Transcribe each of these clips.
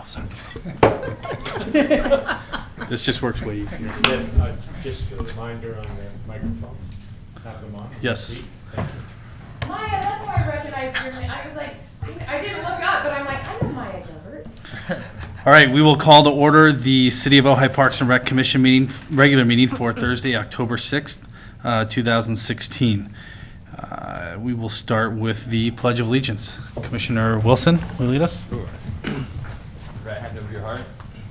sorry. This just works way easier. Yes, just a reminder on the microphones. Have them on. Yes. Thank you. Maya, that's how I recognized your name. I was like, I didn't look up, but I'm like, I know Maya Gilbert. All right, we will call to order the City of Ojai Parks and Rec Commission meeting, regular meeting for Thursday, October 6th, 2016. We will start with the Pledge of Allegiance. Commissioner Wilson, will you lead us? Sure. Right hand over your heart.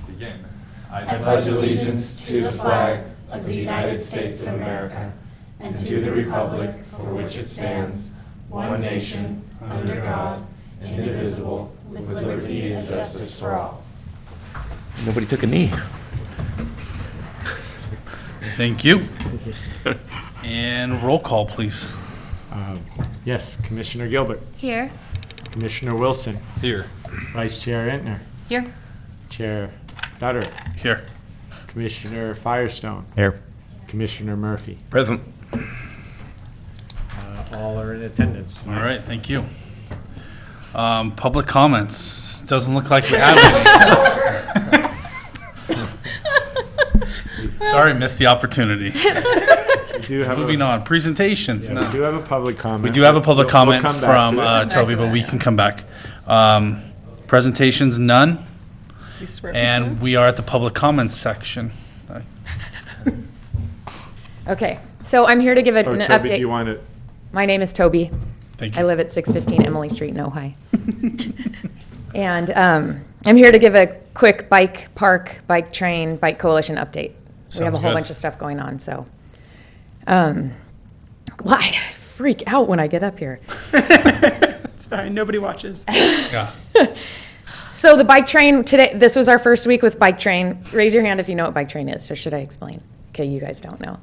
Begin. I pledge allegiance to the flag of the United States of America and to the republic for which it stands, one nation, under God, indivisible, with liberty and justice for all. Nobody took a knee. Thank you. And roll call, please. Yes, Commissioner Gilbert, Here. Commissioner Wilson, Here. Vice Chair Entner, Here. Chair Dutter, Here. Commissioner Firestone, Here. Commissioner Murphy. Present. All are in attendance. All right, thank you. Public comments. Doesn't look like we have any. Sorry, missed the opportunity. We do have Moving on, presentations. Yeah, No. we do have a public comment. We do have a public We'll comment come back from to it. Toby, but we can come back. Presentations, none. And we are at the public comments section. Okay, so I'm here to give an Toby, update. do you want to? My name is Toby. Thank I you. live at 615 Emily Street in Ojai. And I'm here to give a quick bike park, bike train, bike coalition update. We have Sounds a whole good. bunch of stuff going on, so. I freak out when I get up here. It's fine, nobody watches. Yeah. So the bike train today, this was our first week with bike train. Raise your hand if you know what bike train is, or should I explain? Okay, you guys don't know.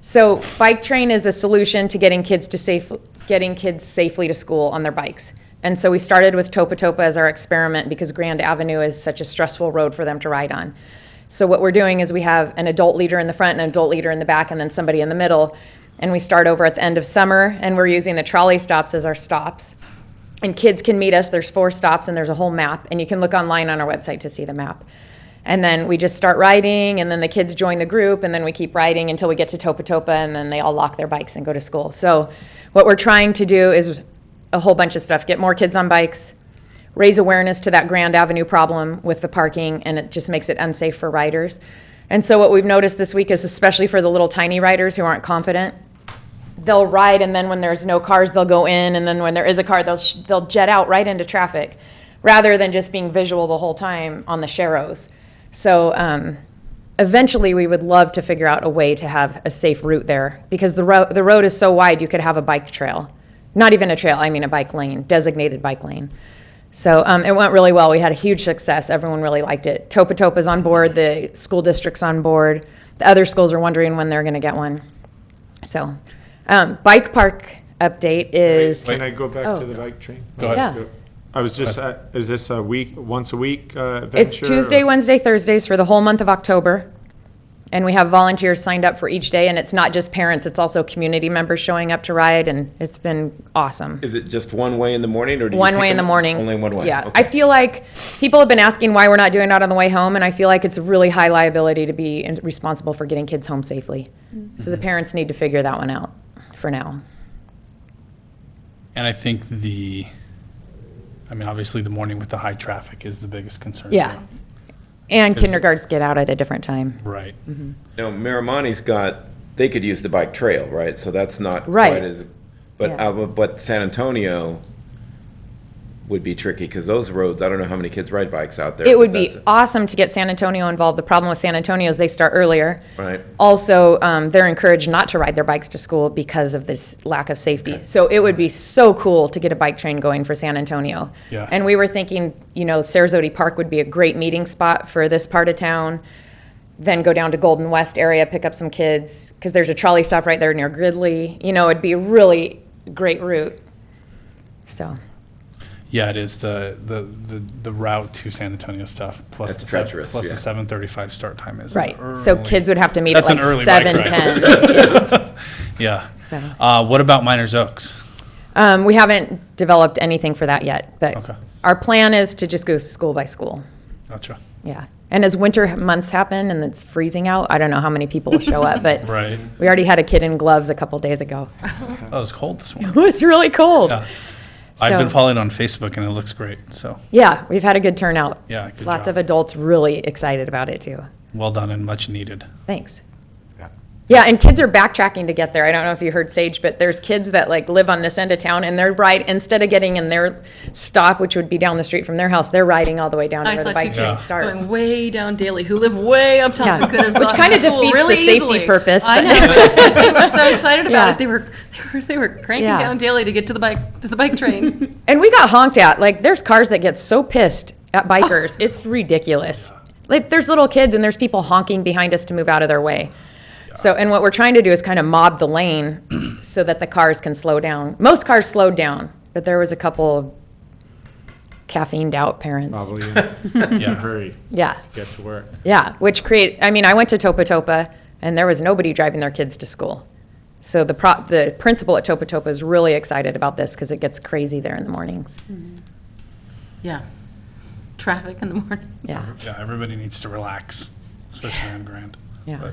So bike train is a solution to getting kids safely to school on their bikes. And so we started with Topa Topa as our experiment because Grand Avenue is such a stressful road for them to ride on. So what we're doing is we have an adult leader in the front and an adult leader in the back and then somebody in the middle. And we start over at the end of summer and we're using the trolley stops as our stops. And kids can meet us. There's 4 stops and there's a whole map. And you can look online on our website to see the map. And then we just start riding and then the kids join the group and then we keep riding until we get to Topa Topa and then they all lock their bikes and go to school. So what we're trying to do is a whole bunch of stuff. Get more kids on bikes, raise awareness to that Grand Avenue problem with the parking, and it just makes it unsafe for riders. And so what we've noticed this week is especially for the little tiny riders who aren't confident, they'll ride and then when there's no cars, they'll go in, and then when there is a car, they'll jet out right into traffic rather than just being visual the whole time on the sharrows. So eventually we would love to figure out a way to have a safe route there because the road is so wide you could have a bike trail. Not even a trail, I mean a bike lane, designated bike lane. So it went really well. We had a huge success. Everyone really liked it. Topa Topa's on board, the school district's on board. The other schools are wondering when they're gonna get one. So bike park update is, Can I go back Oh. to the bike train? Go ahead. yeah. I was just, is this a week, once a week venture? It's Tuesday, or- Wednesday, Thursdays for the whole month of October. And we have volunteers signed up for each day, and it's not just parents, it's also community members showing up to ride, and it's been awesome. Is it just one way in the morning, or do you One pick way in the them- morning. Only one way? Yeah. Okay. I feel like people have been asking why we're not doing that on the way home, and I feel like it's a really high liability to be responsible for getting kids home safely. So the parents need to figure that one out for now. And I think obviously the morning with the high traffic is the biggest concern. Yeah. And Because- kindergartens get out at a different time. Right. Now, Miramani's they could use the bike trail, right? So that's not Right. quite as, Yeah. but San Antonio would be tricky, because those roads, I don't know how many kids ride bikes out there. It would but be that's- awesome to get San Antonio involved. The problem with San Antonio is they start earlier. Right. Also, they're encouraged not to ride their bikes to school because of this lack of safety. So it would be so cool to get a bike train going for San Antonio. Yeah. And we were thinking, Sarasota Park would be a great meeting spot for this part of town. Then go down to Golden West area, pick up some kids, because there's a trolley stop right there near Gridley. It'd be a really great route. So, Yeah, it is the route to San Antonio stuff plus That's the treacherous, plus yeah. the 7:35 start time is right. So early. kids would have to meet That's at an like early bike 7:10. Yeah. So. What about Miners Oaks? We haven't developed anything for that yet, but Okay. our plan is to just go school by school. Gotcha. Yeah. And as winter months happen and it's freezing out, I don't know how many people will show up, but Right. we already had a kid in gloves a couple days ago. Oh, it was cold this morning. It's really cold. Yeah. I've been So- following on Facebook and it looks great. So, Yeah, we've had a good turnout. yeah, good Lots job. of adults really excited about it too. Well done and much needed. Thanks. Yeah, and kids are backtracking to get there. I don't know if you heard Sage, but there's kids that like live on this end of town and they're instead of getting in their stop, which would be down the street from their house, they're riding all the way down to I where saw the two bike kids train starts. going way down Daly who live way up top Yeah. and could have Which gotten kinda to school defeats really the safety easily. purpose, I but- know, but they were so excited about Yeah. it. They were cranking Yeah. down Daly to get to the bike train. And we got honked at. Like, there's cars that get so pissed at bikers. It's ridiculous. Like, there's little kids and there's people honking behind us to move out of their way. So, and what we're trying to do is kind of mob the lane so that the cars can slow down. Most cars slowed down, but there was a couple of caffeined out parents. Probably in a Yeah. hurry Yeah, to get to work. yeah, which I mean, I went to Topa Topa and there was nobody driving their kids to school. So the principal at Topa Topa is really excited about this because it gets crazy there in the mornings. Yeah. Traffic in the morning. Yeah, Yeah, everybody needs to relax, especially on Grand. yeah. But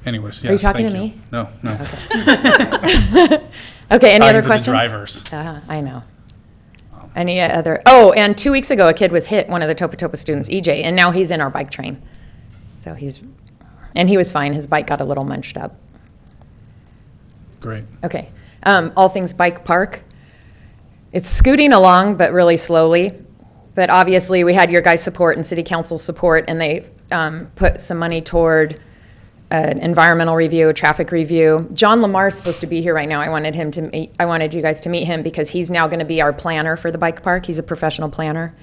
anyways, yes, Are you talking thank to you. me? No, no. Okay, any Talking other to questions? the drivers. I know. Any other? Oh, and 2 weeks ago, a kid was hit, one of the Topa Topa students, EJ, and now he's in our bike train. So he was fine. His bike got a little munched up. Great. Okay. All things bike park. It's scooting along, but really slowly. But obviously, we had your guys' support and city council support, and they put some money toward an environmental review, a traffic review. John Lamar's supposed to be here right now. I wanted you guys to meet him because he's now going to be our planner for the bike park. He's a professional planner.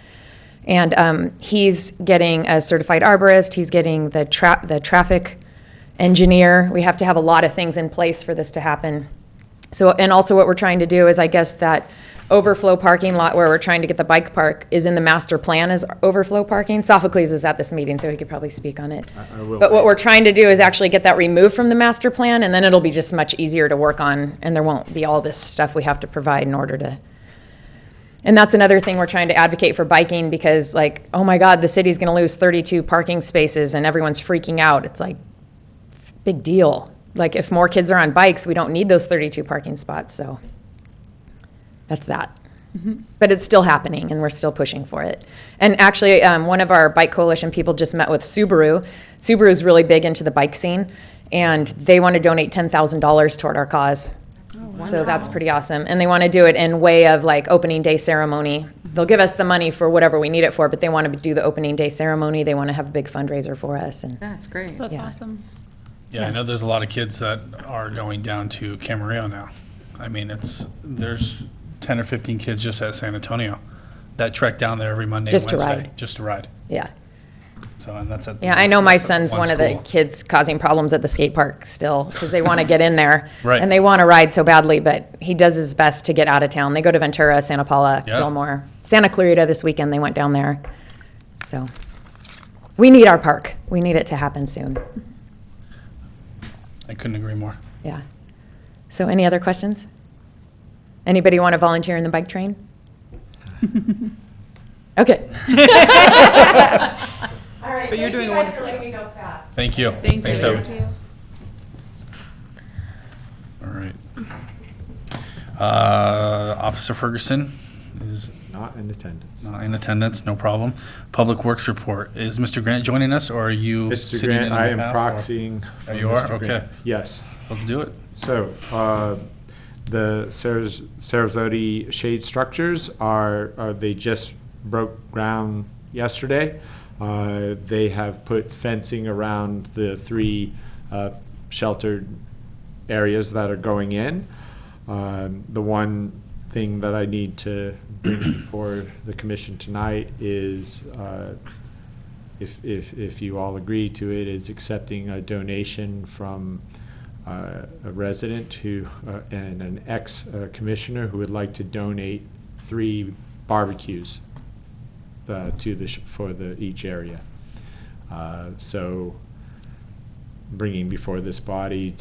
And he's getting a certified arborist. He's getting the traffic engineer. We have to have a lot of things in place for this to happen. So, and also what we're trying to do is, I guess, that overflow parking lot where we're trying to get the bike park is in the master plan as overflow parking. Sophocles was at this meeting, so he could probably speak on it. I will. But what we're trying to do is actually get that removed from the master plan, and then it'll be just much easier to work on, and there won't be all this stuff we have to provide in order to. And that's another thing we're trying to advocate for biking, because like, oh my God, the city's gonna lose 32 parking spaces and everyone's freaking out. It's like, big deal. Like, if more kids are on bikes, we don't need those 32 parking spots, so that's that. But it's still happening, and we're still pushing for it. And actually, one of our Bike Coalition people just met with Subaru. Subaru's really big into the bike scene, and they want to donate $10,000 toward our cause. So that's pretty awesome. And they want to do it in way of like opening day ceremony. They'll give us the money for whatever we need it for, but they want to do the opening day ceremony. They want to have a big fundraiser for us. And That's great. That's Yeah. awesome. Yeah, I know there's a lot of kids that are going down to Camarillo now. I mean, there's 10 or 15 kids just at San Antonio that trek down there every Monday and Just to Wednesday. ride. Just to ride. yeah. So, and that's at. Yeah, I know my that's at son's one of the school. kids causing problems at the skate park still, because they want to get in there. Right. And they want to ride so badly, but he does his best to get out of town. They go to Ventura, Santa Paula, Yeah. Fillmore. Santa Clarita this weekend, they went down there. So, we need our park. We need it to happen soon. I couldn't agree more. Yeah. So any other questions? Anybody want to volunteer in the bike train? Okay. All right. But you're doing Thanks, you guys, for letting me go fast. Thank you. Thank Thanks, you. Toby. All right. Officer Ferguson is Not in attendance. not in attendance, no problem. Public Works report. Is Mr. Grant joining us, or are you Mr. sitting in Grant, on I am behalf, or- proxying. Oh, for you are? Mr. Grant. Okay. Yes. Let's do it. So, the Sarasota shade structures they just broke ground yesterday. They have put fencing around the three sheltered areas that are going in. The one thing that I need to bring before the commission tonight is, if you all agree to it, is accepting a donation from a resident and an ex-commissioner who would like to donate 3 barbecues for each area. So bringing before this body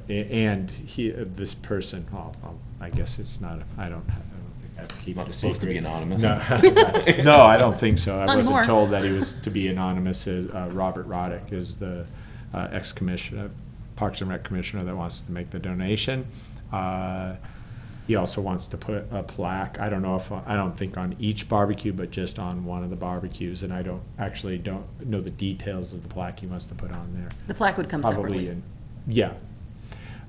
this person, I guess it's not, I don't think have to keep Not it a supposed to be secret. anonymous. No, no, I don't think so. I Not wasn't anymore. told that he was to be anonymous. Robert Roddick is the ex-commissioner, Parks and Rec commissioner that wants to make the donation. He also wants to put a plaque. I don't think on each barbecue, but just on one of the barbecues. And I don't know the details of the plaque he wants to put on there. The plaque would come Probably separately. yeah.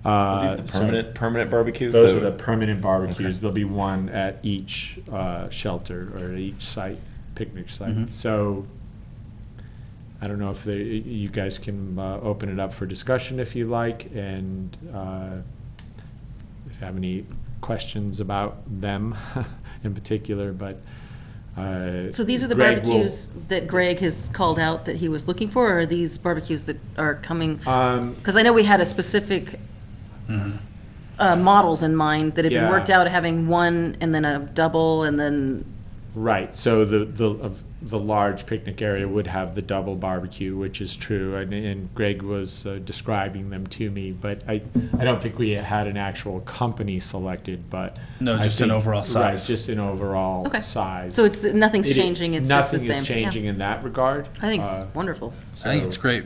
Are these the So permanent barbecues? those So- are the permanent barbecues. There'll be one at each shelter or at each site, picnic site. So I don't know if you guys can open it up for discussion if you like, and if you have any questions about them in particular, but. So these are the Greg will- barbecues that Greg has called out that he was looking for, or are these barbecues that are coming? Because I know we had a specific models in mind that had been Yeah. worked out, having one and then a double and then, Right, so the large picnic area would have the double barbecue, which is true, and Greg was describing them to me, but I don't think we had an actual company selected, but. No, I just an think- overall Right, size. just an overall okay. size. So it's, nothing's It i- changing, it's just the same. Nothing is changing Yeah. in that regard. I think it's Uh, wonderful. I think it's so great.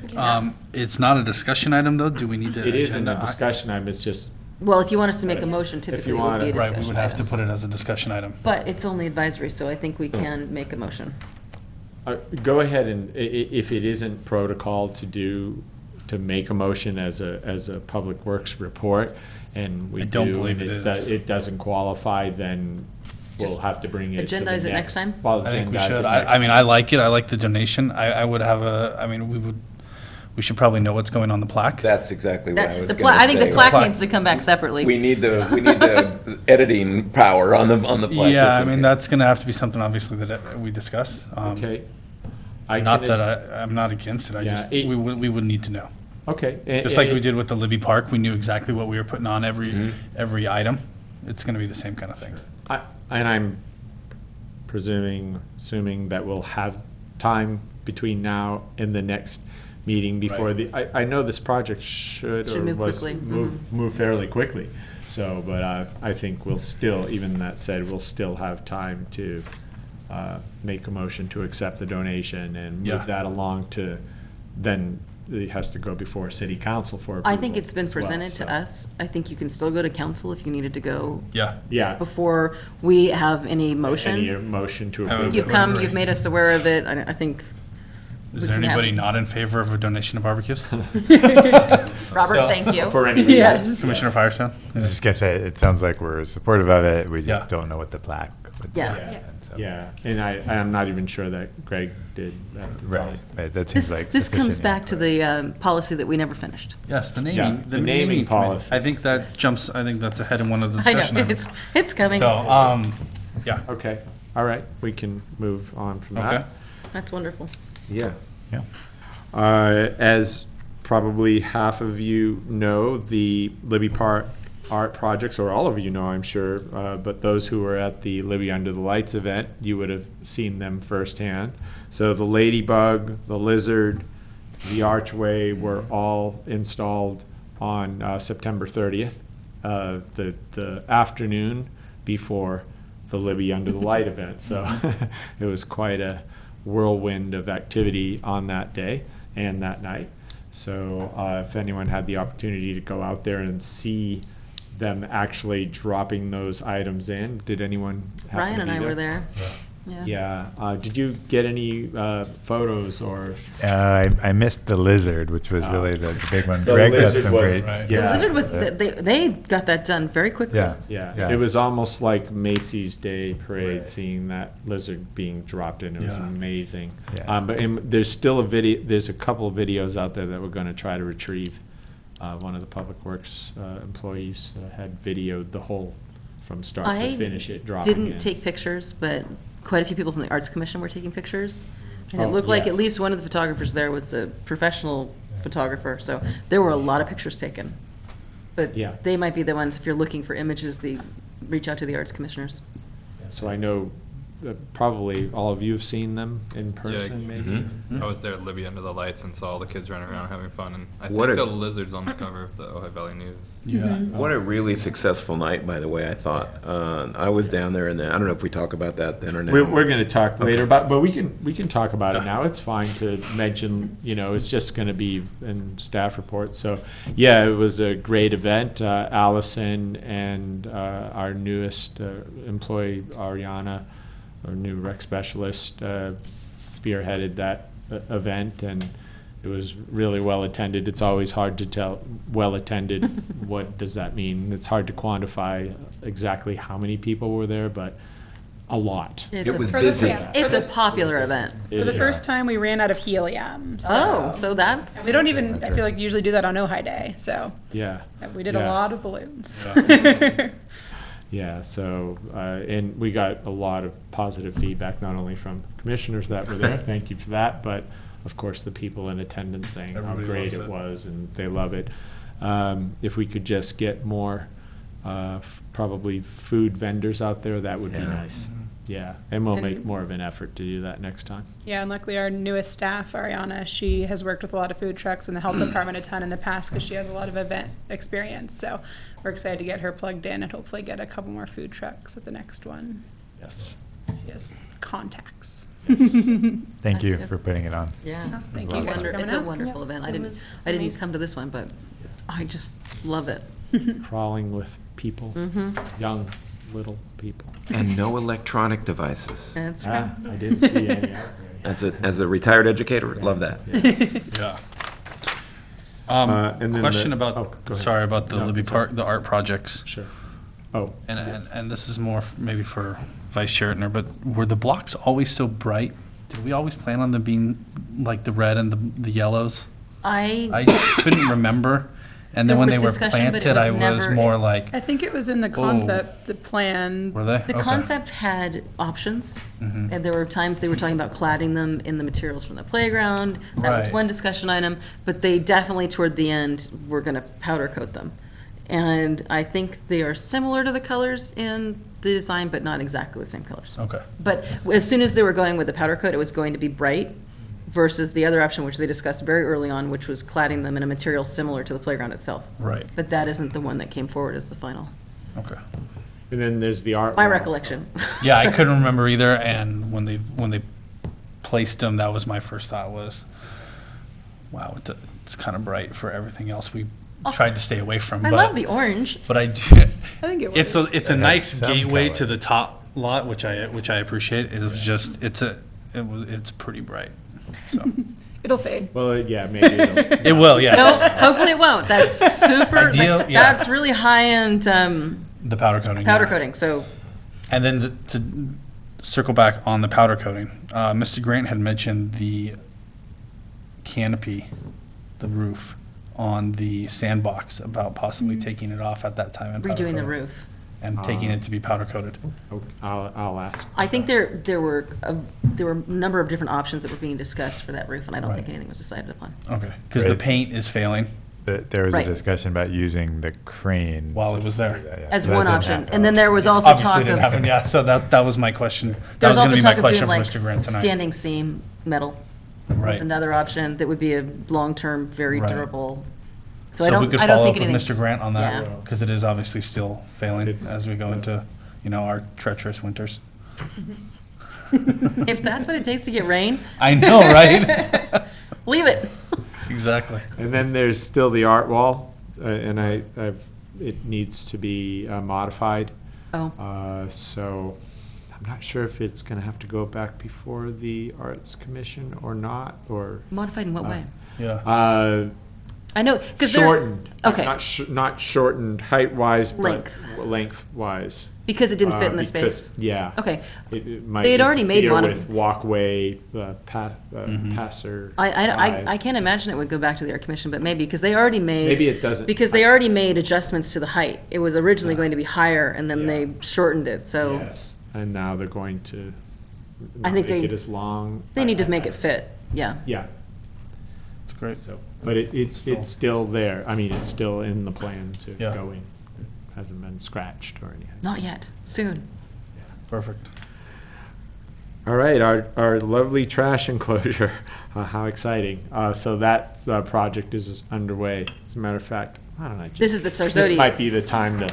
It's not a discussion item, though. Do we need to? It isn't a agenda- discussion item, it's just, Well, if you want us to make a motion, typically it would wanna- be a Right, discussion we would have to item. put it as a discussion item. But it's only advisory, so I think we can make a motion. go ahead and, if it isn't protocol to make a motion as a public works report, and we I don't do, believe and it does- is. it doesn't qualify, then we'll Just have to bring it to the agendize it next time? Well, I think we agendize it should. next I mean, I like it. I like the donation. I would have we should probably know what's going on the plaque. That's exactly what I was The gonna say. I think the plaque Plaque. needs to come back separately. We need the editing power on the plaque. Yeah, just I in mean, case. that's gonna have to be something, obviously, that we discuss. Okay. Not that I'm not against it. I Yeah, just, it- we would need to know. Okay. Just like we did with the Libby Park, we knew exactly what we were putting on every item. It's gonna be the same kind of thing. And I'm assuming that we'll have time between now and the next meeting before Right. I know this project should move quickly. move fairly quickly. So, but I think we'll still, even that said, we'll still have time to make a motion to accept the donation and Yeah. move that along to, then it has to go before city council for approval. I think it's been as well, presented so. to us. I think you can still go to council if you needed to go Yeah. Yeah. before we have any Any motion. motion to I approve. would You've agree. come, you've made us aware of it. I think, Is We there can have- anybody not in favor of a donation of barbecues? Robert, So- thank you. For any reason. Yes. Commissioner Firestone? I was just gonna say, it sounds like we're supportive of it, we Yeah. just don't know what the plaque would Yeah. say. Yeah. And so- Yeah, and I'm not even sure that Greg did at the Right, time. right, that seems This, like. this comes sufficient back to input. the policy that we never finished. Yes, the Yeah, naming, the naming committee. policy. I think that's ahead in one of the I know, discussion items. it's coming. So, yeah, Okay, all right, we can move on from okay. that. That's wonderful. Yeah. Yeah. As probably half of you know, the Libby Park art projects, or all of you know, I'm sure, but those who were at the Libby Under the Lights event, you would have seen them firsthand. So the ladybug, the lizard, the archway were all installed on September 30th, the afternoon before the Libby Under the Light event. So it was quite a whirlwind of activity on that day and that night. So if anyone had the opportunity to go out there and see them actually dropping those items in, did anyone happen Ryan to and be I were there. Yeah. Did you get any photos or? I missed the lizard, which was really the big one. The Greg got lizard some was- great. Right. The Yeah. Lizard was, they got that done very quickly. Yeah. Yeah, it was almost like Macy's Day Parade, seeing that lizard being dropped in. It was Yeah. amazing. Yeah. But there's still a video. There's a couple of videos out there that we're going to try to retrieve. One of the Public Works employees had videoed the whole from start to I finish. It dropping in. didn't take pictures, but quite a few people from the Arts Commission were taking pictures. And it Oh, looked like at yes. least one of the photographers there was a professional photographer, so there were a lot of pictures taken. But Yeah. they might be the ones, if you're looking for images, reach out to the Arts Commissioners. So I know probably all of you have seen them in person, maybe. Mm-hmm. I was there at Libby under the lights and saw all the kids running around having fun, and I What think a- the lizard's on the cover of the Ojai Valley News. Yeah. What a really successful night, by the way, I thought. I was down there, and then, I don't know if we talk about that then or now. We're going to talk later about, but we can talk about it now. It's fine to mention, it's just going to be in staff reports. So, yeah, it was a great event. Allison and our newest employee, Ariana, our new rec specialist, spearheaded that event, and it was really well attended. It's always hard to tell well attended. What does that mean? It's hard to quantify exactly how many people were there, but a lot. It was For the- busy. yeah. It's a popular event. For the first time, we ran out of helium. So that's, We don't even, I feel like, usually do that on Ojai Day, so Yeah. we did a Yeah. lot of balloons. Yeah, so, and we got a lot of positive feedback, not only from commissioners that were there, thank you for that, but of course, the people in attendance saying how Everybody great loves it it. was, and they love it. If we could just get more, probably food vendors out there, that would be Yeah. nice. Yeah, and we'll And- make more of an effort to do that next time. Yeah, and luckily our newest staff, Ariana, she has worked with a lot of food trucks in the health department a ton in the past because she has a lot of event experience. So we're excited to get her plugged in and hopefully get a couple more food trucks at the next one. Yes. She has contacts. Thank That's you good. for putting it on. yeah. Thank It's you a guys for coming It's a out. wonderful event. I didn't even come to this one, but I just love it. Crawling with people, young, little people. And no electronic devices. That's right. I didn't see any out there. As a retired educator, love that. Yeah. And then Question the- about, oh, go ahead. sorry, about the No, Libby it's Park, the art projects. Sure. Oh, And this is more maybe for Vice Chair Ettner, but were the blocks always so bright? Did we always plan on them being like the red and the yellows? I couldn't remember. And then There when was they were discussion, but it planted, was I was never- more like, I think it was in the concept, the plan. were they? The Okay. concept had options, Mm-hmm. and there were times they were talking about cladding them in the materials from the playground. That was Right. one discussion item, but they definitely, toward the end, were gonna powder coat them. And I think they are similar to the colors in the design, but not exactly the same colors. Okay. But as soon as they were going with the powder coat, it was going to be bright versus the other option, which they discussed very early on, which was cladding them in a material similar to the playground itself. Right. But that isn't the one that came forward as the final, Okay. and then there's the art. my wall. recollection. Yeah, I couldn't remember either, and when they placed them, that was my first thought was, wow, it's kind of bright for everything else we tried to stay away from. I but, love the orange. But I do, I think it it's was. a It has nice some gateway color. to the top lot, which I appreciate. It was just, it's pretty bright, so. It'll fade. Well, yeah, maybe. it'll- It will, No, yes. hopefully it won't. That's super, Ideal, yeah. that's really high-end The powder coating. powder yeah. coating, so, And then to circle back on the powder coating, Mr. Grant had mentioned the canopy, the roof on the sandbox, about possibly taking it off at that time and powder redoing the coating, roof. and taking it to be powder coated. Okay, I'll ask. I think there were a number of different options that were being discussed for that roof, and I don't think Right. anything was decided upon. Okay. Because the Right. paint is failing There was Right. a discussion about using the crane. while it was there. As So that one didn't option. happen. And then there was also Obviously talk didn't happen, of, yeah, so that was my question. That there was was gonna also be my talk of question doing for like Mr. Grant tonight. standing seam metal. Right. Is another option that would be a long-term, very Right. durable. So So I if we don't, could I don't follow up think with anything's. Mr. Grant on that, Yeah. because it is obviously still failing It's- as we go into, our treacherous winters. If that's what it takes to get rain, I know, right? leave it. Exactly. And then there's still the art wall, and it needs to be modified. Oh, So I'm not sure if it's going to have to go back before the Arts Commission or not, or modified in what way? Yeah. I know, because they're, shortened. okay. Not shortened height-wise, but Length. length-wise. because it didn't fit in the Because- space. Yeah. Okay. It might They had already made interfere one of- with walkway, passer. I can't imagine it would go back to the art commission, but maybe, because they already made. Maybe it doesn't. Because they already made adjustments to the height. It was originally going to be higher, and then they shortened it, so Yes, and now they're going to I not think make they- it as long. they need to make it fit, yeah. Yeah, It's great. so, but it's still there. I mean, it's still in the plan to Yeah. go in. It hasn't been scratched or anything. Not yet, soon. Perfect. All right, our lovely trash enclosure. How exciting. So that project is underway. As a matter of fact, I don't know. This is the This Sarzodi. might be the time to.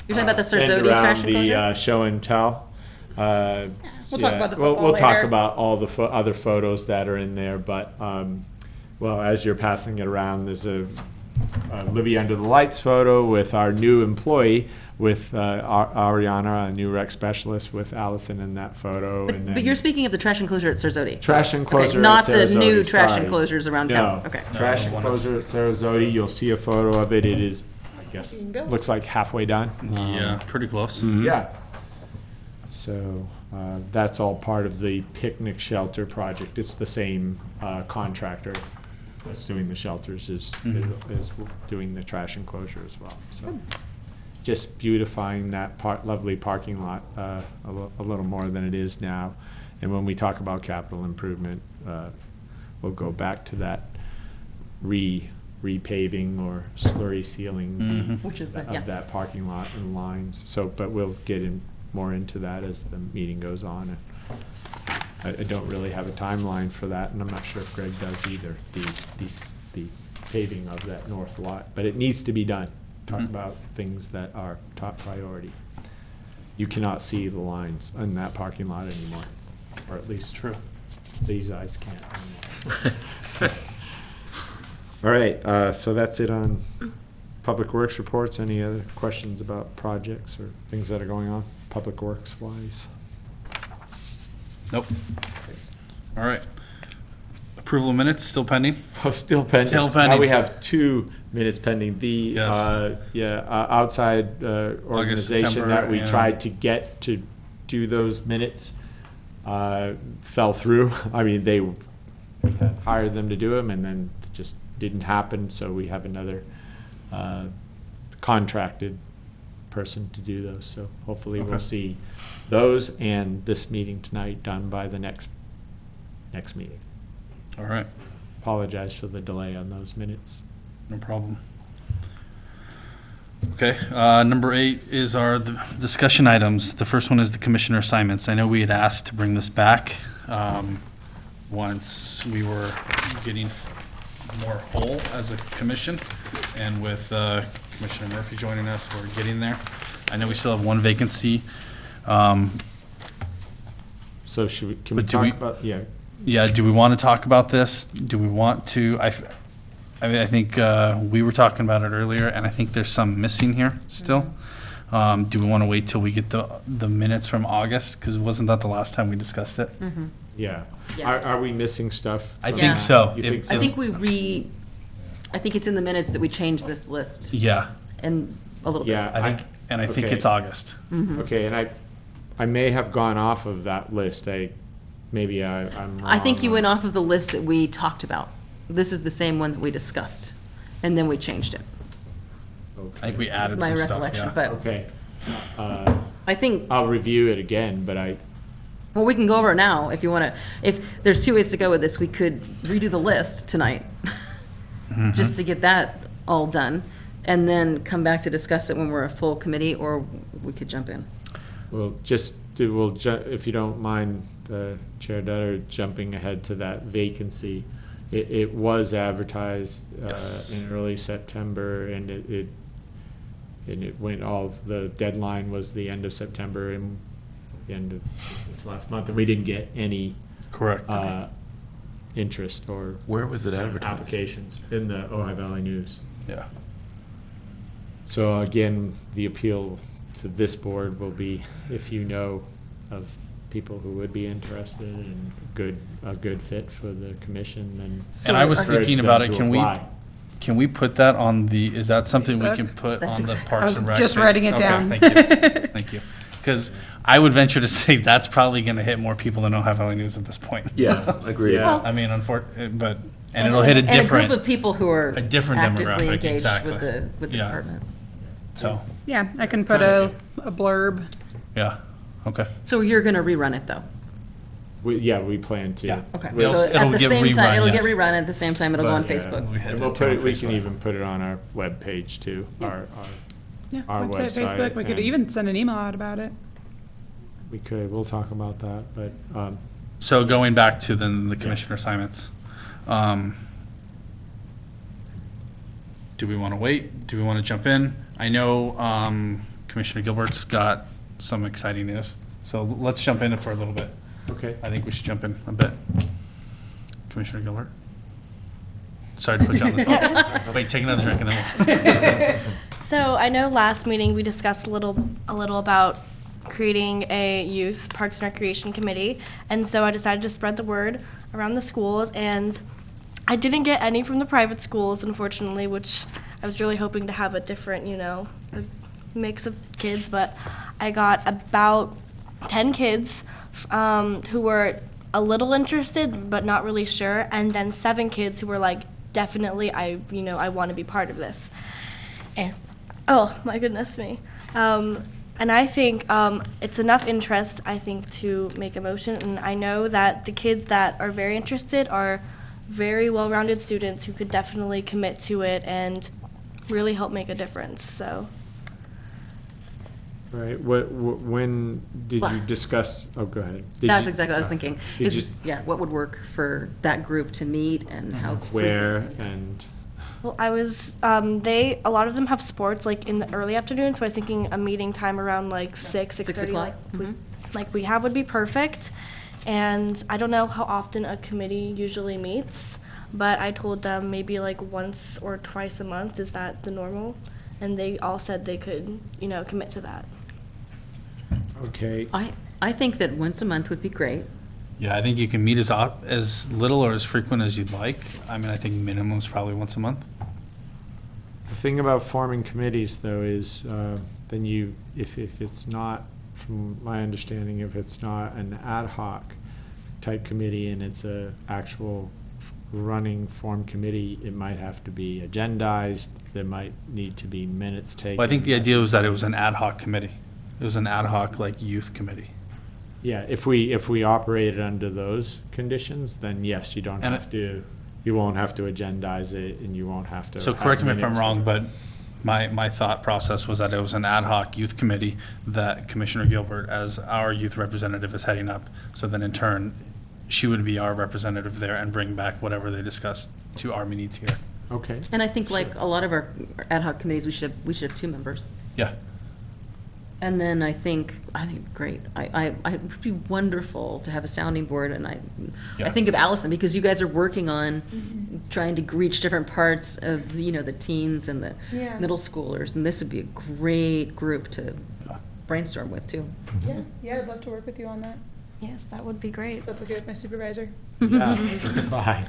You're talking about the send Sarzodi around trash the enclosure? show and tell. We'll talk about the football We'll talk later. about all the other photos that are in there, but, well, as you're passing it around, there's a Livy Under the Lights photo with our new employee, with Ariana, a new rec specialist, with Allison in that photo. and But then you're speaking of the trash enclosure at Sarzodi? Trash enclosure Okay, at not the Sarasota, new trash sorry. enclosures around town? No, Okay. trash the one enclosure at Sarasota, you'll see a photo of it. It is, I guess, looks like halfway done. Yeah, pretty close. Yeah. So that's all part of the picnic shelter project. It's the same contractor that's doing the shelters is doing the trash enclosure as well. So just beautifying that lovely parking lot a little more than it is now. And when we talk about capital improvement, we'll go back to that repaving or slurry sealing Which is the, yeah. of that parking lot and lines. So, but we'll get more into that as the meeting goes on. I don't really have a timeline for that, and I'm not sure if Greg does either, the paving of that north lot. But it needs to be done. Talk about things that are top priority. You cannot see the lines in that parking lot anymore, or at least these eyes can't anymore. All right, so that's it on Public Works reports. Any other questions about projects or things that are going on, Public Works wise? Nope. All right. Approval of minutes, still pending? Oh, still pending. Still Now pending. we have 2 minutes pending. The, Yes. outside organization September, that we yeah. tried to get to do those minutes fell through. I mean, we had hired them to do them, and then it just didn't happen, so we have another contracted person to do those. So hopefully we'll Okay. see those and this meeting tonight done by the next meeting. All right, Apologize for the delay on those minutes. no problem. Okay, number 8 is our discussion items. The first one is the commissioner assignments. I know we had asked to bring this back once we were getting more whole as a commission, and with Commissioner Murphy joining us, we're getting there. I know we still have one vacancy. So can we But do talk we- about, yeah, Yeah, do we want to talk about this? Do we want to, I mean, I think we were talking about it earlier, and I think there's some missing here still. Do we want to wait till we get the minutes from August? Because wasn't that the last time we discussed it? yeah. Yeah. Are we missing stuff? I from think that? so. You think It- so? I think I think it's in the minutes that we changed this list Yeah, and a little bit. Yeah. I think okay. it's August. Okay, and I may have gone off of that list. Maybe I'm wrong. I think you went off of the list that we talked about. This is the same one that we discussed, and then we changed it. I think we added That's my some stuff, recollection, yeah. but Okay. I think, I'll review it again, but well, we can go over it now if you want to. If there's 2 ways to go with this, we could redo the list tonight, just to get that all done, and then come back to discuss it when we're a full committee, or we could jump in. if you don't mind, Chair Dutter, jumping ahead to that vacancy. It was advertised Yes. in early September, and it went the deadline was the end of September and the end of this last month, and we didn't get any Correct. interest or Where was it advertised? applications in the Ojai Valley News. Yeah. So again, the appeal to this board will be if you know of people who would be interested and a good fit for the commission, then. And I was encourage thinking them about it, to can we apply. put that on is that something we Facebook? can put That's on the exact- Parks I was and Rec? just writing it Okay, down. Thank you, thank you. Because I would venture to say that's probably going to hit more people than Ojai Valley News at this point. Yes, agreed. Yeah. I mean, but it'll hit a And different, a group of people who are a different actively demographic, engaged exactly. with the Yeah. department. so, Yeah, I can put a blurb. yeah, okay. So you're going to rerun it, though? We plan to. Yeah. Okay. It'll- So it'll at the get same time, rerun, it'll get yes. rerun at the same time, it'll go on But, yeah, Facebook. We had And it we'll up on we can Facebook. even put it on our webpage too, Yeah. our Yeah, Our website, website Facebook. We could and- even send an email out about it. we could, we'll talk about that, but, So going back to then the commissioner assignments, do we want to wait? Do we want to jump in? I know Commissioner Gilbert's got some exciting news, so let's jump in for a little bit. okay. I think we should jump in a bit. Commissioner Gilbert? Sorry to put you on the spot. Wait, take another drink and then So I know last meeting we discussed a little about creating a youth parks and recreation committee, and so I decided to spread the word around the schools, and I didn't get any from the private schools, unfortunately, which I was really hoping to have a different, a mix of kids, but I got about 10 kids who were a little interested but not really sure, and then 7 kids who were like, definitely, I want to be part of this. And oh my goodness me. And I think it's enough interest, I think, to make a motion. And I know that the kids that are very interested are very well-rounded students who could definitely commit to it and really help make a difference. So Right, when did you discuss, oh, go ahead. Did That's you- exactly what I was thinking. Did Is, you- yeah, what would work for that group to meet and how Where frequent? and, well, I was, a lot of them have sports like in the early afternoon, so I was thinking a meeting time around like 6:30, o'clock? like we have would be perfect. And I don't know how often a committee usually meets, but I told them maybe like once or twice a month. Is that the normal? And they all said they could, commit to that. okay. I think that once a month would be great. Yeah, I think you can meet as little or as frequent as you'd like. I mean, I think minimum is probably once a month. The thing about forming committees, though, is then if it's not, from my understanding, if it's not an ad hoc type committee and it's a actual running form committee, it might have to be agendized, there might need to be minutes taken. Well, I think the idea was that it was an ad hoc committee. It was an ad hoc, like, youth committee. Yeah, if we operated under those conditions, then yes, you don't And have to, you won't have to agendize it and you won't have to. So have correct me if I'm minutes wrong, for- but my thought process was that it was an ad hoc youth committee that Commissioner Gilbert, as our youth representative, is heading up. So then in turn, she would be our representative there and bring back whatever they discussed to our meetings here. Okay, And I think like a lot of our ad hoc committees, we should have 2 members. Yeah. And then I think great. It would be wonderful to have a sounding board, and I Yeah. think of Allison, because you guys are working on trying to reach different parts of, the teens and the Yeah. middle schoolers, and this would be a great group to brainstorm with, too. Yeah, I'd love to work with you on that. Yes, that would be great. That's okay with my supervisor. yeah, that's fine.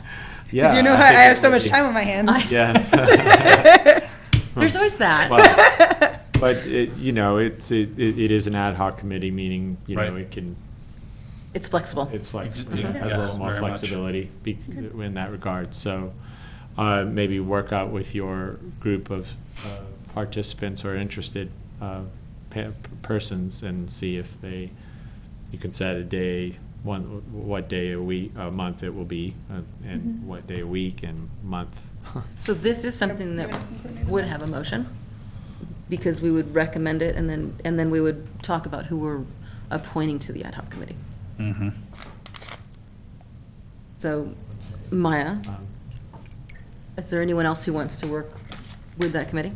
Yeah. Because you know I how I think have it so would much be- time on my hands. Yes. There's always that. But it is an ad hoc committee, meaning, Right. it can, It's flexible. it's flexible, Yeah, has a little more very much. flexibility in that regard. So maybe work out with your group of participants or interested persons and see if you can set a day, what day a month it will be, and what day a week and month. So this is something that would have a motion, because we would recommend it, and then we would talk about who we're appointing to the ad hoc committee. Mm-hmm. So, Maya, Um, is there anyone else who wants to work with that committee?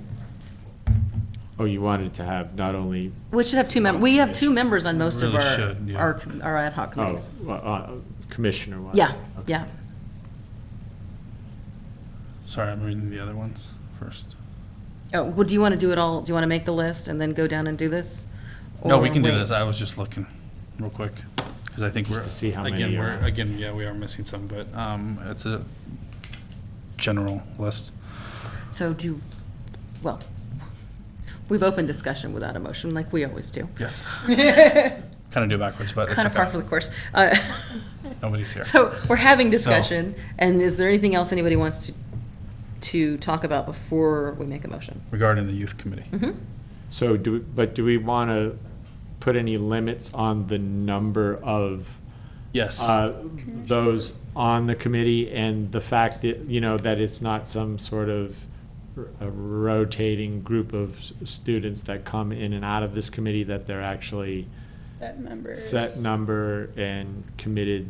Oh, you wanted to have not only, We should have 2 members. We have 2 members on most of Really should, yeah. our ad hoc committees. commissioner-wise? Yeah, Okay. yeah. Sorry, I'm reading the other ones first. Oh, well, do you want to do it all? Do you want to make the list and then go down and do this? No, we Or can do wait? this. I was just looking real quick, because I think Just we're, to see how again, many are- we are missing some, but it's a general list. So well, we've opened discussion without a motion, like we always do. Yes. Kind of do it backwards, but it's Kind of par for okay. the course. Nobody's here. So we're having discussion, and is there anything else anybody wants to talk about before we make a motion? Regarding the youth committee. Mhm. So do we want to put any limits on the number of Yes. those on the committee, and the fact that, that it's not some sort of a rotating group of students that come in and out of this committee, that they're actually Set members. set number and committed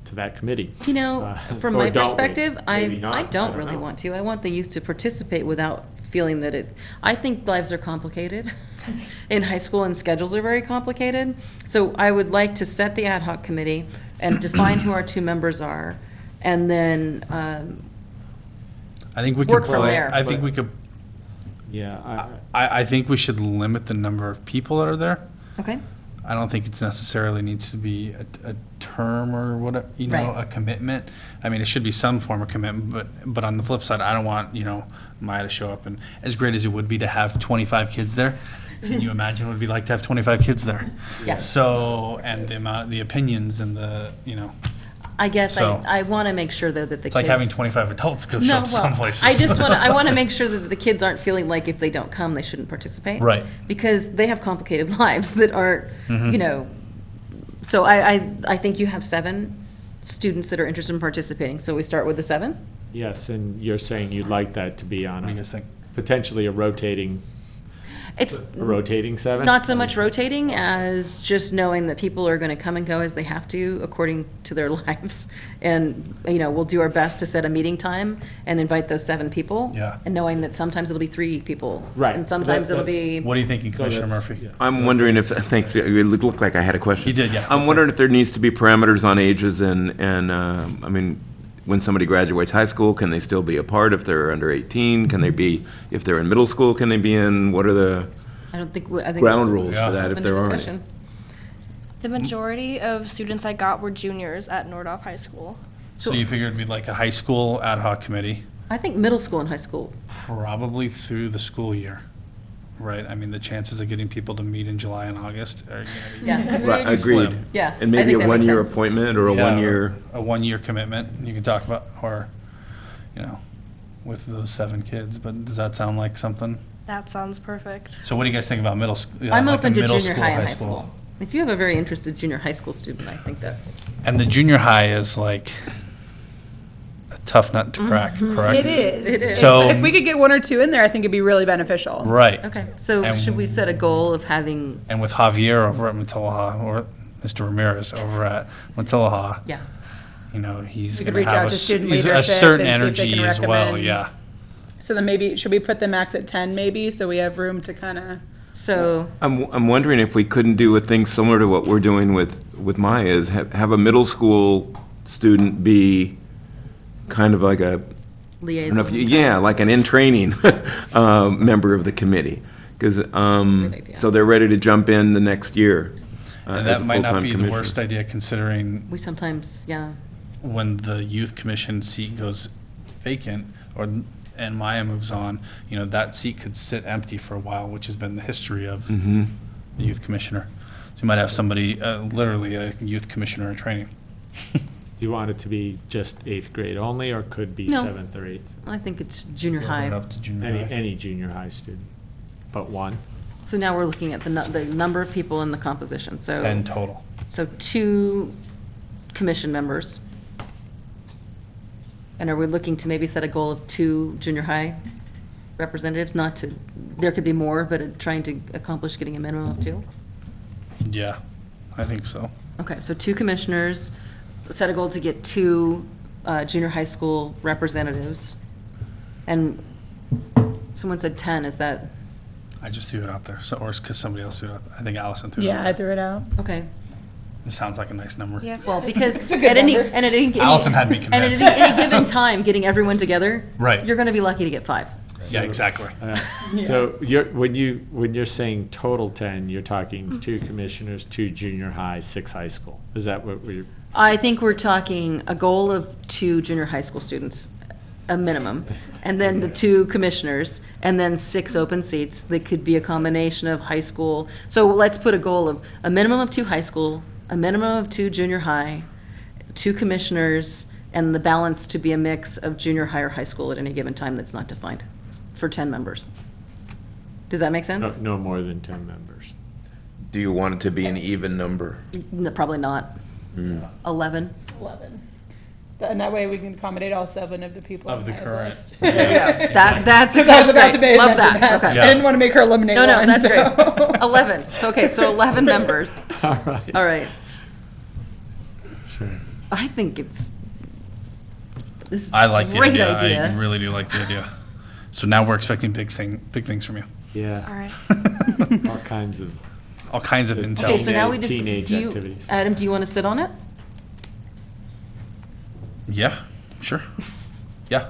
to that committee. You know, from Or my don't we? perspective, Maybe not. I I don't don't really know. want to. I want the youth to participate without feeling that I think lives are complicated in high school and schedules are very complicated. So I would like to set the ad hoc committee and define who our 2 members are, and then, I think we could Work from play- there. I think we could, Yeah, I think we should limit the number of people that are there. okay? I don't think it's necessarily needs to be a term or what, you know, Right. a commitment. I mean, it should be some form of commitment, but on the flip side, I don't want, you know, Maya to show up and as great as it would be to have 25 kids there, can you imagine what it would be like to have 25 kids there? Yeah. So, and the amount, the opinions and the, you know, I guess So- I want to make sure though that the kids. it's like having 25 adults go show No, up some well, places. I just want I want to make sure that the kids aren't feeling like if they don't come, they shouldn't participate. Right. Because they have complicated lives that aren't, Mm-hmm. you know. So I think you have 7 students that are interested in participating. So we start with the 7? yes, and you're saying you'd like that to be on What do you a, guys think? potentially a rotating It's A rotating seven? not so much rotating as just knowing that people are going to come and go as they have to according to their lives. And, you know, we'll do our best to set a meeting time and invite those 7 people. Yeah. And knowing that sometimes it'll be 3 people. Right. And sometimes it'll be. What are you thinking, Commissioner that's- Murphy? yeah. I'm wondering if, thanks, it looked like I had a question. You did, yeah. I'm wondering if there needs to be parameters on ages and, I mean, when somebody graduates high school, can they still be a part if they're under 18? Can they be, if they're in middle school, can they be in? What are the I don't think, I think. ground it's rules Yeah. for that if open to there aren't? discussion. The majority of students I got were juniors at Nordhoff High School. So you figured it'd be like a high school ad hoc committee, I think middle school and high school. probably through the school year, right? I mean, the chances of getting people to meet in July and August are gonna be Yeah, Right, pretty agreed. slim. yeah. And I maybe think a that makes one-year sense. appointment or a Yeah, one-year, A one-year commitment, you can talk about, or, you know, with those 7 kids, but does that sound like something? That sounds perfect. So what do you guys think about middle school? I'm open to junior high and high school. If you have a very interested junior high school student, I think that's, And the junior high is like a tough nut to crack, correct? It is. It is. So- If we could get 1 or 2 in there, I think it'd be really beneficial. Right. okay. So And- should we set a goal of having, And with Javier over at Matilaha, or Mr. Ramirez over at Matilaha, yeah, you know, he's We could going to reach out have to student he's a leadership certain and see if they energy can as well, recommend. yeah. So then maybe, should we put the max at 10 maybe, so we have room to kind of, so, I'm wondering if we couldn't do a thing similar to what we're doing with Maya, is have a middle school student be kind of like a, I don't know liaison. if you, yeah, like an in-training member of the committee. Because, idea. so they're ready to jump in the next year And as that a might not full-time be the commissioner. worst idea considering We sometimes, yeah, when the youth commission seat goes vacant and Maya moves on, you know, that seat could sit empty for a while, which has been the history of Mhm. the youth commissioner. So you might have somebody, literally a youth commissioner in training. Do you want it to be just 8th grade only, or could be No. 7th or 8th? I think it's junior Open it high. up to junior Any, high. any junior high student, but 1? So now we're looking at the number of people in the composition, so. 10 total. So 2 commission members. And are we looking to maybe set a goal of 2 junior high representatives? Not to, there could be more, but trying to accomplish getting a minimum of 2? Yeah, I think so. Okay, so 2 commissioners, set a goal to get 2 junior high school representatives. And someone said 10, is that, I just threw it out there, so, or because somebody else threw it out. I think Allison threw it yeah, out I there. threw it out. okay. It sounds like a nice number. Yeah. Well, because at any. Allison had me And at convinced. any given time, getting everyone together. Right. You're gonna be lucky to get 5. Yeah, exactly. So when you're saying total 10, you're talking 2 commissioners, 2 junior high, 6 high school. Is that what we're? I think we're talking a goal of 2 junior high school students, a minimum, and then the 2 commissioners, and then 6 open seats that could be a combination of high school. So let's put a goal of a minimum of 2 high school, a minimum of 2 junior high, 2 commissioners, and the balance to be a mix of junior high or high school at any given time that's not defined, for 10 members. Does that make sense? No more than 10 members. Do you want it to be an even number? No, probably not. 11. 11. And that way we can accommodate all 7 of the people Of on the Maya's current. list. There you go. That's Because I was about great. to Love mention that. that. Okay. Yeah. I didn't want to make her eliminate No, one. that's so. great. 11. So 11 members. All right. All right. Sure. I think this is I like a the great idea. idea. I really do like the idea. So now we're expecting big things from you. Yeah. All right. All kinds of. All kinds of intel. Okay, so now we just, Teenage do you, activities. Adam, do you want to sit on it? Yeah, sure. Yeah,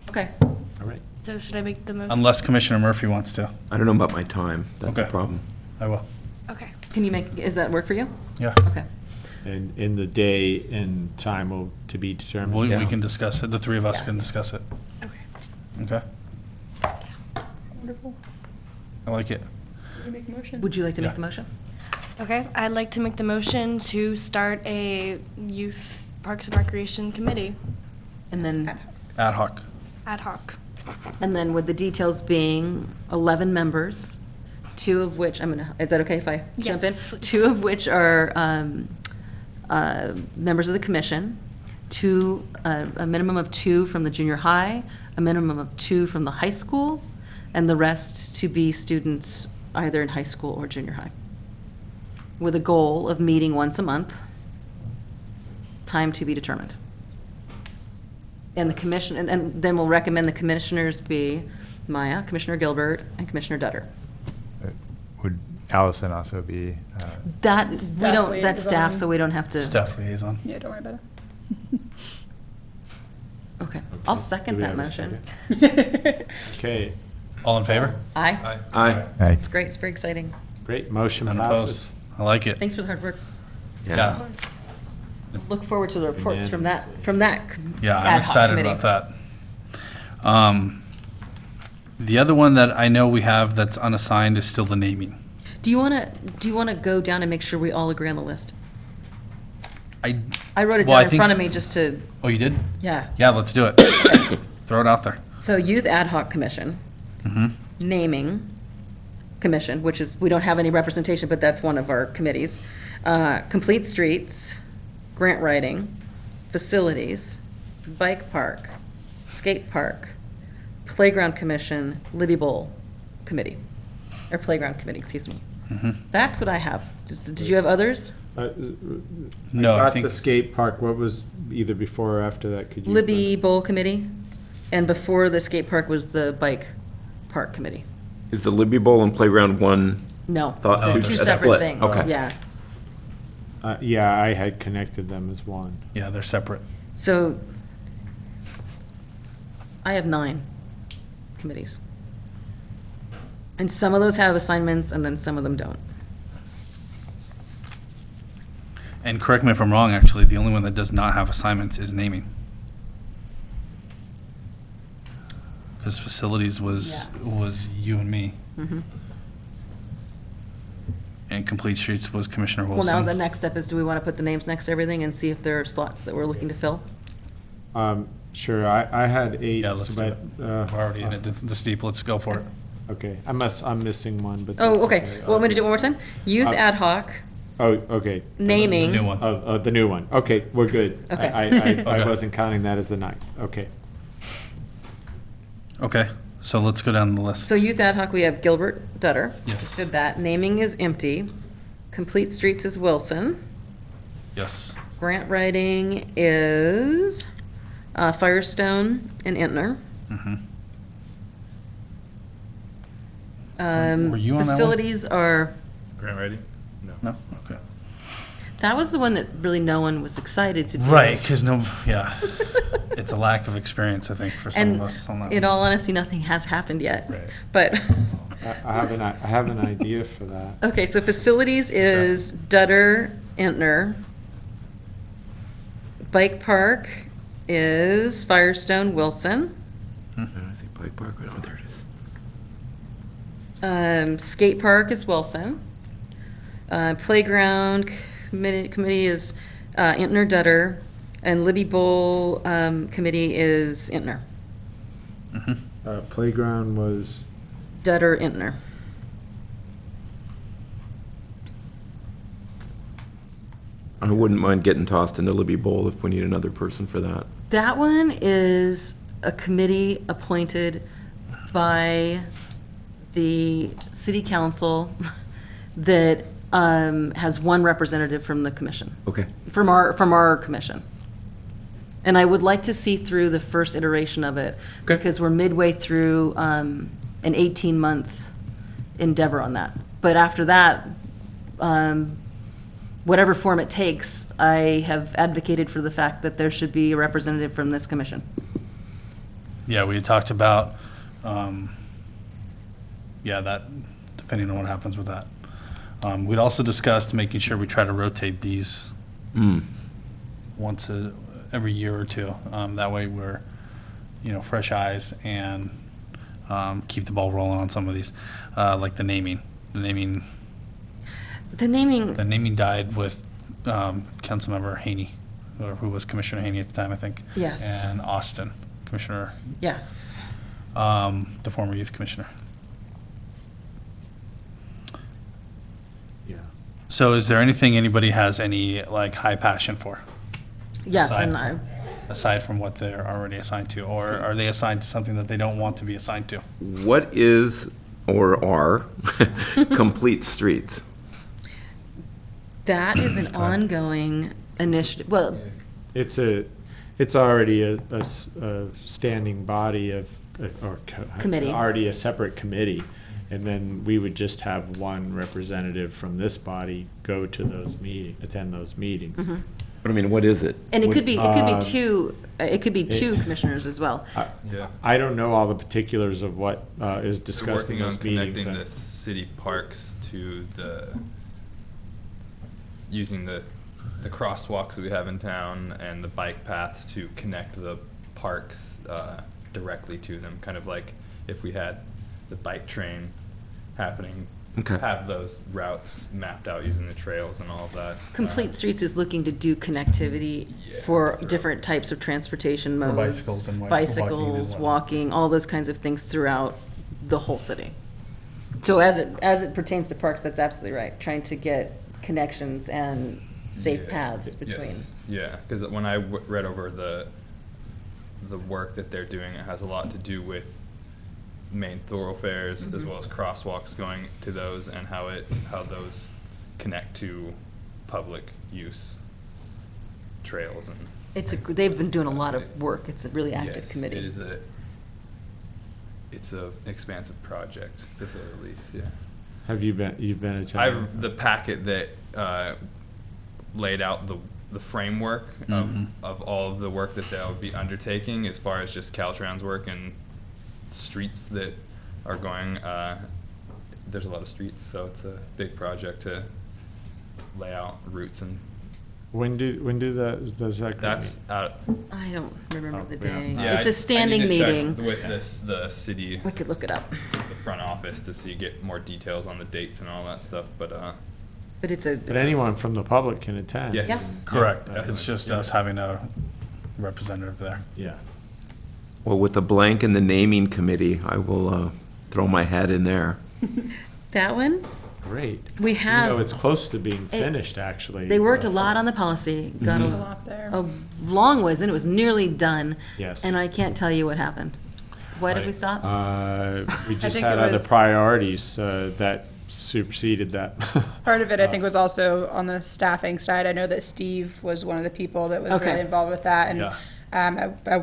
Okay. All right. So should I make the motion? unless Commissioner Murphy wants to. I don't know about my time. That's the Okay. problem. I will. Okay. Can you make, does that work for you? Yeah. Okay. And in the day and time will to be determined. We Yeah. can discuss it. The three of us Yeah. can discuss it. Okay. Okay? Wonderful. I like it. You make a motion. Would you like to Yeah. make the motion? Okay, I'd like to make the motion to start a youth Parks and Recreation Committee, And then, Ad hoc. ad hoc. and then with the details being 11 members, 2 of which, is that okay if I jump in? Yes, please. 2 of which are members of the commission, a minimum of 2 from the junior high, a minimum of 2 from the high school, and the rest to be students either in high school or junior high. With a goal of meeting once a month, time to be determined. And the commission, and then we'll recommend the commissioners be Maya, Commissioner Gilbert, and Commissioner Dutter. Would Allison also be, That, we Staff don't, that's staff, liaison. so we don't have to. Staff liaison. Yeah, don't worry about Okay, I'll Do second we that have a motion. it. Okay, All in favor? Aye, Aye. Aye. it's great, it's very exciting. great, motion None opposed. passes. I like it. Thanks for the hard work. Yeah. Look forward to the reports from that Yeah, ad I'm hoc excited committee. about that. The other one that I know we have that's unassigned is still the naming. Do you wanna go down and make sure we all agree on the list? I wrote it Well, I down in think- front of me just to, Oh, you did? yeah. Yeah, let's do it. Throw it out there. So Youth Ad Hoc Commission, Mm-hmm. Naming Commission, which is, we don't have any representation, but that's one of our committees. Complete Streets, Grant Writing, Facilities, Bike Park, Skate Park, Playground Commission, Libby Bowl Committee, or Playground Committee, excuse me. Mm-hmm. That's what I have. Did you have others? No, I Got think, the skate park, what was either before or after that, could you? Libby Bowl Committee, and before the skate park was the Bike Park Committee. Is the Libby Bowl and Playground one? No, Thought they're two- two a separate split. things, Okay. yeah. Yeah, I had connected them as one. yeah, they're separate. So I have 9 committees. And some of those have assignments and then some of them don't. And correct me if I'm wrong, actually, the only one that does not have assignments is naming. Because facilities Yes. was you and me. Mhm. And Complete Streets was Commissioner Well, Wilson. now the next step is, do we want to put the names next to everything and see if there are slots that we're looking to fill? Sure, I had 8. Yeah, let's do it. We're already in it, the steep, let's go for it. Okay, I'm missing one, but. Oh, that's okay. Well, I'm going to do it one more time. Youth Uh, Ad Hoc, Oh, okay. Naming. New one. Oh, the new one. Okay, we're good. Okay. I Okay. wasn't counting that as the 9th. Okay. Okay, so let's go down the list. So Youth Ad Hoc, we have Gilbert Dutter. Yes. Just did that. Naming is empty. Complete Streets is Wilson. Yes. Grant Writing is Firestone and Entner. Mhm. Were you on that one? Facilities are, Grant ready? No? Okay. that was the one that really no one was excited to do. Right, because yeah, it's a lack of experience, I think, for some And of us on that in one. all honesty, nothing has happened yet. Right. But, I have an idea for that. okay, so Facilities is Dutter, Entner. Bike Park is Firestone, Wilson. I see Pike Park. Oh, there it is. Skate Park is Wilson. Playground Committee is Entner, Dutter. And Libby Bowl Committee is Entner. Playground was, Dutter, Entner. I wouldn't mind getting tossed into Libby Bowl if we need another person for that. That one is a committee appointed by the city council that has one representative from the commission, Okay. from our commission. And I would like to see through the first iteration of it, Okay. because we're midway through an 18-month endeavor on that. But after that, whatever form it takes, I have advocated for the fact that there should be a representative from this commission. Yeah, we had talked about, that, depending on what happens with that. We'd also discussed making sure we try to rotate these once every year or two. That way we're, fresh eyes and keep the ball rolling on some of these, like the naming. The naming died with Councilmember Haney, or who was Commissioner Haney at the time, I think. Yes. And Austin, Commissioner, Yes. the former youth commissioner. Yeah. So is there anything anybody has any high passion for, Yes, Aside and aside from what they're already assigned to? Or are they assigned to something that they don't want to be assigned to? What is or are complete streets? that is an ongoing initiative. Well, It's already a standing body Committee. already a separate committee. And then we would just have one representative from this body go to those attend those meetings. But I mean, what is it? and it could be Um, two. It could be two commissioners as well. Yeah. I don't know all the particulars of what is They're discussed in working on those meetings. connecting the city parks to using the crosswalks that we have in town and the bike paths to connect the parks directly to them. Kind of like if we had the bike train happening, Okay. have those routes mapped out using the trails and all of that. Complete Streets is looking to do connectivity for different types of transportation modes. bicycles and bicycles, walking and walking, all those kinds of things throughout the whole city. So as it pertains to parks, that's absolutely right, trying to get connections and safe Yeah. paths Yes. between. Yeah, because when I read over the work that they're doing, it has a lot to do with main thoroughfares as well as crosswalks going to those and how those connect to public use trails and. They've been doing a lot of work. It's a really active Yes, committee. it's a expansive project, to say the least, yeah. You've been attending? The packet that laid out the framework of all of the work that they'll be undertaking as far as just Caltrans work and streets that are going, there's a lot of streets, so it's a big project to lay out routes and When does that? that's, I don't remember the yeah. day. yeah. It's a standing I need to check meeting. with the city, We could look it up. the front office to get more details on the dates and all that stuff, but, But it's a. But anyone from the public can attend. yes. Yeah. Correct. Yeah. It's just us having a representative there. Yeah. Well, with the blank in the naming committee, I will throw my hat in there. That one, Great. we have. It's close to being finished, actually. They worked a lot on the policy, got A lot there. a long ways, and it was nearly done. Yes. And I can't tell you what happened. Why did we Right. stop? We just think had it other was- priorities that superseded that. Part of it, I think, was also on the staffing side. I know that Steve was one of the people that was Okay. really involved with that. And Yeah.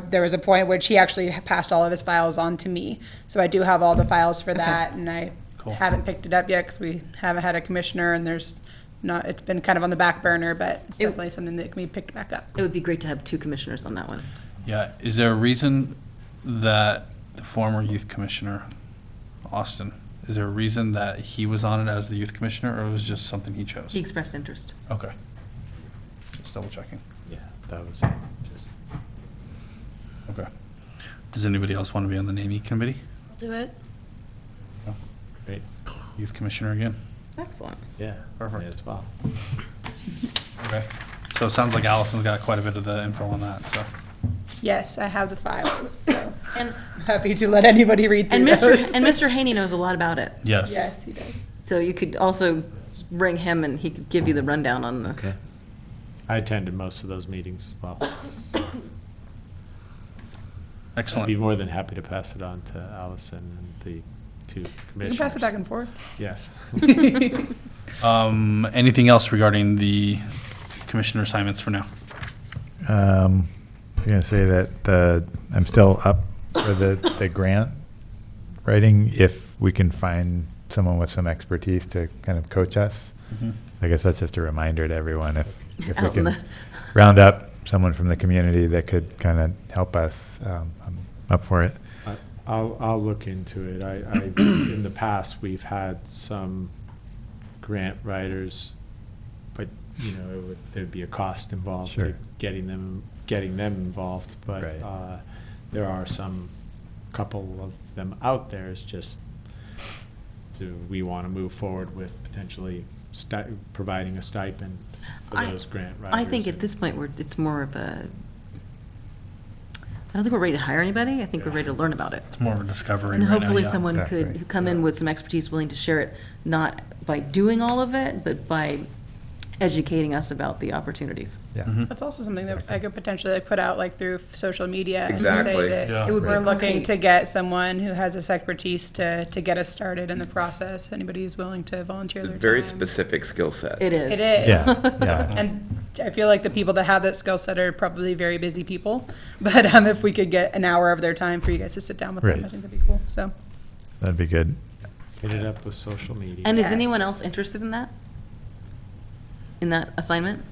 there was a point which he actually passed all of his files on to me. So I do have all the files for that, and I Cool. haven't picked it up yet because we haven't had a commissioner, and it's been kind of on the back burner, but it's It- definitely something that can be picked back up. It would be great to have two commissioners on that one. Yeah, is there a reason that the former youth commissioner, Austin, is there a reason that he was on it as the youth commissioner, or it was just something he chose? He expressed interest. Okay. Just double checking. Yeah, that was it. Just. Okay. Does anybody else want to be on the naming committee? I'll do it. Great. Youth commissioner again? Excellent. Yeah. Perfect. me as well. Okay. So it sounds like Allison's got quite a bit of the info on that, so. Yes, I have the files, so And, I'm happy to let anybody read through and those. Mr. Haney knows a lot about it. Yes. Yes, he does. So you could also ring him and he could give you the rundown on the. Okay. I attended most of those meetings as well. I'd Excellent. be more than happy to pass it on to Allison and the two You commissioners. can pass it back and forth. Yes. Anything else regarding the commissioner assignments for now? I'm going to say that I'm still up for the grant writing if we can find someone with some expertise to kind of coach us. Mm-hmm. So I guess that's just a reminder to everyone, if we Out in can the- round up someone from the community that could kind of help us, I'm up for it. I'll look into it. In the past, we've had some grant writers, but, there'd be a cost involved Sure. to getting them involved. But Right. there are couple of them out there. It's just, do we want to move forward with potentially providing a stipend for those grant writers? I think at this point, it's more of a, I don't think we're ready to hire anybody. I think we're ready to learn about it. It's more of a discovery And right now, hopefully yeah. someone Exactly. could come in with some expertise, willing to share it, not by doing all of it, but by educating us about the opportunities. Yeah. Mhm. That's also something that I could potentially put out through social media and Exactly. say that Yeah. It would be we're looking great. to get someone who has this expertise to get us started in the process. Anybody who's willing to volunteer their Very time. specific skill set. It is. It is. Yeah, yeah. And I feel like the people that have that skill set are probably very busy people. But if we could get an hour of their time for you guys to sit down with them, Right. I think that'd be cool. So That'd be good. Hit it up with social media. And is Yes. anyone else interested in that? In that assignment?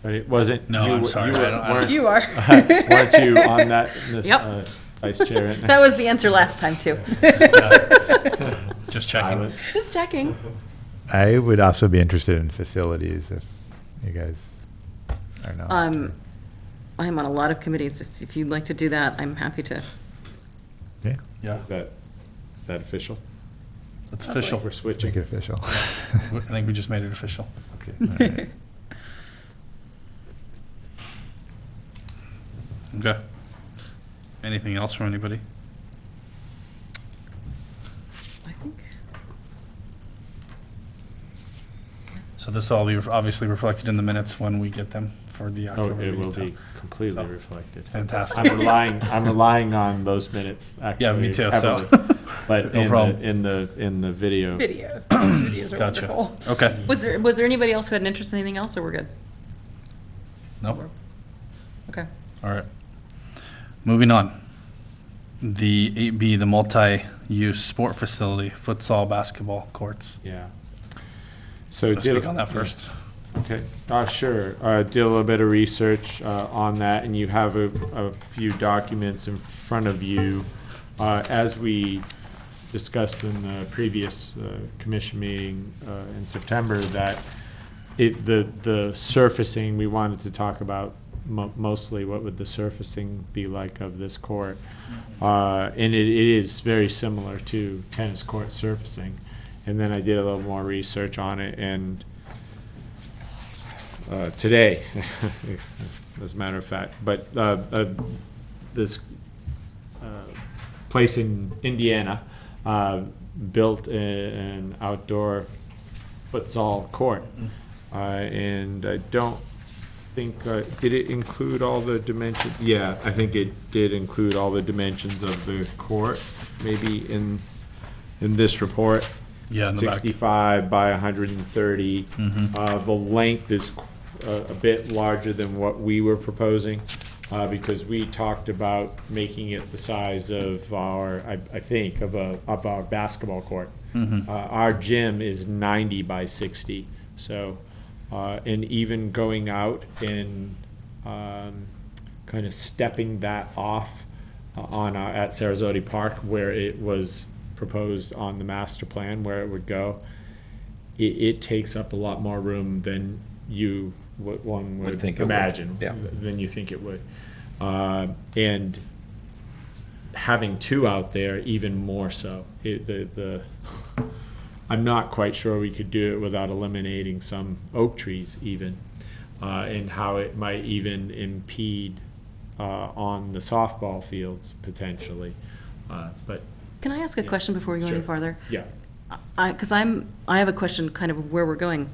But it wasn't. No, I'm sorry. I don't- Weren't you are. weren't you on that, Yep. Vice Chair? That was the answer last time, too. Just checking. Silent. Just checking. I would also be interested in facilities if you guys are not. I'm on a lot of committees. If you'd like to do that, I'm happy to. Yeah, Yeah, Is that official? it's official. We're make switching. it official. I think we just made it official. Okay. All right. Okay. Anything else from anybody? I think. So this will all be obviously reflected in the minutes when we get them for the Oh, October it meeting. will so- be completely so, reflected. Fantastic. I'm relying on those minutes, actually. Yeah, me too, so. heavily. But No problem. in the video. Video. Videos are Gotcha. wonderful. Okay. Was there anybody else who had an interest in anything else, or we're good? No? Okay. All right. Moving on. The 8B, the multi-use sport facility, futsal, basketball courts. Yeah. So Let's speak on that first. Okay, sure. Did a little bit of research on that, and you have a few documents in front of you. As we discussed in the previous commission meeting in September, that the surfacing, we wanted to talk about mostly what would the surfacing be like of this court. And it is very similar to tennis court surfacing. And then I did a little more research on it, and today, as a matter of fact, but this place in Indiana built an outdoor futsal court, and I don't think, did it include all the dimensions? Yeah, I think it did include all the dimensions of the court, maybe in this report. Yeah, in the back. 65 by 130. The length is a bit larger than what we were proposing, because we talked about making it the size of our, I think, of our basketball court. Our gym is 90 by 60, so, and even going out and kind of stepping that off at Sarasota Park, where it was proposed on the master plan where it would go, it takes up a lot more room than one would think it would. imagine, Yeah. than you think it would. And having two out there, even more so. I'm not quite sure we could do it without eliminating some oak trees even, and how it might even impede on the softball fields potentially. But Can I ask a question before we go any Sure. farther? yeah, Because I have a question kind of where we're going.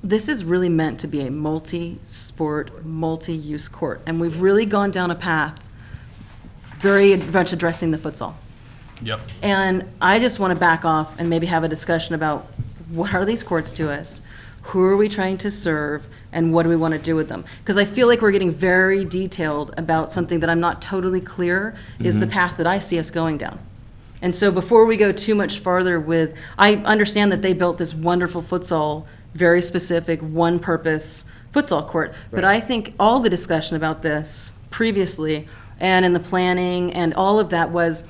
this is really meant to be a multi-sport, multi-use court, and we've really gone down a path very much addressing the futsal. Yep. And I just want to back off and maybe have a discussion about what are these courts to us? Who are we trying to serve? And what do we want to do with them? Because I feel like we're getting very detailed about something that I'm not totally clear is the path that I see us going down. And so before we go too much farther with, I understand that they built this wonderful futsal, very specific, one-purpose futsal court. But I think all the discussion about this previously and in the planning and all of that was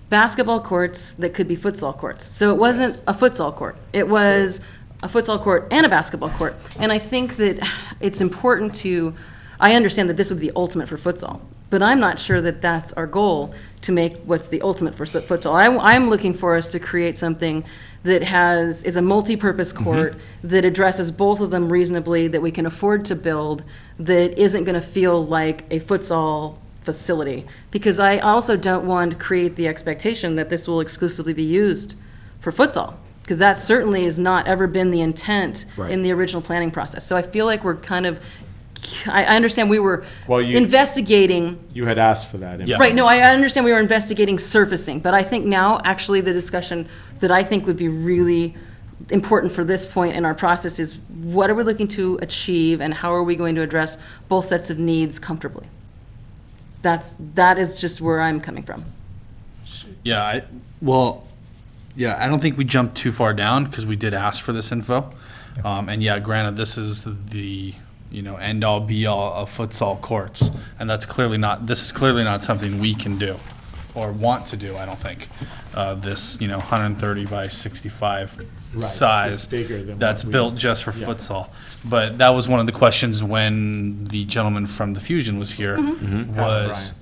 basketball courts that could be futsal courts. So it wasn't a futsal court. It was a futsal court and a basketball court. And I think that it's important to, I understand that this would be the ultimate for futsal, but I'm not sure that that's our goal to make what's the ultimate for futsal. I'm looking for us to create something that is a multi-purpose court that addresses both of them reasonably, that we can afford to build, that isn't going to feel like a futsal facility. Because I also don't want to create the expectation that this will exclusively be used for futsal, because that certainly has not ever been the intent in the original planning process. So I feel like we're kind of, I understand we were investigating. You had asked for that. Yeah. Right, no, I understand we were investigating surfacing, but I think now, actually, the discussion that I think would be really important for this point in our process is what are we looking to achieve and how are we going to address both sets of needs comfortably? That is just where I'm coming from. Yeah, I don't think we jumped too far down because we did ask for this info. And yeah, granted, this is the end all be all of futsal courts, and this is clearly not something we can do or want to do. I don't think this 130 by 65 size It's bigger than that's what we- built just for futsal. But that was one of the questions when the gentleman from the Fusion was here. Was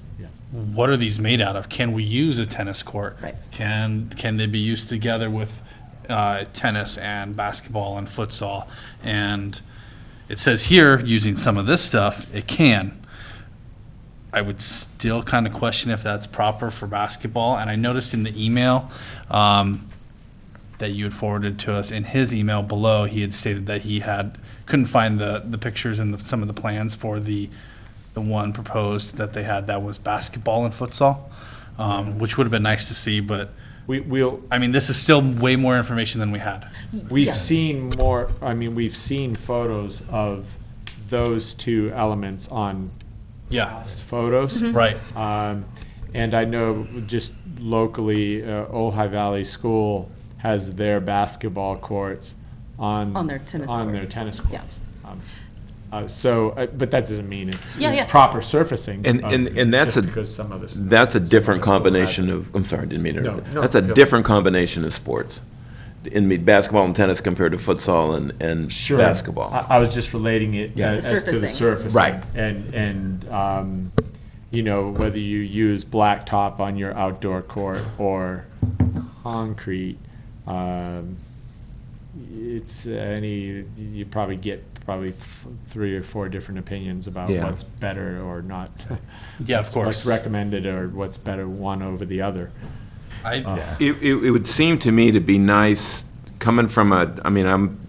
what are these made out of? Can we use a tennis court? Right. Can they be used together with tennis and basketball and futsal? And it says here, using some of this stuff, it can. I would still kind of question if that's proper for basketball. And I noticed in the email that you had forwarded to us, in his email below, he had stated that he couldn't find the pictures and some of the plans for the one proposed that they had that was basketball and futsal, which would have been nice to see, but this is still way more information than we had. We've seen more, we've seen photos of those two elements on past photos. Right. And I know just locally, Ojai Valley School has their basketball courts on their tennis courts. But that doesn't mean it's proper surfacing. And that's just because some other stuff. That's a different combination of, I'm sorry, I didn't mean to interrupt. That's a different combination of sports. In basketball and tennis compared to futsal and Sure. basketball. I was just relating it as to the Surfacing. surface. Right. And whether you use blacktop on your outdoor court or concrete, you probably get 3 or 4 different opinions about what's better or not. Yeah, of course. What's recommended or what's better one over the other. It would seem to me to be nice, coming from I'm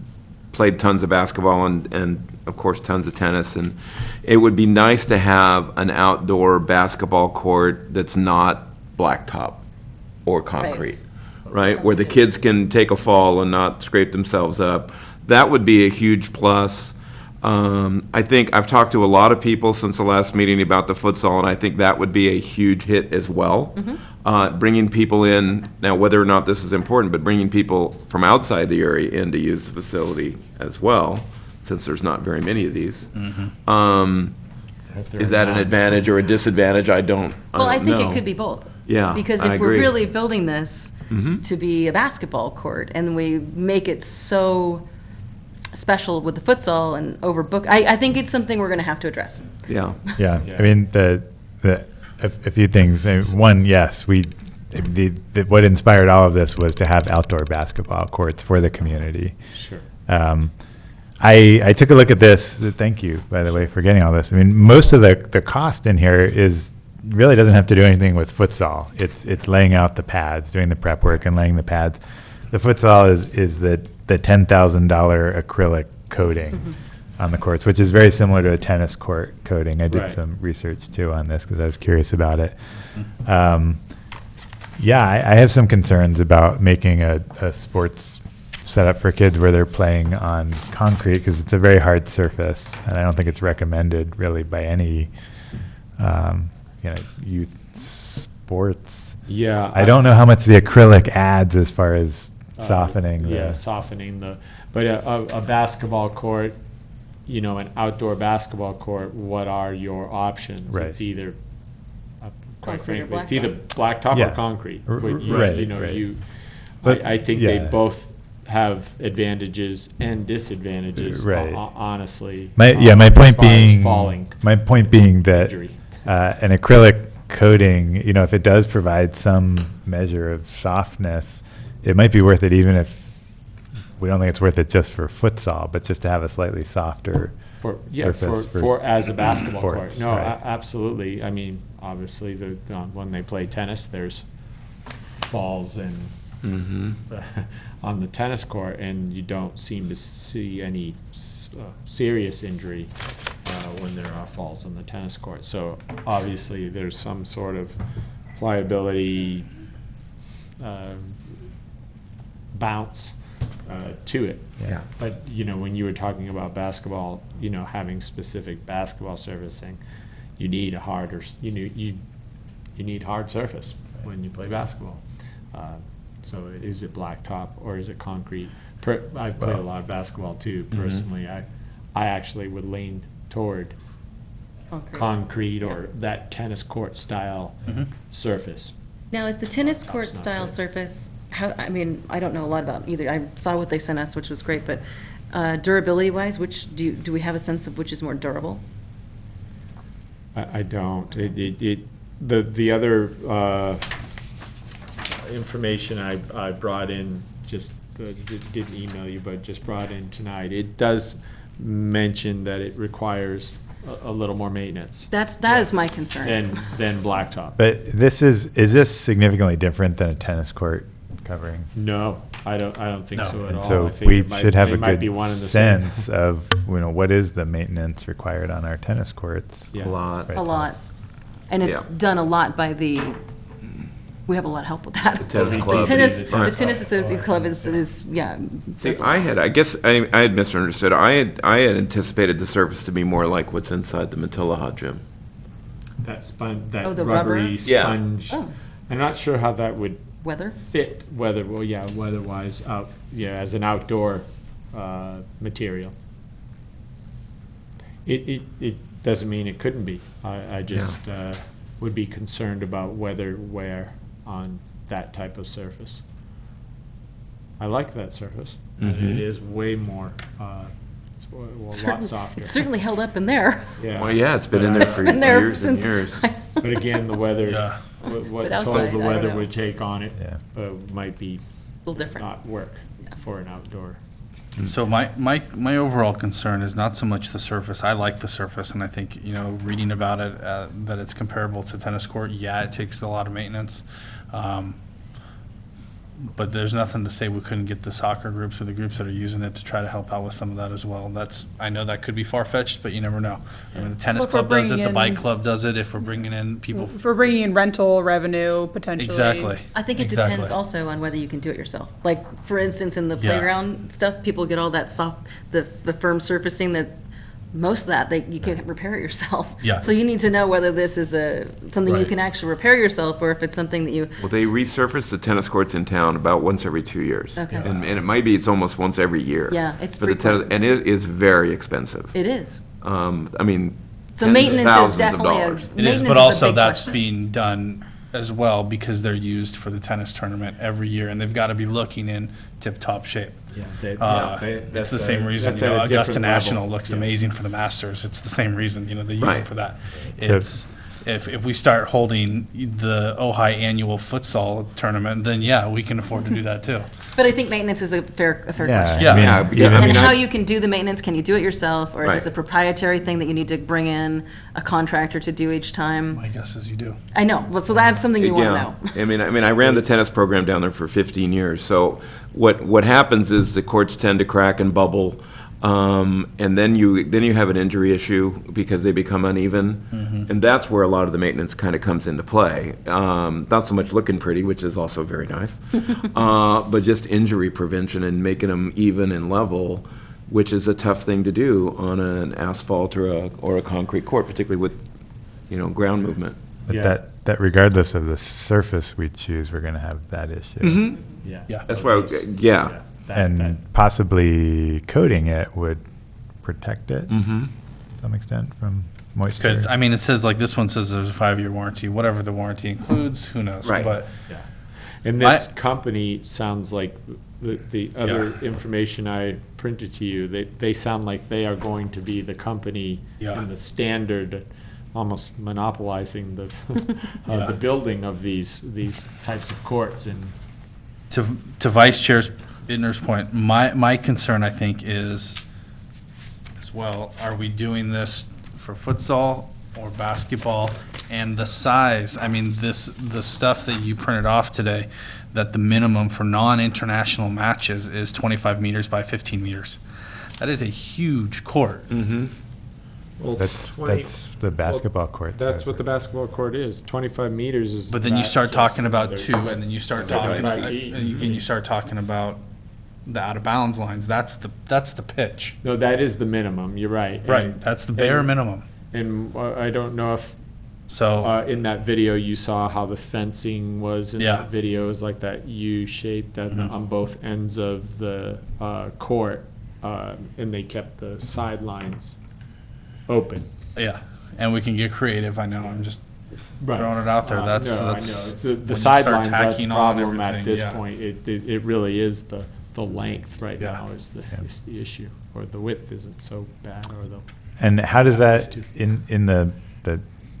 played tons of basketball and of course tons of tennis, and it would be nice to have an outdoor basketball court that's not blacktop or concrete, right? Where the kids can take a fall and not scrape themselves up. That would be a huge plus. I think I've talked to a lot of people since the last meeting about the futsal, and I think that would be a huge hit as well. Bringing people in, now whether or not this is important, but bringing people from outside the area in to use the facility as well, since there's not very many of these. Is that an advantage or a disadvantage? I don't Well, I think know. it could be both. Yeah, Because I if we're agree. really building this to be a basketball court and we make it so special with the futsal and overbook, I think it's something we're going to have to address. Yeah. Yeah, I mean, a few things. One, yes, what inspired all of this was to have outdoor basketball courts for the community. Sure. I took a look at this. Thank you, by the way, for getting all this. I mean, most of the cost in here really doesn't have to do anything with futsal. It's laying out the pads, doing the prep work, and laying the pads. The futsal is the $10,000 acrylic coating on the courts, which is very similar to a tennis court coating. I did Right. some research too on this because I was curious about it. Yeah, I have some concerns about making a sports setup for kids where they're playing on concrete because it's a very hard surface, and I don't think it's recommended really by any youth sports. Yeah. I don't know how much the acrylic adds as far as softening. Yeah, the, softening but a basketball court, an outdoor basketball court, what are your options? Right. It's either, quite Concrete or frankly, it's either blacktop. blacktop Yeah. or concrete. R- But right, right. But, I think they yeah. both have advantages and disadvantages, Right. honestly. my as point far as being falling that injury. an acrylic coating, if it does provide some measure of softness, it might be worth it even if we don't think it's worth it just for futsal, but just to have a slightly softer surface For as a basketball sports, court. No, right. absolutely. I mean, obviously, when they play tennis, there's falls and on the tennis court, and you don't seem to see any serious injury when there are falls on the tennis court. So obviously, there's some sort of pliability bounce to it. Yeah. But, when you were talking about basketball, having specific basketball surfacing, you need a harder, you need hard surface when you play basketball. So is it blacktop or is it concrete? I've played a lot of basketball too, personally. I actually would lean toward concrete or that tennis court style surface. Now, is the tennis court That's not style good. surface, I don't know a lot about either. I saw what they sent us, which was great, but durability-wise, which, do we have a sense of which is more durable? I don't. The other information I brought in, didn't email you, but just brought in tonight, it does mention that it requires a little more maintenance That is my concern. than blacktop. But is this significantly different than a tennis court covering? No, I don't think No. so at And all. so I think we it might- should have they a might be good one and the same. sense of, what is the maintenance required on our tennis courts? Yeah. A lot. Right. A lot. And it's Yeah. done a lot by we have a lot of help with that. The tennis The club. The tennis tennis associate club is, yeah. See, I had misunderstood. I had anticipated the surface to be more like what's inside the Matilaha gym. That that Oh, the rubber? rubbery Yeah. sponge. Oh. I'm not sure how that would Weather? fit weather-wise as an outdoor material. It doesn't mean it couldn't be. I just would be concerned about wear on that type of surface. I like that surface. It is way more, it's a lot softer. It's certainly held up in there. Yeah. Well, yeah, it's been in there It's for been there years and since. years. But again, the weather, Yeah. what But toll outside, I the don't weather know. would take on it Yeah. might be A little different. not work for an outdoor. So my overall concern is not so much the surface. I like the surface, and I think, reading about it, that it's comparable to tennis court. Yeah, it takes a lot of maintenance. But there's nothing to say we couldn't get the soccer groups or the groups that are using it to try to help out with some of that as well. I know that could be far-fetched, but you never know. I mean, the tennis Well, if we're club does it, the bringing bike in- club does it, if we're bringing in people. If we're bringing in rental revenue potentially. Exactly. I think it Exactly. depends also on whether you can do it yourself. Like, for instance, in the Yeah. playground stuff, people get all that soft, the firm surfacing that, most of that, you can repair it yourself. Yeah. So you need to know whether this is something you Right. can actually repair yourself, or if it's something that you, Well, they resurface the tennis courts in town about once every 2 years. Okay. And it might be, it's almost once every year. Yeah, it's For the tennis, frequent. and it is very expensive. it is. I mean, So tens of maintenance is thousands of definitely dollars. It is, maintenance but a also big that's question. being done as well because they're used for the tennis tournament every year, and they've got to be looking in tip-top shape. It's the same reason, Augusta National looks amazing for the Masters. It's the same reason, they use Right. it for that. So- It's, if we start holding the Ojai annual futsal tournament, then yeah, we can afford to do that too. But I think maintenance is a fair question. Yeah. Yeah, even- I mean, And how you can do the maintenance, can you do it yourself, or is this a Right. proprietary thing that you need to bring in a contractor to do each time? My guess is you do. I know, well, so that's something you want to Yeah. know. I mean, I ran the tennis program down there for 15 years. So what happens is the courts tend to crack and bubble. And then you have an injury issue because they become uneven. And that's where a lot of the maintenance kind of comes into play. Not so much looking pretty, which is also very nice, but just injury prevention and making them even and level, which is a tough thing to do on an asphalt or a concrete court, particularly with, ground movement. But Yeah. that regardless of the surface we choose, we're going to have that issue. Yeah. That's why, yeah. And possibly coating it would protect it to some extent from moisture. Because, I mean, it says, like, this one says there's a 5-year warranty, whatever the warranty includes, who knows? Right. But, And this company sounds like the other information I printed to you, they sound like they are going to be the company Yeah. in the standard, almost monopolizing the Yeah. the building of these types of courts. And to Vice Chair Idner's point, my concern, I think, is, as well, are we doing this for futsal or basketball? And the size, I mean, the stuff that you printed off today, that the minimum for non-international matches is 25 meters by 15 meters. That is a huge court. well, That's 20 the basketball court. That's size. what the basketball court is. 25 meters is. But then you not start just talking about another- 2, and then you start talking, 75 feet. and you start talking about the out-of-bounds lines. That's the pitch. No, that is the minimum. You're right. Right, And- that's the bare and- minimum. And I don't know if So, in that video you saw how the fencing was in Yeah. that video. It was like that U-shaped on both ends of the court, and they kept the sidelines open. yeah, and we can get creative, I know, I'm just throwing it out there, that's, No, I know. that's. It's when the you start sidelines are the tacking on problem at everything, this yeah. point. It really is the length right Yeah. now is the issue, or the width isn't so bad, or the. And how does Those that, two. in the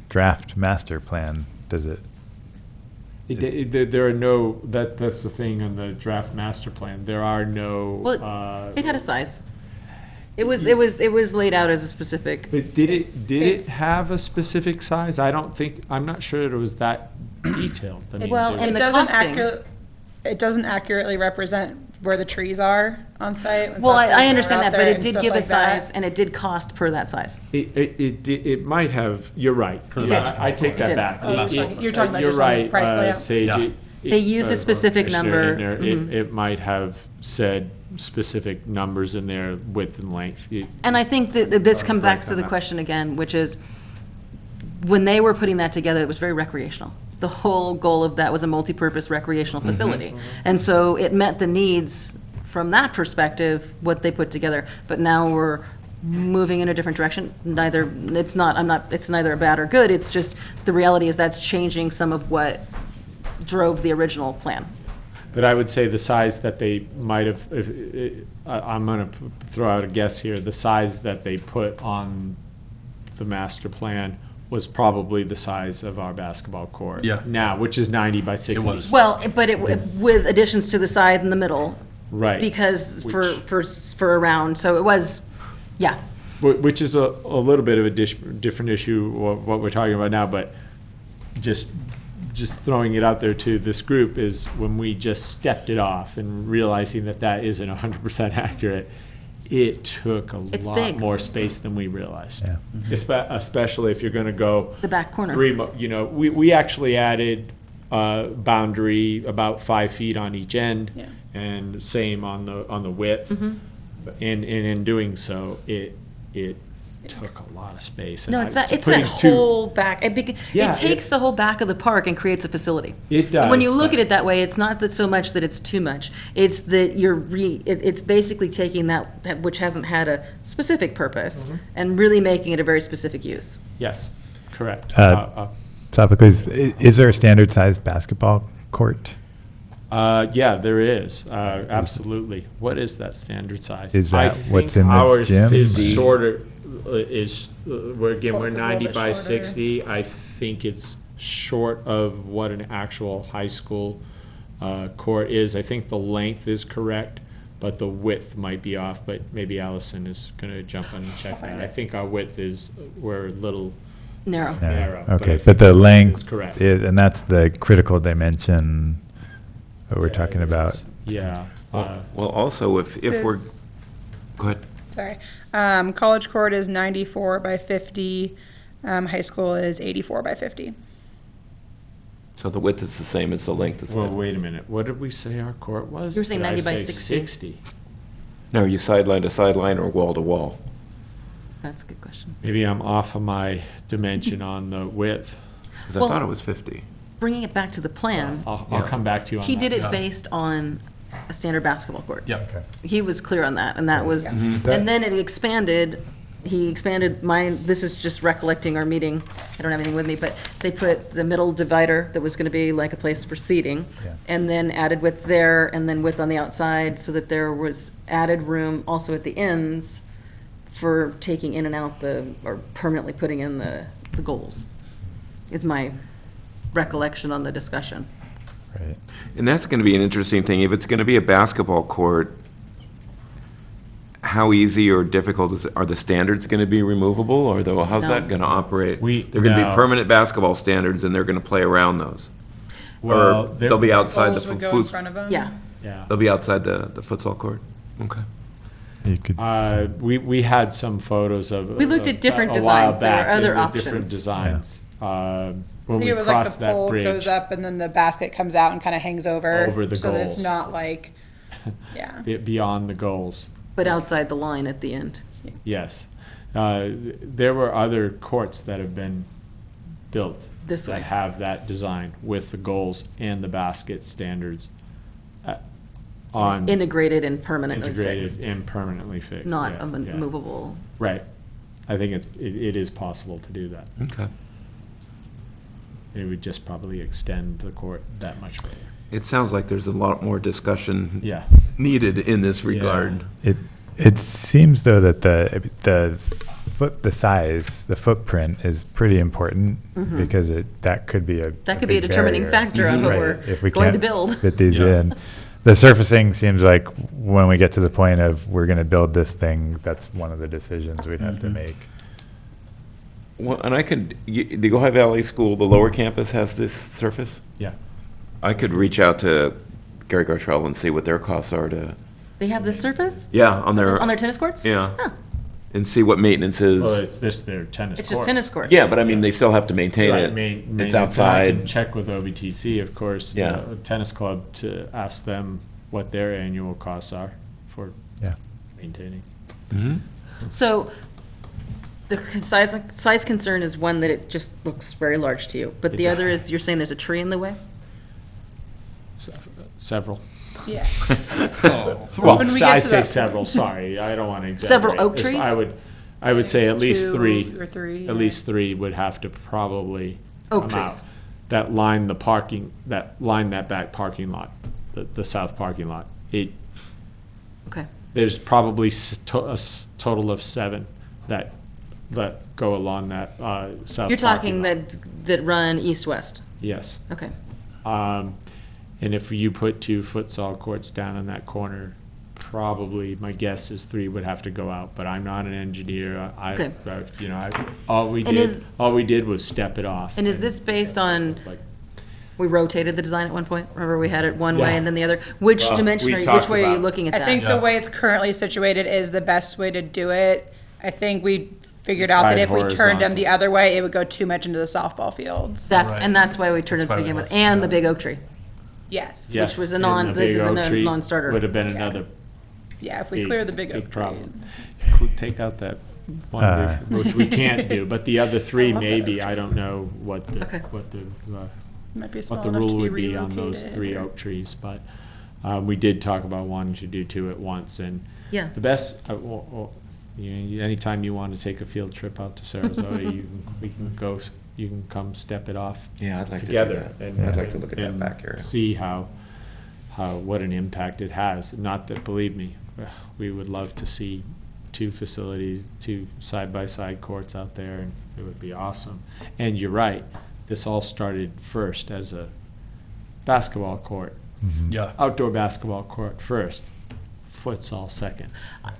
draft master plan, does it? There are no, that's the thing on the draft master plan. There are no. Well, it had a size. It was laid out as a specific. But did it it's- have a specific size? I'm not sure that it was that detailed. I mean, Well, there- and It the doesn't costing. it doesn't accurately represent where the trees are on site. when Well, stuff I is understand out that, but there it and did stuff give a like that. size, and it did cost per that size. It might have, you're right. the I take It that did. back. Oh, that's fine. You're talking about You're just on the right, price layout? Stacey. Yeah. They used a or specific Commissioner number. Hintner, It might have said specific numbers in there, width and length. And I think that this comes back correct to on the that. question again, which is, when they were putting that together, it was very recreational. The whole goal of that was a multi-purpose recreational facility. And so it met the needs from that perspective, what they put together. But now we're moving in a different direction. It's neither a bad or good, it's just, the reality is that's changing some of what drove the original plan. But I would say the size that they might have, I'm going to throw out a guess here, the size that they put on the master plan was probably the size of our basketball court. Yeah. Now, which is 90 by 60. It was. Well, but with additions to the side and the middle, Right. because Which- for around, so it was, yeah. Which is a little bit of a different issue, what we're talking about now, but just throwing it out there to this group is when we just stepped it off and realizing that isn't 100% accurate, it took It's lot big. more space than we realized. Yeah. Especially if you're gonna go. The back corner. We actually added boundary about 5 feet on each end. Yeah. And same on the width. And in doing so, it took a lot of space. No, And it's I- that, to it's putting that two- whole back, Yeah, it takes the whole back of the park and creates a facility. It And when does, you look but- at it that way, it's not that so much that it's too much, it's that it's basically taking that which hasn't had a specific purpose Mm-hmm. and really making it a very specific use. Yes, correct. Topically, is there a standard size basketball court? Yeah, there is, absolutely. What is that standard size? Is I that what's think in the ours gym? is shorter, we're Close, a 90 little bit by shorter. 60. I think it's short of what an actual high school court is. I think the length is correct, but the width might be off, but maybe Allison is gonna jump on and check that. I think our width we're a little Narrow. narrow. but I Okay, think but the is length correct. is, and that's the critical dimension that we're Yeah, talking it about. is. Yeah. Well, also, if we're, Says- go ahead. Sorry. College Court is 94 by 50. High school is 84 by 50. So the width is the same as the length is Well, different. wait a minute. What did we say our court was? You were saying Did I 90 by say 60. 60? Now, are you sideline to sideline or wall to wall? That's a good question. Maybe I'm off of my dimension on the width. Because I Well- thought it was 50. Bringing it back to the plan, I'll come back to you on that. he did it based on a standard basketball court. Yep. Okay. He was clear on that, and that was, That- and then it expanded, he expanded mine, this is just recollecting our meeting, I don't have anything with me, but they put the middle divider that was gonna be like a place for seating, Yeah. and then added width there, and then width on the outside, so that there was added room also at the ends for taking in and out or permanently putting in the goals, is my recollection on the discussion. Right. And that's going to be an interesting thing. If it's going to be a basketball court, how easy or difficult are the standards going to be removable, or though, how's that No. going to operate? We- They're going to no. be permanent basketball standards, and they're going to play around those. Well, Or they'll be outside the Goals would go in foot, front of them. Yeah, Yeah. they'll be outside the futsal court? Okay. You could, We had some photos of. We looked at different a while designs. There were back, other with Different options. designs. I When think we it was like crossed the that pole bridge. goes up and then the basket comes out and kind of hangs over. Over the so that it's goals. not like, yeah. Beyond the goals, but outside the line at the end. yes. There were other courts that have been built. This way. That have that design with the goals and the basket standards on. Integrated and permanently Integrated fixed, and permanently fixed. not yeah, a yeah. movable. Right. I think it is possible to do that. Okay. It would just probably extend the court that much further. It sounds like there's a lot more discussion Yeah. needed in this regard. it seems though that the footprint is pretty important because that could be That could be a big determining barrier. factor on what Right, we're if we going to can't build. Fit these Yeah. in. The surfacing seems like when we get to the point of we're going to build this thing, that's one of the decisions we'd have to make. Well, and the Ojai Valley School, the lower campus has this surface? Yeah. I could reach out to Gary Gartrell and see what their costs are to, They have this surface? yeah, on their. On their tennis courts? Yeah. Huh. And see what maintenance is. Well, it's their tennis court. It's just tennis courts. Yeah, but I mean, they still have to maintain Right, it. It's maintenance, and I outside. can check with OVTC, of course, Yeah. the tennis club, to ask them what their annual costs are for Yeah. maintaining. Mhm. So the size concern is one that it just looks very large to you, but It the does. other is you're saying there's a tree in the way? Several. Yeah. Well, When we get I to say that several, sorry, I don't want to exaggerate. Several oak It's- trees? I would say at least 2 three. or 3. At least three would have to probably Oak come out. trees. That line that back parking lot, the south parking lot. Okay. There's probably a total of 7 that go along that south. You're talking parking lot. that run east-west? Yes. Okay. And if you put 2 futsal courts down in that corner, probably, my guess is 3 would have to go out, but I'm not an engineer. Okay. All we And did was step it off. And is this based on, Like, we rotated the design at one point? Remember, we had it one way Yeah. and then the other? Which Well, dimension we which talked way are you about- looking at I that? think Yeah. the way it's currently situated is the best way to do it. I think we figured out that Tried if we turned them horizontal. the other way, it would go too much into the softball fields. That's, Right. and that's why we turned it That's to why we begin with, left and the it. big oak tree. Yes. yes, was a and non- the this big is a oak non- tree non-starter. Would have been Yeah. another Yeah, if we big, clear the big big oak tree. problem. Take out that one, Uh. which we can't do, but the other 3 love that maybe, oak I don't know what the, Okay. Might be small what the enough to rule be would be on those relocated 3 or- oak trees, but we did talk about wanting to do 2 at once, and Yeah. the best, anytime you want to take a field trip out to Sarasota, we can go, you can come step it off Yeah, I'd like to do together. that. and- Yeah, I'd like to look at that and back area. See what an impact it has. Not that, believe me, we would love to see 2 facilities, 2 side-by-side courts out there, and it would be awesome. And you're right, this all started first as a basketball court, Yeah. outdoor basketball court first, futsal second.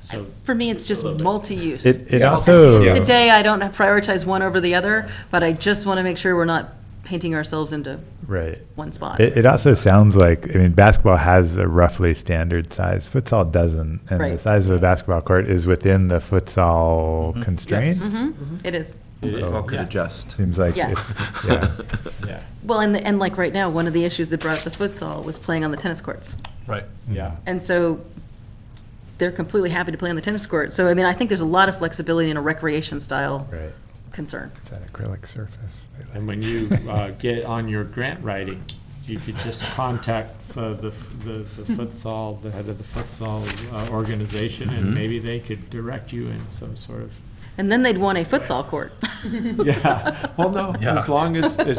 So For me, it's just multi-use. It At also, the end of the day, I don't prioritize one over the other, but I just want to make sure we're not painting ourselves into Right. one spot. It also sounds like, I mean, basketball has a roughly standard size. Futsal doesn't. And the Right. size of a basketball court is within the futsal constraints. It is. Well, could Yeah. adjust. Seems like Yes. it's, yeah. Yeah, Well, and like right now, one of the issues that brought up the futsal was playing on the tennis courts. Right. yeah. And so they're completely happy to play on the tennis court. So, I mean, I think there's a lot of flexibility in a recreation style Right. concern. It's that acrylic surface. And when you get on your grant writing, you could just contact the futsal, the head of the futsal organization, and maybe they could direct you in some sort of, And then they'd want a futsal court. yeah. Well, no, Yeah. as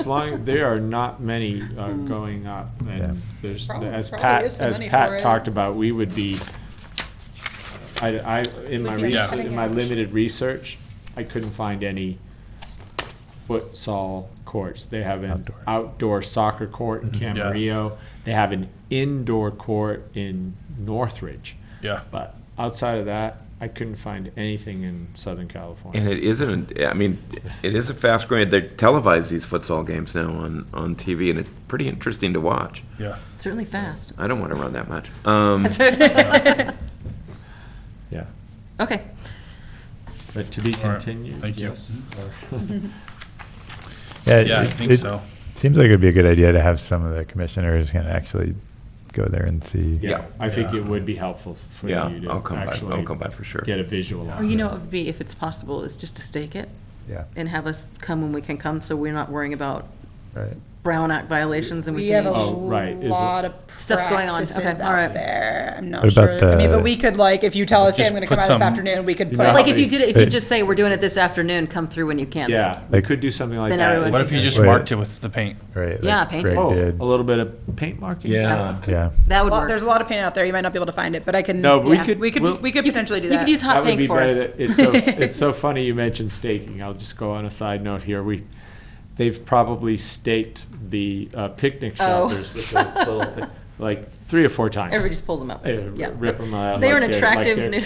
long, there are not many going up. Yeah. And there's, as Probably is some money for Pat it. talked about, we would be, in my Would be research, cutting in my edge. limited research, I couldn't find any futsal courts. They have an Outdoor. outdoor soccer court in Camarillo. They have an indoor court in Northridge. Yeah. But outside of that, I couldn't find anything in Southern California. And it isn't, I mean, it is a fast growing, they televise these futsal games now on TV, and it's pretty interesting to watch. Yeah. Certainly fast. I don't want to run that much. That's right. Yeah. Okay. But to be All right. continued. Thank you. yes. Yeah, I think so. Seems like it'd be a good idea to have some of the commissioners kind of actually go there and see. Yeah, Yeah. I think Yeah. it would be helpful for you Yeah, to I'll come by, actually I'll come by for sure. get a visual Or on you it. know what would be, if it's possible, is just to stake it Yeah, and have us come when we can come, so we're not worrying about right. Brown Act violations and we We have can a each. Oh, right. Is it- lot of Stuff's going on. Okay, practices all right. out there. I'm not What sure. about I mean, the- but we could like, if you tell us, hey, Just I'm gonna put come out this some- afternoon, we could You put. know, Like if you did it, if you Hey. just say, we're doing it this afternoon, come through when you can. Yeah, we could do something like Then that. everyone- What if you just Wait. marked it with the paint? Right. Yeah, like paint it. Greg Oh, did. a little bit of paint marking? Yeah. Yeah. That would Well, work. there's a lot of paint out there. You might not be able to find it, but I can. No, but we yeah, could- We could. we'll- We could potentially do You that. could use hot That would paint be for better. us. It's so funny you mentioned staking. I'll just go on a side note here. They've probably staked the picnic Oh. shelters with those little things, like 3 or 4 times. Everybody just pulls them up. Yeah. Rip them out. They are like an they're- attractive like they're nuisance.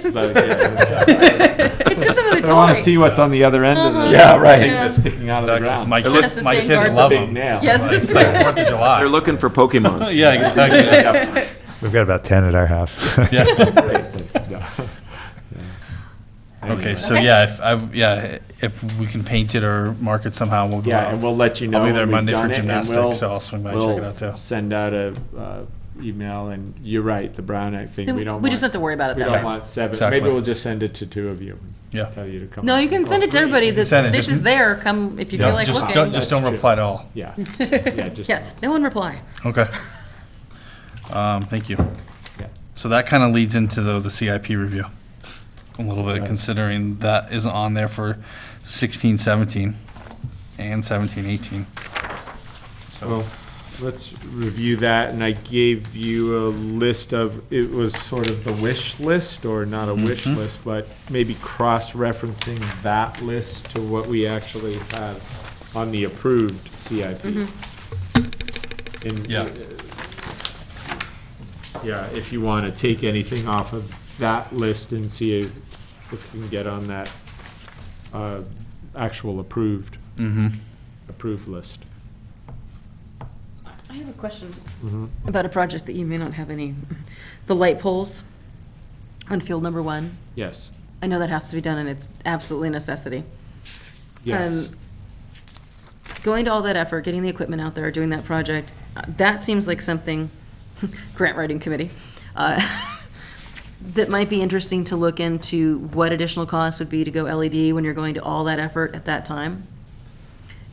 carrots. Like, yeah. It's just another I want toy. to see what's on the other end of the Yeah, right. thing that's sticking out of the ground. My Tennis kids, my sustain kids garden. love Big them. nail. Yes. It's like 4th of July. They're looking for Pokemon. Yeah, exactly. We've got about 10 at our house. Yeah. No. Okay, Anyway. so yeah, if we can paint it or mark it somehow, we'll go Yeah, out. and we'll let you know. I'll be when there we've Monday for done it, and gymnastics, we'll- so I'll swing by and check it out too. We'll send out a email, and you're right, the Brown Act thing, Then we don't we just want- have to worry about it We that don't way. want 7, Exactly. maybe we'll just send it to 2 of you. Yeah. Tell you to come. No, you can send it to everybody. can send it, This just- is there. Come if you Yeah, feel like just looking. don't, just don't That's true. reply to all. Yeah, yeah, just. Yeah, no one reply. Okay. Thank you. Yeah. So that kind of leads into the CIP review a little bit, Right. considering that isn't on there for 16, 17 and 17, 18. So, Well, let's review that, and I gave you a list of, it was sort of the wish list, or not a wish Mhm. list, but maybe cross-referencing that list to what we actually have on the approved CIP. And, Yeah. Yeah, if you want to take anything off of that list and see if we can get on that actual approved list. I have a question Mhm. about a project that you may not have any. The light poles on field number 1. Yes, I know that has to be done, and it's absolutely a necessity. yes. Going to all that effort, getting the equipment out there, doing that project, that seems like something, grant writing committee, that might be interesting to look into what additional costs would be to go LED when you're going to all that effort at that time.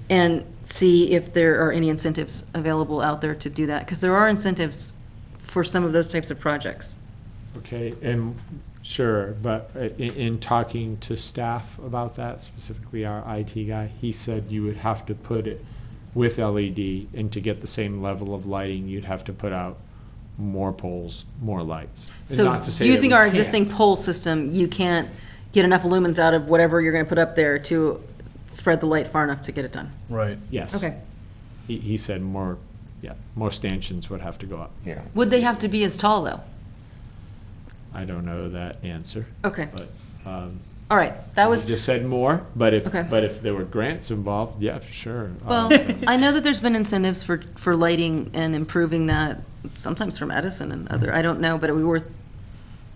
And see if there are any incentives available out there to do that, because there are incentives for some of those types of projects. Okay, and sure, but in talking to staff about that, specifically our IT guy, he said you would have to put it with LED, and to get the same level of lighting, you'd have to put out more poles, more lights. And So not to say that using we our can't. existing pole system, you can't get enough lumens out of whatever you're gonna put up there to spread the light far enough to get it done. right. Yes. Okay. He said more stanchions would have to go up. Yeah. Would they have to be as tall, though? I don't know that answer, Okay. but, All right, that You was, just said more, but Okay. if there were grants involved, yeah, sure. well, I know that there's been incentives for lighting and improving that, sometimes from Edison and other, I don't know, but it would be worth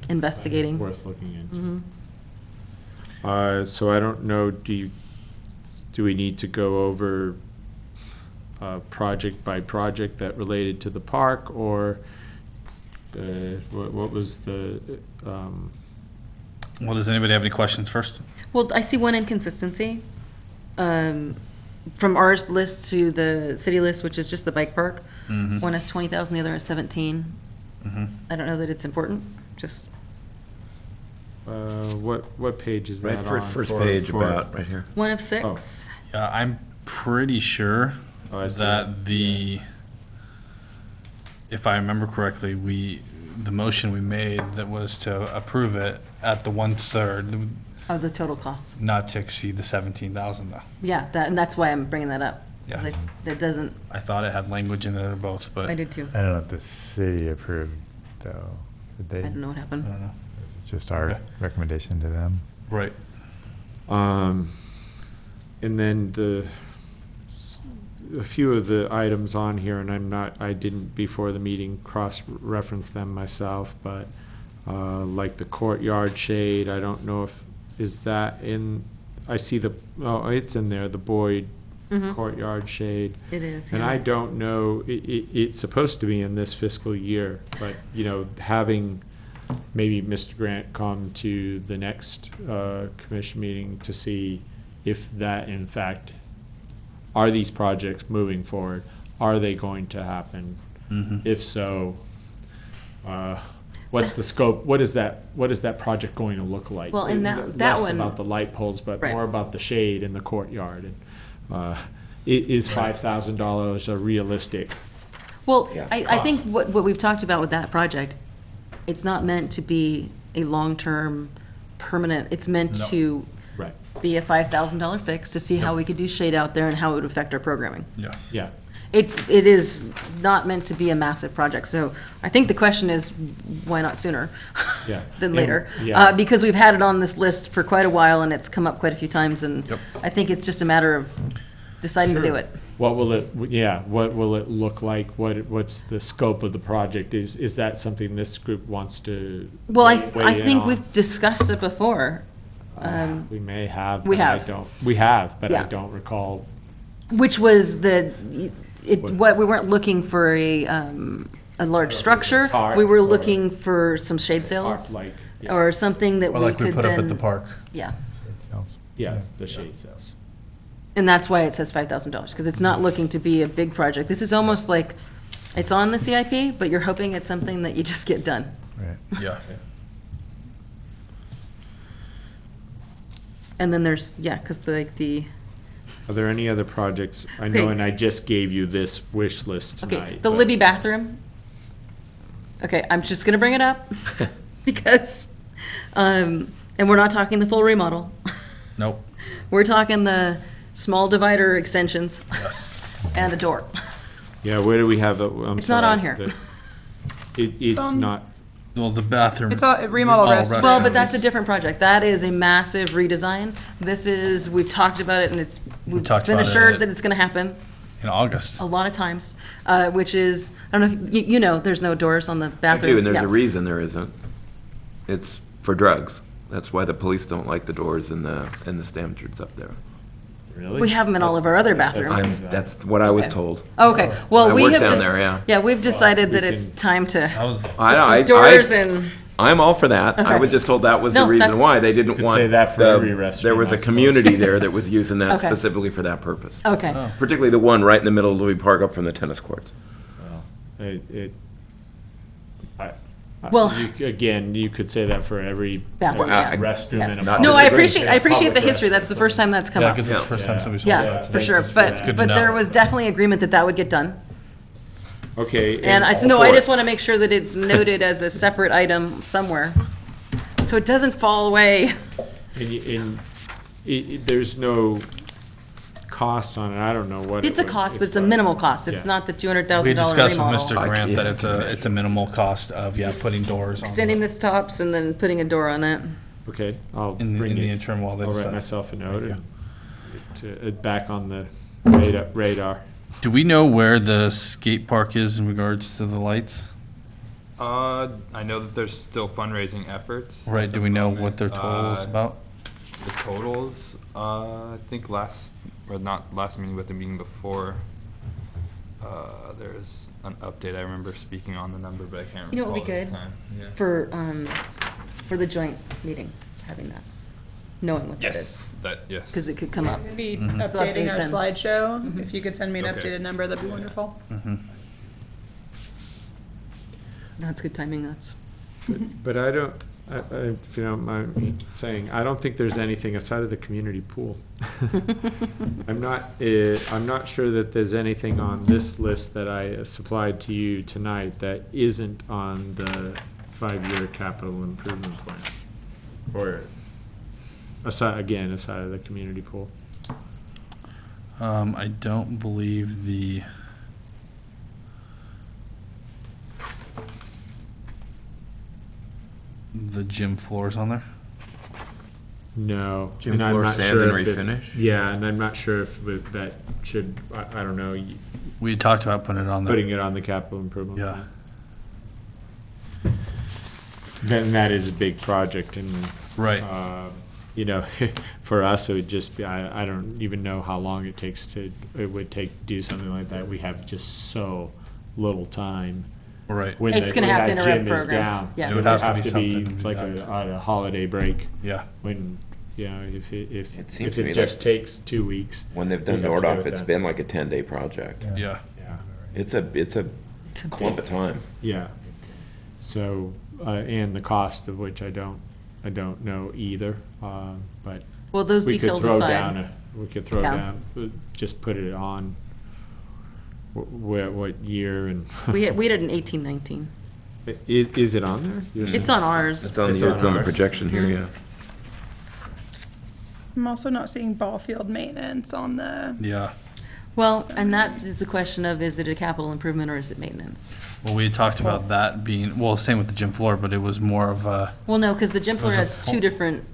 investigating. Worth looking into. Mhm. So I don't know, do we need to go over project by project that related to the park, or what was the, Well, does anybody have any questions first? Well, I see one inconsistency, from our list to the city list, which is just the bike park. Mhm. One has 20,000, the other has 17. Mhm. I don't know that it's important, just, what page is that Right, on? first for- page for- about, right here. one of 6. Yeah, I'm pretty sure Oh, I see. that if I remember correctly, the motion we made that was to approve it at the 1/3, Of the total cost. not to exceed the 17,000 though. Yeah, and that's why I'm bringing that up. 'Cause Yeah. That doesn't, I thought it had language in it or both, but. I did too. I don't know if the city approved, though. Did I they? don't know what happened. I don't know. It's just our Okay. recommendation to them. Right. And then a few of the items on here, and I didn't before the meeting cross-reference them myself, but like the courtyard shade, I don't know is that in, I see it's in there, the Boyd Mhm. courtyard shade. It is, And yeah. I don't know, it's supposed to be in this fiscal year, but, having maybe Mr. Grant come to the next commission meeting to see if that, in fact, are these projects moving forward? Are they going to happen? Mhm. If so, what's the scope? What is that project going to look like? Well, and that Less one- about the light poles, but Right. more about the shade in the courtyard. And is $5,000 a realistic? Well, Yeah. I think what we've talked about with that project, it's not meant to be a long-term, permanent, it's meant No. to Right. be a $5,000 fix to see how we could do shade out there and how it would affect our programming. Yes. Yeah. It is not meant to be a massive project, so I think the question is, why not sooner Yeah. than And- later? yeah. Because we've had it on this list for quite a while, and it's come up quite a few times, and Yep. I think it's just a matter of deciding to do Sure. it. What will it look like? What's the scope of the project? Is that something this group wants to? Well, I weigh in think on? we've discussed it before. We may have. we but I have. don't- We have, but I Yeah. don't recall. Which was What? what, we weren't looking for a large structure. tarp We were or- looking for some shade sails, Like, yeah. or something that Or we like we could put up at the then, park. yeah. Yeah, the shade cells. And that's why it says $5,000, because it's not looking to be a big project. This is almost like, it's on the CIP, but you're hoping it's something that you just get done. Right. Yeah. And then there's, yeah, because the, Are there any other projects? I know, Okay. and I just gave you this wish list tonight. okay, the but- Libby bathroom. Okay, I'm just gonna bring it up, because, and we're not talking the full remodel. Nope. We're talking the small divider extensions Yes. and a door. Yeah, where do we have it? I'm It's not sorry, on here. It's not, Well, the bathroom. It's all remodel rest. Well, but that's a different project. That is a massive redesign. This is, we've talked about it, and we've talked been about it assured at- that it's gonna happen In August. a lot of times, which is, I don't know, if you know, there's no doors on the I do, bathrooms. and there's Yeah. a reason there isn't. It's for drugs. That's why the police don't like the doors and the standards up there. really? We have them in all of our other bathrooms. That's what I was Okay. told. Okay, well, I we worked have down just, there, yeah. yeah, we've decided we that it's can- time to I was. put I some doors and, I'm all for that. I Okay. was just told that was the No, reason that's- why. They didn't could want. say that for the- every restroom, There was I a suppose. community there that was using that Okay. specifically for that purpose. okay. Oh. Particularly the one right in the middle of Louis Park up from the tennis courts. Well- Again, you could say that for every Bathroom, Well, yeah. I- restroom Yes. in a. Not No, disagree. I appreciate the Public history. restroom. That's the first time that's come Yeah, up. because it's the first time Yeah. somebody saw Yeah, that. for sure, It's but good to there know. was definitely agreement that that would get done. Okay. And I, all no, for I it. just want to make sure that it's noted as a separate item somewhere, so it doesn't fall away. There's no cost on it, I don't know what. It's a cost, but it's a minimal cost. It's Yeah. not the We $200,000 discussed with remodel. Mr. Grant that yeah, it's a minimal cost of, putting doors on. Extending the stops and then putting a door on it. Okay, I'll in bring the it. interim while they I'll write decide. myself a note Thank and to back on the radar. Do we know where the skate park is in regards to the lights? I know that there's still fundraising efforts. Right, at do the we know moment. what their total is about? The totals, I think not last meeting, but the meeting before, there's an update. I remember speaking on the number, but I can't You know what recall would be at the good? time. Yeah. For the joint meeting, having that, knowing what that is. Yes, yes. Because it could come up. Maybe So update updating our then. slideshow, if you could send me an Okay. updated number, that'd be wonderful. That's good timing, that's. But I don't, if you don't mind me saying, I don't think there's anything aside of the community pool. I'm not sure that there's anything on this list that I supplied to you tonight that isn't on the 5-year capital improvement plan. Or aside of the community pool. I don't believe the gym floor is on there. No. Gym and I'm floor, not sand, sure and if refinish? Yeah, and I'm not sure if that should, I don't know, We had talked about putting it on there. putting it on the capital improvement Yeah. plan. Then that is a big project and, Right. you know, for us, it would just be, I don't even know how long it would take to do something like that. We have just so little time. Right. When It's gonna when have to that interrupt gym is programs. down. Yeah. It would have to be be something to be like done. a holiday break. Yeah. When, you know, if It seems if to me it just like- takes 2 weeks. When they've done we have to go Nordhoff, with it's that. been like a 10-day project. Yeah. Yeah, It's a clump of time. yeah. So, and the cost of which I don't know either, but Well, those we could details throw aside. down, Yeah. just put it on what year and. We had it in 1819. Is it on there? It's on ours. It's on It's the, on it's on the ours. projection here, yeah. I'm also not seeing ball field maintenance on the, Yeah. Well, and that is the question of, is it a capital improvement or is it maintenance? Well, we had talked about that being, well, same with the gym floor, but it was more of a, Well, no, because the gym floor was a has full- two different,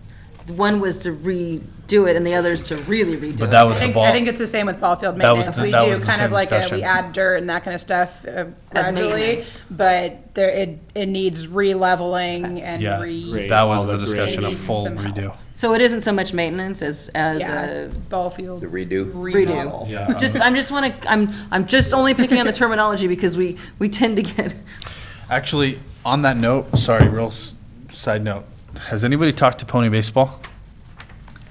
one was to redo it and the other is to really redo it. but that was I the think, ball. I think it's the same with ball field That was maintenance. the- We that do was the kind same of like discussion. we add dirt and that kind of stuff gradually, maintenance. but it needs re-leveling and Yeah. Great. That was all the the discussion of grades, full some help. redo. So it isn't so much maintenance as yeah, a it's ball field The redo. remodel. Yeah. I'm just only picking on the terminology because we tend to get, Actually, on that note, sorry, side note. Has anybody talked to Pony Baseball?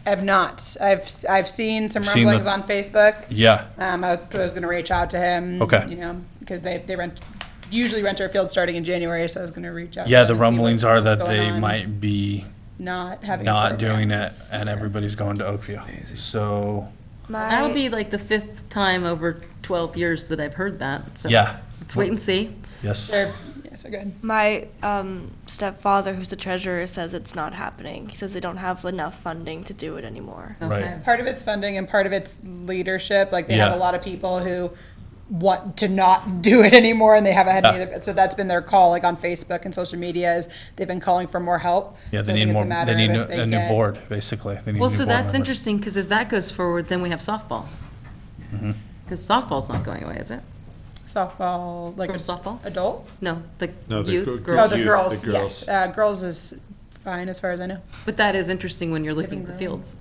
I've not. I've seen some Seen the- rumblings on Facebook. Yeah. I was going to reach out to him. Okay. You know, because they usually rent our field starting in January, so I was going to reach out. Yeah, to the them and see rumblings what's are that going they on. might be not having not doing it, programs. and everybody's going to Oakview. So, that would be like the 5th time over 12 years that I've heard that. So yeah. let's wait and see. Yes. Yes, they're good. My stepfather, who's the treasurer, says it's not happening. He says they don't have enough funding to do it anymore. Right. Okay. Part of it's funding and part of it's leadership. Like they Yeah. have a lot of people who want to not do it anymore and they haven't had Yeah. any, so that's been their call, like on Facebook and social media, is they've been calling for more help. Yeah, So they I need think it's more, a matter they need of if a new get- board, basically. They need Well, new so board that's members. interesting because as that goes forward, then we have softball. Mm-hmm. Because softball's not going away, is it? Softball, like Girls softball? adult? No, the No, the youth, gr- Oh, girls. the Youth, girls, the girls. yes. Girls is fine as far as I know. But that is interesting when you're looking at the grown. fields,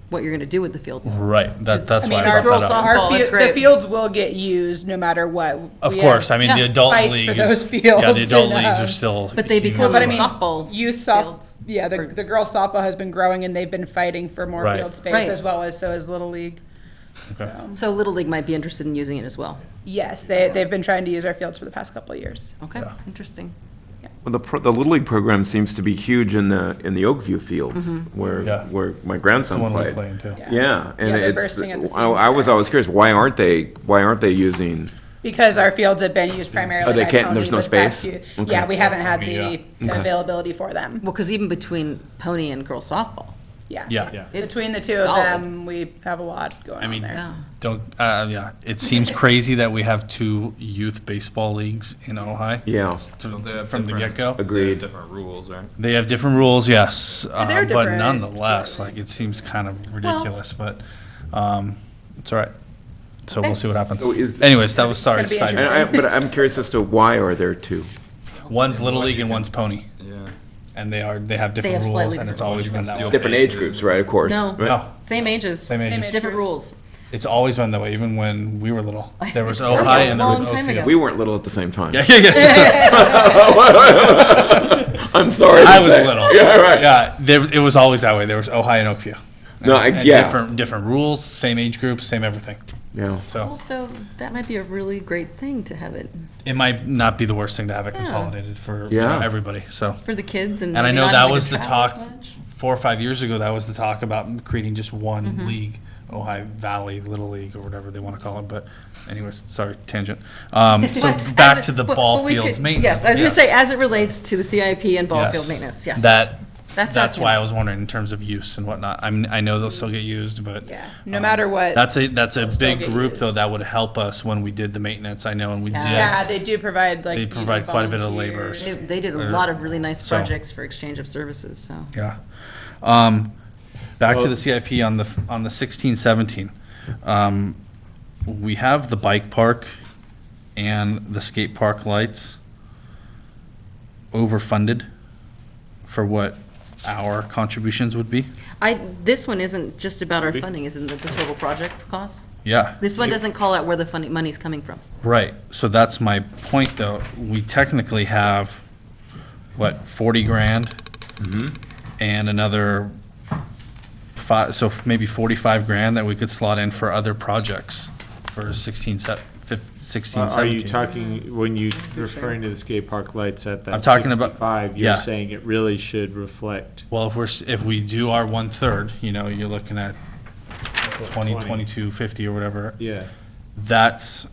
what you're going to do with the fields. Right, that's why I mean, brought girls that up. softball- that's The great. fields will get used no matter what. Of We course, have I mean, the Yeah. adult fights league for is, those yeah, the fields adult and, leagues are still. But they huge. become But I mean, softball youth fields. yeah, the girls softball has been growing and they've been fighting for more Right. field space Right. as well as so is Little League. So, So Little League might be interested in using it as well. yes, they've been trying to use our fields for the past couple of years. Okay, Yeah. interesting. Well, the Little League program seems to be huge in the Oakview fields, Mm-hmm. Yeah. where my That's the grandson one we played. play in too. Yeah, and Yeah, they're it's, bursting at the I seams was there. always curious, why aren't they using, Because our fields have been used primarily Oh, they by can't- Pony there's no this past space? few- Okay. Yeah, we haven't had Yeah. the availability for them. Well, because even between pony and girls softball, Yeah. Yeah. Yeah. it's Between the two of solid. them, we have a lot going I mean, on there. Yeah. don't, yeah, it seems crazy that we have 2 youth baseball leagues in Ojai. Yeah, Don't they have From the different- get-go. they have Agreed. different rules, right? They have different rules, yes, they're but different, nonetheless, so- like, it seems kind of ridiculous, but, it's all right. So we'll Okay. see what happens. So is- Anyways, that was, sorry, gonna be side interesting. note. but I'm curious as to why are there 2? One's Little League and one's Pony, Yeah. and they have different have rules, slightly and it's different always rules. been that Steel way. Different age groups, right, of course. No. right? No, Same ages. same ages. age Different groups. rules. It's always been that way, even when we were little. There was It's from Ojai a and there was long time Oakville. ago. We weren't little at the same time. Yeah, yeah. I'm sorry. I to was say. little. Yeah, right. Yeah, it was always that way. There was Ojai and Oakview. No, And yeah. different rules, same age group, same everything. Yeah. So Also, that might be a really great thing to have it it might not be the worst thing to have it Yeah. consolidated for Yeah. everybody. So, for the kids and and I maybe know not that having was to the travel as talk much. 4 or 5 years ago. That was the talk about creating just one Mm-hmm. league, Ojai Valley Little League or whatever they want to call it. But, anyways, sorry, tangent. So But back as to it- the but ball we fields could- maintenance. Yes, I was gonna say, as it relates to the CIP and ball Yes. field maintenance, yes. That's That's why I happening. was wondering in terms of use and whatnot. I know they'll still get used, but Yeah, no matter what. that's a still big get group though used. that would help us when we did the maintenance. I know, and we Yeah. did. Yeah, they do provide like. They provide quite a bit of labor. volunteers. They did a lot of really nice So- projects for exchange of services, so. Yeah. Back to Well- the CIP on the 16-17. We have the bike park and the skate park lights overfunded for what our contributions would be. This one isn't just about our Maybe. funding, isn't it, the total project costs? Yeah. This one doesn't call out where the funding, money's coming from. Right, so that's my point, though. We technically have, what, 40 grand? And another so maybe 45 grand that we could slot in for other projects for 16, 17. Are you talking, when you referring to the skate park lights at that I'm talking about- 65, yeah. you're saying it really should reflect? Well, if we do our 1/3, you're looking at 20, 20. 2250 or whatever. Yeah. That's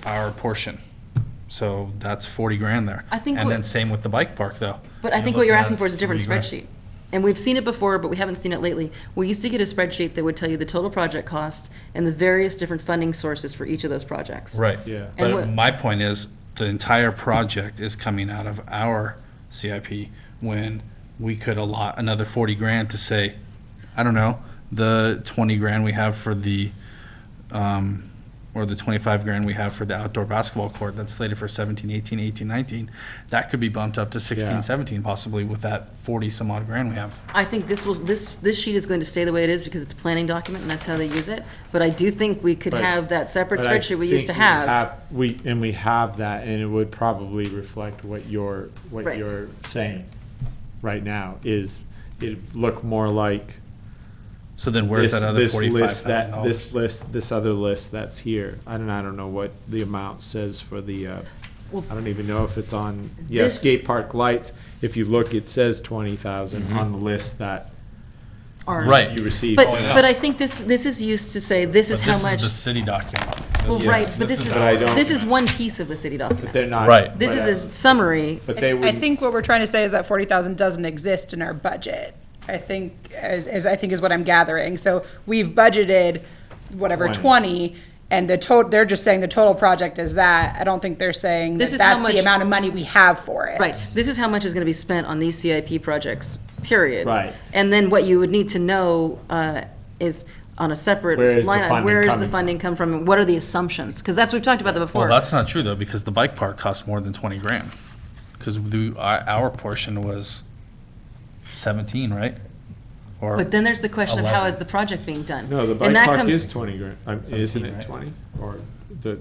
our portion. So that's 40 grand there. I think And what- then same with the bike park, though. But I think what you're looking asking at for is a different 3 grand. spreadsheet. And we've seen it before, but we haven't seen it lately. We used to get a spreadsheet that would tell you the total project cost and the various different funding sources for each of those projects. Right. Yeah. And But what- my point is, the entire project is coming out of our CIP when we could allot another 40 grand to say, I don't know, the 20 grand we have for the, or the 25 grand we have for the outdoor basketball court that's slated for 17, 18, 18, 19, that could be bumped up to 16, Yeah. 17 possibly with that 40 some odd grand we have. I think this sheet is going to stay the way it is because it's a planning document and that's how they use it. But I do think we could But- have that separate But I spreadsheet we used to think we have. We have that, and it would probably reflect what Right. you're saying right now, is it look more like So then where's this, that other this list, $45,000? this list, this other list that's here. I don't know what the amount says for the, Well, I don't even know if it's on, This- skate park lights. If you look, it says 20,000 on the list that Ours. Right. you received. But, yeah. but I think this is used to say, this is But how this much. is the city document. Well, This right, is- but this is, But I don't- this is one piece of the city But document. they're not. Right. This but, is a summary. But they I would. think what we're trying to say is that 40,000 doesn't exist in our budget. I think, as I think is what I'm gathering. So we've budgeted whatever 20, and they're just saying the total project is that. I don't think they're saying This that is how that's much- the amount of money we have for it. Right, this is how much is gonna be spent on these CIP projects, period. Right. And then what you would need to know is on a separate Where is the line, item, funding where is the coming funding come from, and what are the assumptions? Because that's, we've talked about that before. Well, that's not true though, because the bike park costs more than 20 grand. Because our portion was 17, right? Or But then there's the question of how 11. is the project being done? No, the And bike that park comes- is 20 grand, isn't it right? 20? Or the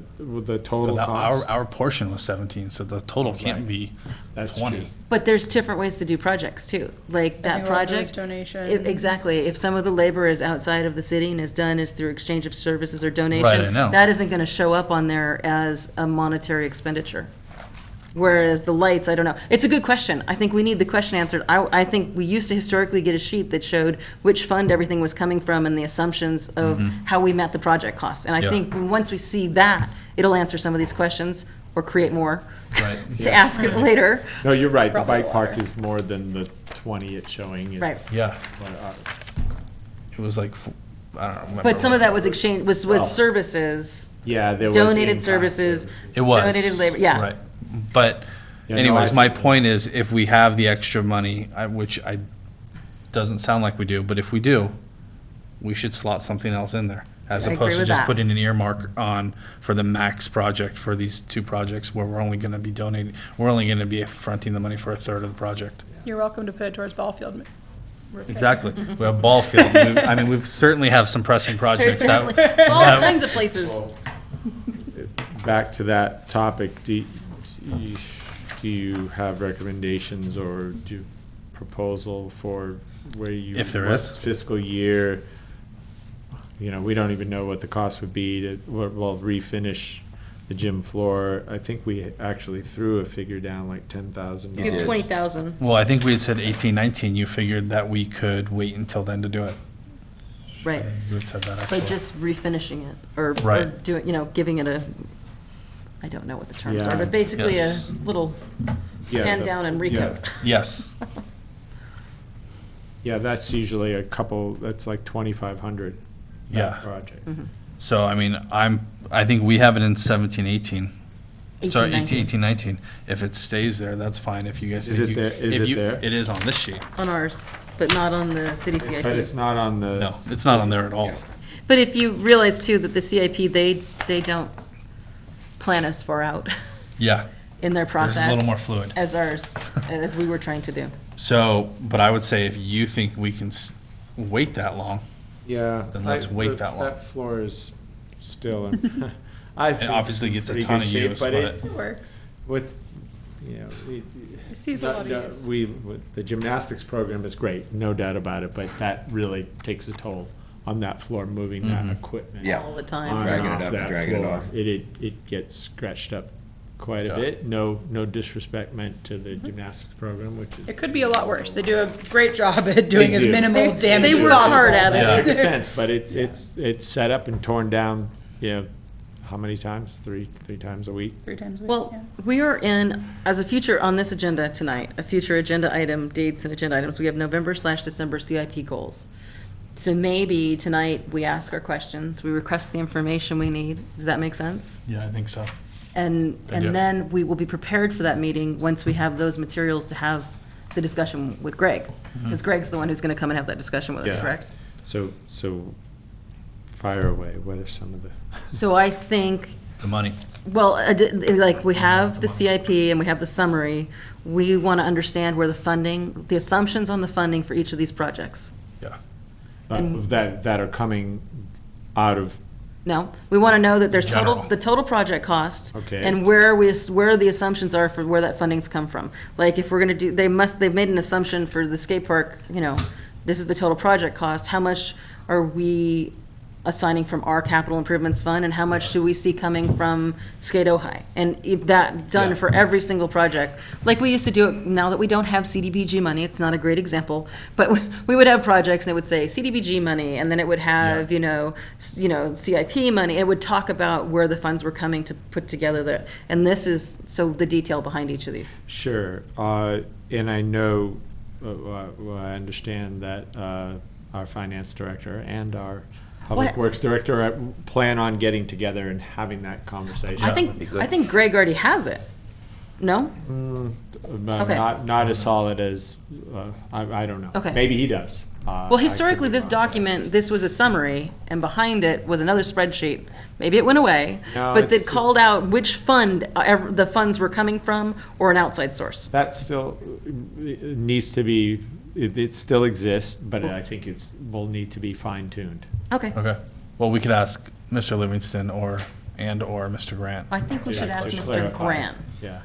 total But cost? our portion was 17, so the total can't Right. be That's 20. true. But there's different ways to do projects too, like that think about those project. donations. Exactly, if some of the labor is outside of the city and is done as through exchange of services or donation. Right, I know. That isn't gonna show up on there as a monetary expenditure. Whereas the lights, I don't know. It's a good question. I think we need the question answered. I think we used to historically get a sheet that showed which fund everything was coming from and the assumptions of how we met the project cost. And I Yeah. think once we see that, it'll answer some of these questions or create more Right. to ask it later. No, you're right, the bike park is more than the 20 it's showing. It's- Right. Yeah, but, it was like I don't remember. But some of that was Well, services, Yeah, there was. donated in-kind services. It was. Donated labor, yeah. Right. But Yeah, no, anyways, I my think- point is, if we have the extra money, doesn't sound like we do, but if we do, we should slot something else in there, as I agree opposed to with just that. putting an earmark on for the max project for these two projects where we're only gonna be fronting the money for a third of the project. You're welcome to put it towards ball field repair. Exactly. We have ball field. We certainly have some pressing projects There's that. definitely all that- kinds of places. Back to that topic, do you have recommendations or do proposal for where you? If there what is. Fiscal year, we don't even know what the cost would be to, well, refinish the gym floor. I think we actually threw a figure down like $10,000. You have 20,000. Well, I think we had said 18, 19. You figured that we could wait until then to do it. Right. You had said that, actually. But just refinishing it, or Right. doing, giving it a, I don't know what the terms Yeah. are, but basically a Yes. little Yeah, sand the- down and yeah. recoat. Yes. Yeah, that's usually that's like 2,500. that Yeah. Project. Mm-hmm. So, I think we have it in 17, 18. Sorry, 18, 19. If it stays there, that's fine. If you guys Is think it you. there? Is if it you- there? It is on this sheet. On ours, but not on the city CIP. But it's not on the. No, it's not on there at all. But if you realize too that the CIP, they don't plan as far out Yeah. in their This process. is a little more fluid. As ours, as we were trying to do. So, but I would say if you think we can wait that long, Yeah. Then let's wait that long. That floor is still, I think obviously it's gets a pretty ton good of shape, use, but but- it's It works. with, It sees a lot of use. the gymnastics program is great, no doubt about it, but that really takes a toll on that floor, moving that equipment. Yeah. All the on time. and Dragging it off up, that dragging it floor. off. It gets scratched up quite a Yeah. bit. No disrespect meant to the gymnastics program, which is. It could be a lot worse. They do a great job at doing as do. minimal They damage as work possible. hard at Yeah. it. Their defense, but it's set up and torn down, how many times? Three times a week? 3 times a week. Well, yeah. we are in, as a future, on this agenda tonight, a future agenda item, dates and agenda items, we have November/December CIP goals. So maybe tonight, we ask our questions, we request the information we need. Does that make sense? yeah, I think so. And I do. then we will be prepared for that meeting once we have those materials to have the discussion with Greg. Because Greg's the one who's going to come and have that discussion with us, Yeah. correct? So fire away. What are some of the? So I think, The money. well, like, we have the CIP and we have the summary. We want to understand where the assumptions on the funding for each of these projects. Yeah. And- That are coming out of, No, we want to know that there's General. the total project cost. Okay. And where the assumptions are for where that funding's come from. Like, if we're going to do, they've made an assumption for the skate park, this is the total project cost. How much are we assigning from our capital improvements fund, and how much do we see coming from Skate Ojai? And if that done Yeah. for every single project, like we used to do it, now that we don't have CDBG money, it's not a great example, but we would have projects and it would say CDBG money, and then it would have, CIP money. It would talk about where the funds were coming to put together and this is, so the detail behind each of these. sure. And I know, I understand that our finance director and our public What? works director plan on getting together and having that conversation. I think Greg already has it. No? But Okay. not as solid as, I don't know. Okay. Maybe he does. Well, historically, this document, this was a summary, and behind it was another spreadsheet. Maybe it went away, No, but that it's- called out which fund the funds were coming from, or an outside source. That still needs to be, it still exists, but I think will need to be fine tuned. Okay. Okay. Well, we could ask Mr. Livingston or Mr. Grant. I think we should Yeah, ask to Mr. clarify. Grant. Yeah.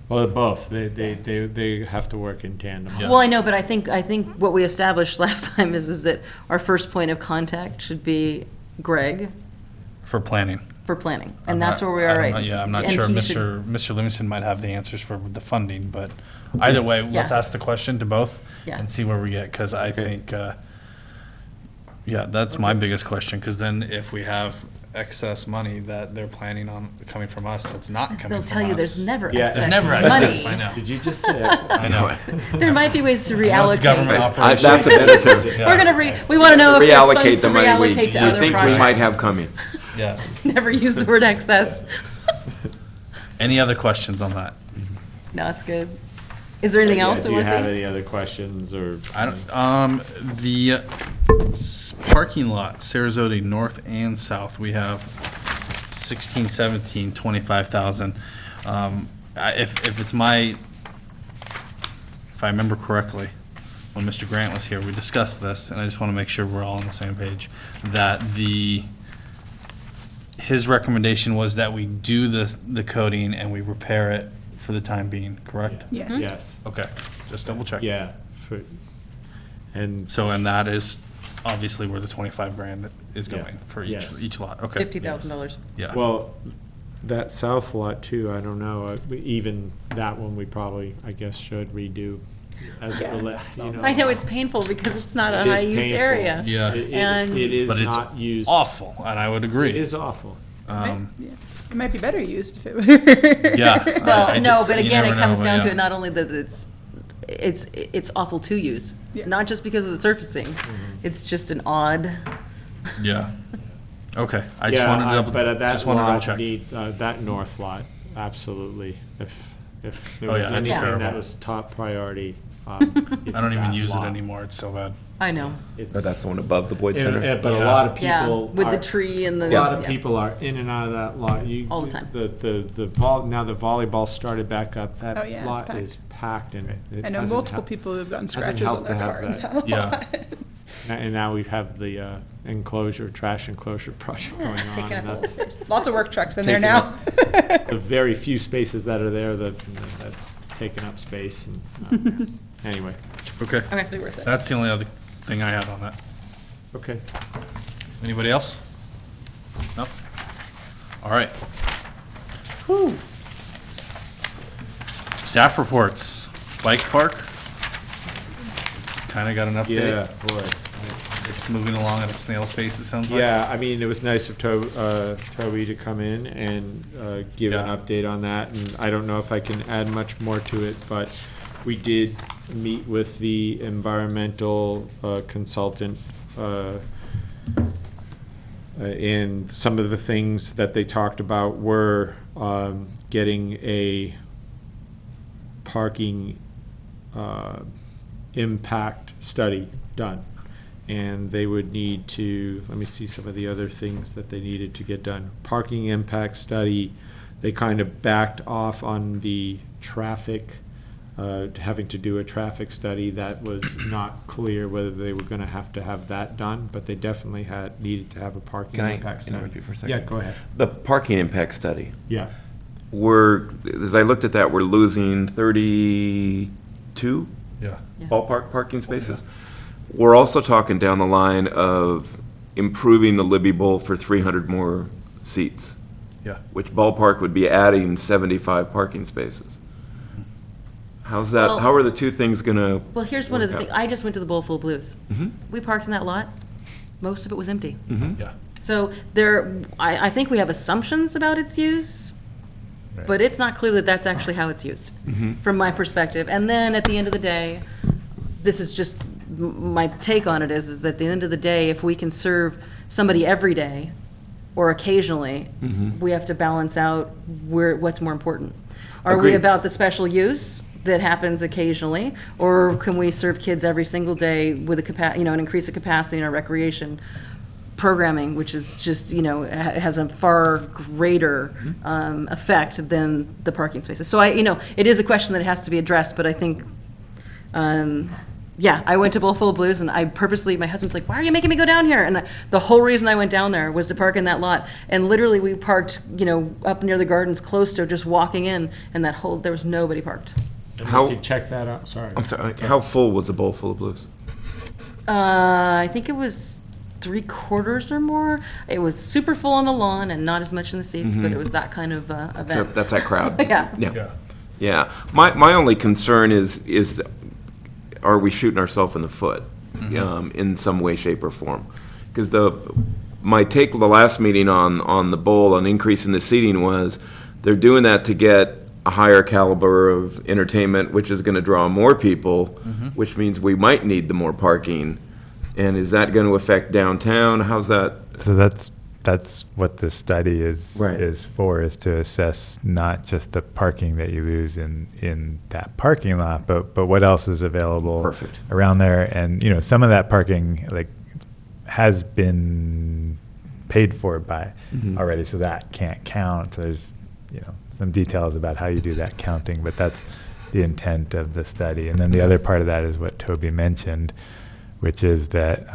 Well, both. They have to work in tandem. Yeah. Well, I know, but I think what we established last time is that our first point of contact should be Greg For planning. for planning, I'm and that's not- where we I are don't right. know- Yeah, I'm not And sure. he should- Mr. Livingston might have the answers for the funding, but either way, let's Yeah. ask the question to both Yeah. and see where we get, because I think, yeah, that's my biggest question, because then if we have excess money that they're planning on coming from us that's not coming from They'll us. tell you there's never Yeah. excess There's never money. excess, I know. Did you just say? I know. There might be ways to I know it's government reallocate. operation. That's a better term. Yeah. We're gonna we want to know if there's Reallocate funds to the money we reallocate to we other think we might have projects. coming. Yeah. Never use the word excess. Any other questions on that? No, it's good. Is there anything else Do we you want to have see? any other questions or? I don't, the parking lot, Sarasota North and South, we have 16, 17, 25,000. If it's if I remember correctly, when Mr. Grant was here, we discussed this, and I just want to make sure we're all on the same page, that his recommendation was that we do the coating and we repair it for the time being, correct? Yes. Yes. Okay, just double check. Yeah. And So, and that is obviously where the 25 grand is Yeah. going for Yes. each lot, okay. $50,000. Yeah. well, that south lot too, I don't know, even that one we probably, I guess, should redo. As it rela- you know. I know it's painful because it's not a It is high-use painful. area. Yeah. And- It is But it's not used. awful, and I would agree. It is awful. Yeah. It might be better used if it were. Yeah. Well, no, but you again, never it comes know, down to yeah. it, not only that it's awful to use, Yeah. not just because of the surfacing. It's just an odd, Yeah. Okay, I just Yeah, wanted to but double, that just wanted to double lot check. need, that north lot, absolutely. If there Oh, was yeah, that's anything that terrible. was top priority, I it's don't even that use it lot. anymore, it's so bad. I know, It's- But that's the one above the Boyd Center. But a Yeah. lot of yeah, people with the are- tree and the. A lot of yeah. people are in and out of that lot. All the time. Now the volleyball started back up. Oh, That yeah, it's lot packed. is packed and it I know hasn't multiple helped- people who've gotten hasn't scratches on helped their to car. have in that. that Yeah. lot. And now we have the enclosure, trash enclosure project going on. Taking up and all the that's space. Lots of work trucks in there taking now. the very few spaces that are there that's taking up space. And, anyway, Okay, Okay. Really worth it. that's the only other thing I had on that. okay. Anybody else? No? All right. Staff reports, bike park. Kind of got an update. Yeah, boy. It's moving along at a snail's pace, it sounds like. Yeah, I mean, it was nice of Toby to come in and give an Yeah. update on that, and I don't know if I can add much more to it, but we did meet with the environmental consultant, and some of the things that they talked about were getting a parking impact study done. And they would need to, let me see some of the other things that they needed to get done. Parking impact study, they kind of backed off on the traffic, having to do a traffic study. That was not clear whether they were gonna have to have that done, but they definitely needed to have a parking Can I impact study. interrupt you for a second? Yeah, go ahead. The parking impact study, Yeah. as I looked at that, we're losing 32 Yeah. ballpark parking spaces. We're also talking down the line of improving the Libby Bowl for 300 more seats, Yeah. which ballpark would be adding 75 parking spaces. How's that, Well- how are the two things gonna? Well, here's one of the work things, out? I just went to the Bowl Full of Blues. Mhm. We parked in that lot, most of it was empty. Mhm. Yeah. So I think we have assumptions about its use, Right. but it's not clear that that's actually how it's used, from my perspective. And then at the end of the day, this is just, my take on it is that at the end of the day, if we can serve somebody every day or occasionally, we have to balance out what's more important. Are we Agreed. about the special use that happens occasionally, or can we serve kids every single day with an increase of capacity in our recreation programming, which is just, has a far greater effect than the parking spaces. So it is a question that has to be addressed, but I think, I went to Bowl Full of Blues, and I purposely, my husband's like, why are you making me go down here? And the whole reason I went down there was to park in that lot. And literally, we parked, up near the gardens, close to just walking in, and there was nobody parked. And How- we could check that out, sorry. I'm sorry, how full was the Bowl Full of Blues? I think it was 3/4 or more. It was super full on the lawn and not as much in the seats, but it was that kind of event. That's that crowd. Yeah. Yeah. Yeah. My only concern is are we shooting ourselves in the foot in some way, shape, or form? Because my take the last meeting on the bowl, on increasing the seating, was they're doing that to get a higher caliber of entertainment, which is going to draw more people, which means we might need the more parking. And is that going to affect downtown? How's that? So that's what the study is Right. is for, is to assess not just the parking that you lose in that parking lot, but what else is available Perfect. around there. And some of that parking has been paid for by already, so that can't count. So there's some details about how you do that counting, but that's the intent of the study. And then the other part of that is what Toby mentioned, which is that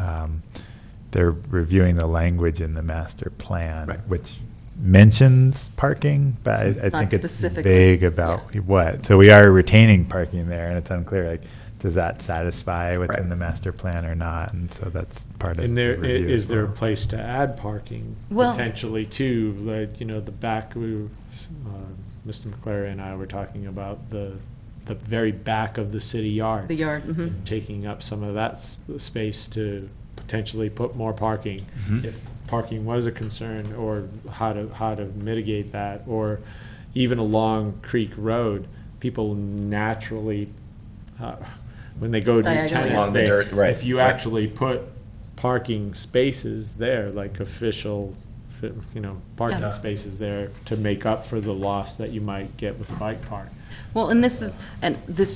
they're reviewing the language in the master plan, Right. which mentions parking, but I Not think it's specifically. vague about what. So we are retaining parking there, and it's unclear, does that satisfy what's Right. in the master plan or not? And so that's part of And the there, review is as there a well. place to add parking Well- potentially too? The back, Mr. McClary and I were talking about the very back of the city yard. The yard, mhm. Taking up some of that space to potentially put more parking. If parking was a concern, or how to mitigate that, or even along Creek Road, people naturally, when they go do Diagonally. tennis, Along the they, dirt, right, if you right. actually put parking spaces there, like official, parking Yeah. spaces there to make up for the loss that you might get with the bike park. Well, and this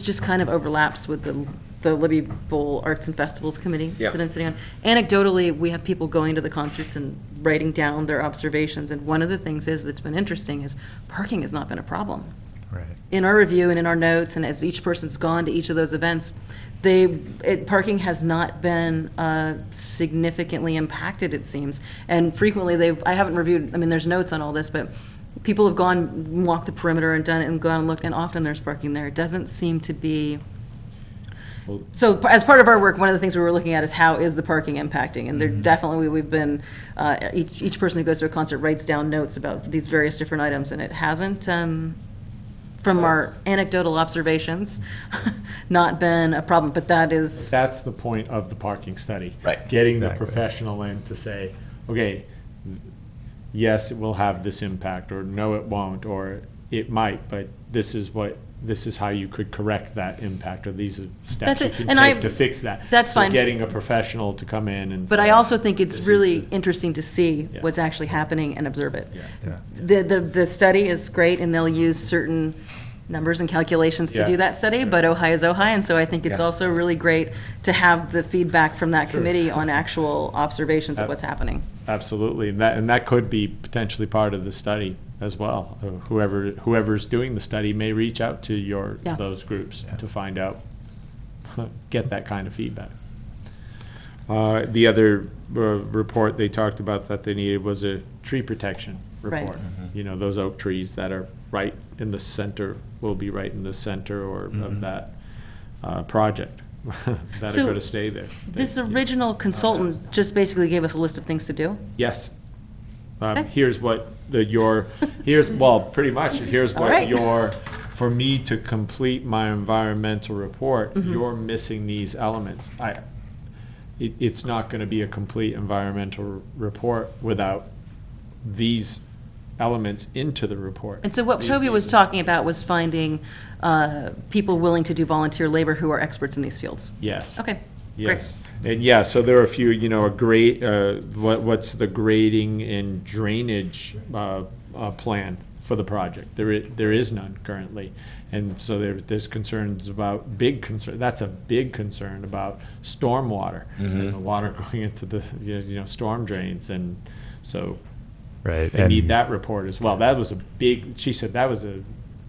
just kind of overlaps with the Libby Bowl Arts and Festivals Committee Yeah. that I'm sitting on. Anecdotally, we have people going to the concerts and writing down their observations, and one of the things that's been interesting is parking has not been a problem. Right. In our review and in our notes, and as each person's gone to each of those events, parking has not been significantly impacted, it seems. And frequently, I haven't reviewed, there's notes on all this, but people have gone, walked the perimeter and done it and gone and looked, and often there's parking there. It doesn't seem to be. So as part of our work, one of the things we were looking at is how is the parking impacting? And there definitely, we've been, each person who goes to a concert writes down notes about these various different items, and it hasn't, from our anecdotal observations, not been a problem, but that is, That's the point of the parking study. Right. Getting the Exactly. professional in to say, okay, yes, it will have this impact, or no, it won't, or it might, but this is how you could correct that impact, or these are That's steps you it. can And take I- to fix that. that's So fine. getting a professional to come in and but I say, also think this it's is really a- interesting to see Yeah. what's actually happening and observe it. Yeah. Yeah. The study is great, and they'll use certain numbers and calculations to Yeah. do that study, but Ojai is Ojai, and so I think it's Yeah. also really great to have the feedback from that committee on actual observations of what's happening. Absolutely, and that could be potentially part of the study as well. Whoever's doing the study may reach out to Yeah. those groups to find out, get that kind of feedback. The other report they talked about that they needed was a tree protection Right. report. Those oak trees that are right in the center, will be right in the center of that project, that So, are going to stay there. This original consultant just basically gave us a list of things to do. Yes. Okay. Here's what pretty much, here's All what right. for me to complete my environmental report, Mm-hmm. you're missing these elements. It's not gonna be a complete environmental report without these elements into the report. And so what Toby was talking about was finding people willing to do volunteer labor who are experts in these fields. Yes. Okay, great. Yes, and yeah, so there are a few, a great, what's the grading and drainage plan for the project? There is none currently, and so there's concerns about, that's a big concern about stormwater, and the water going into the, storm drains, and so Right. they need that report as well. That was she said that was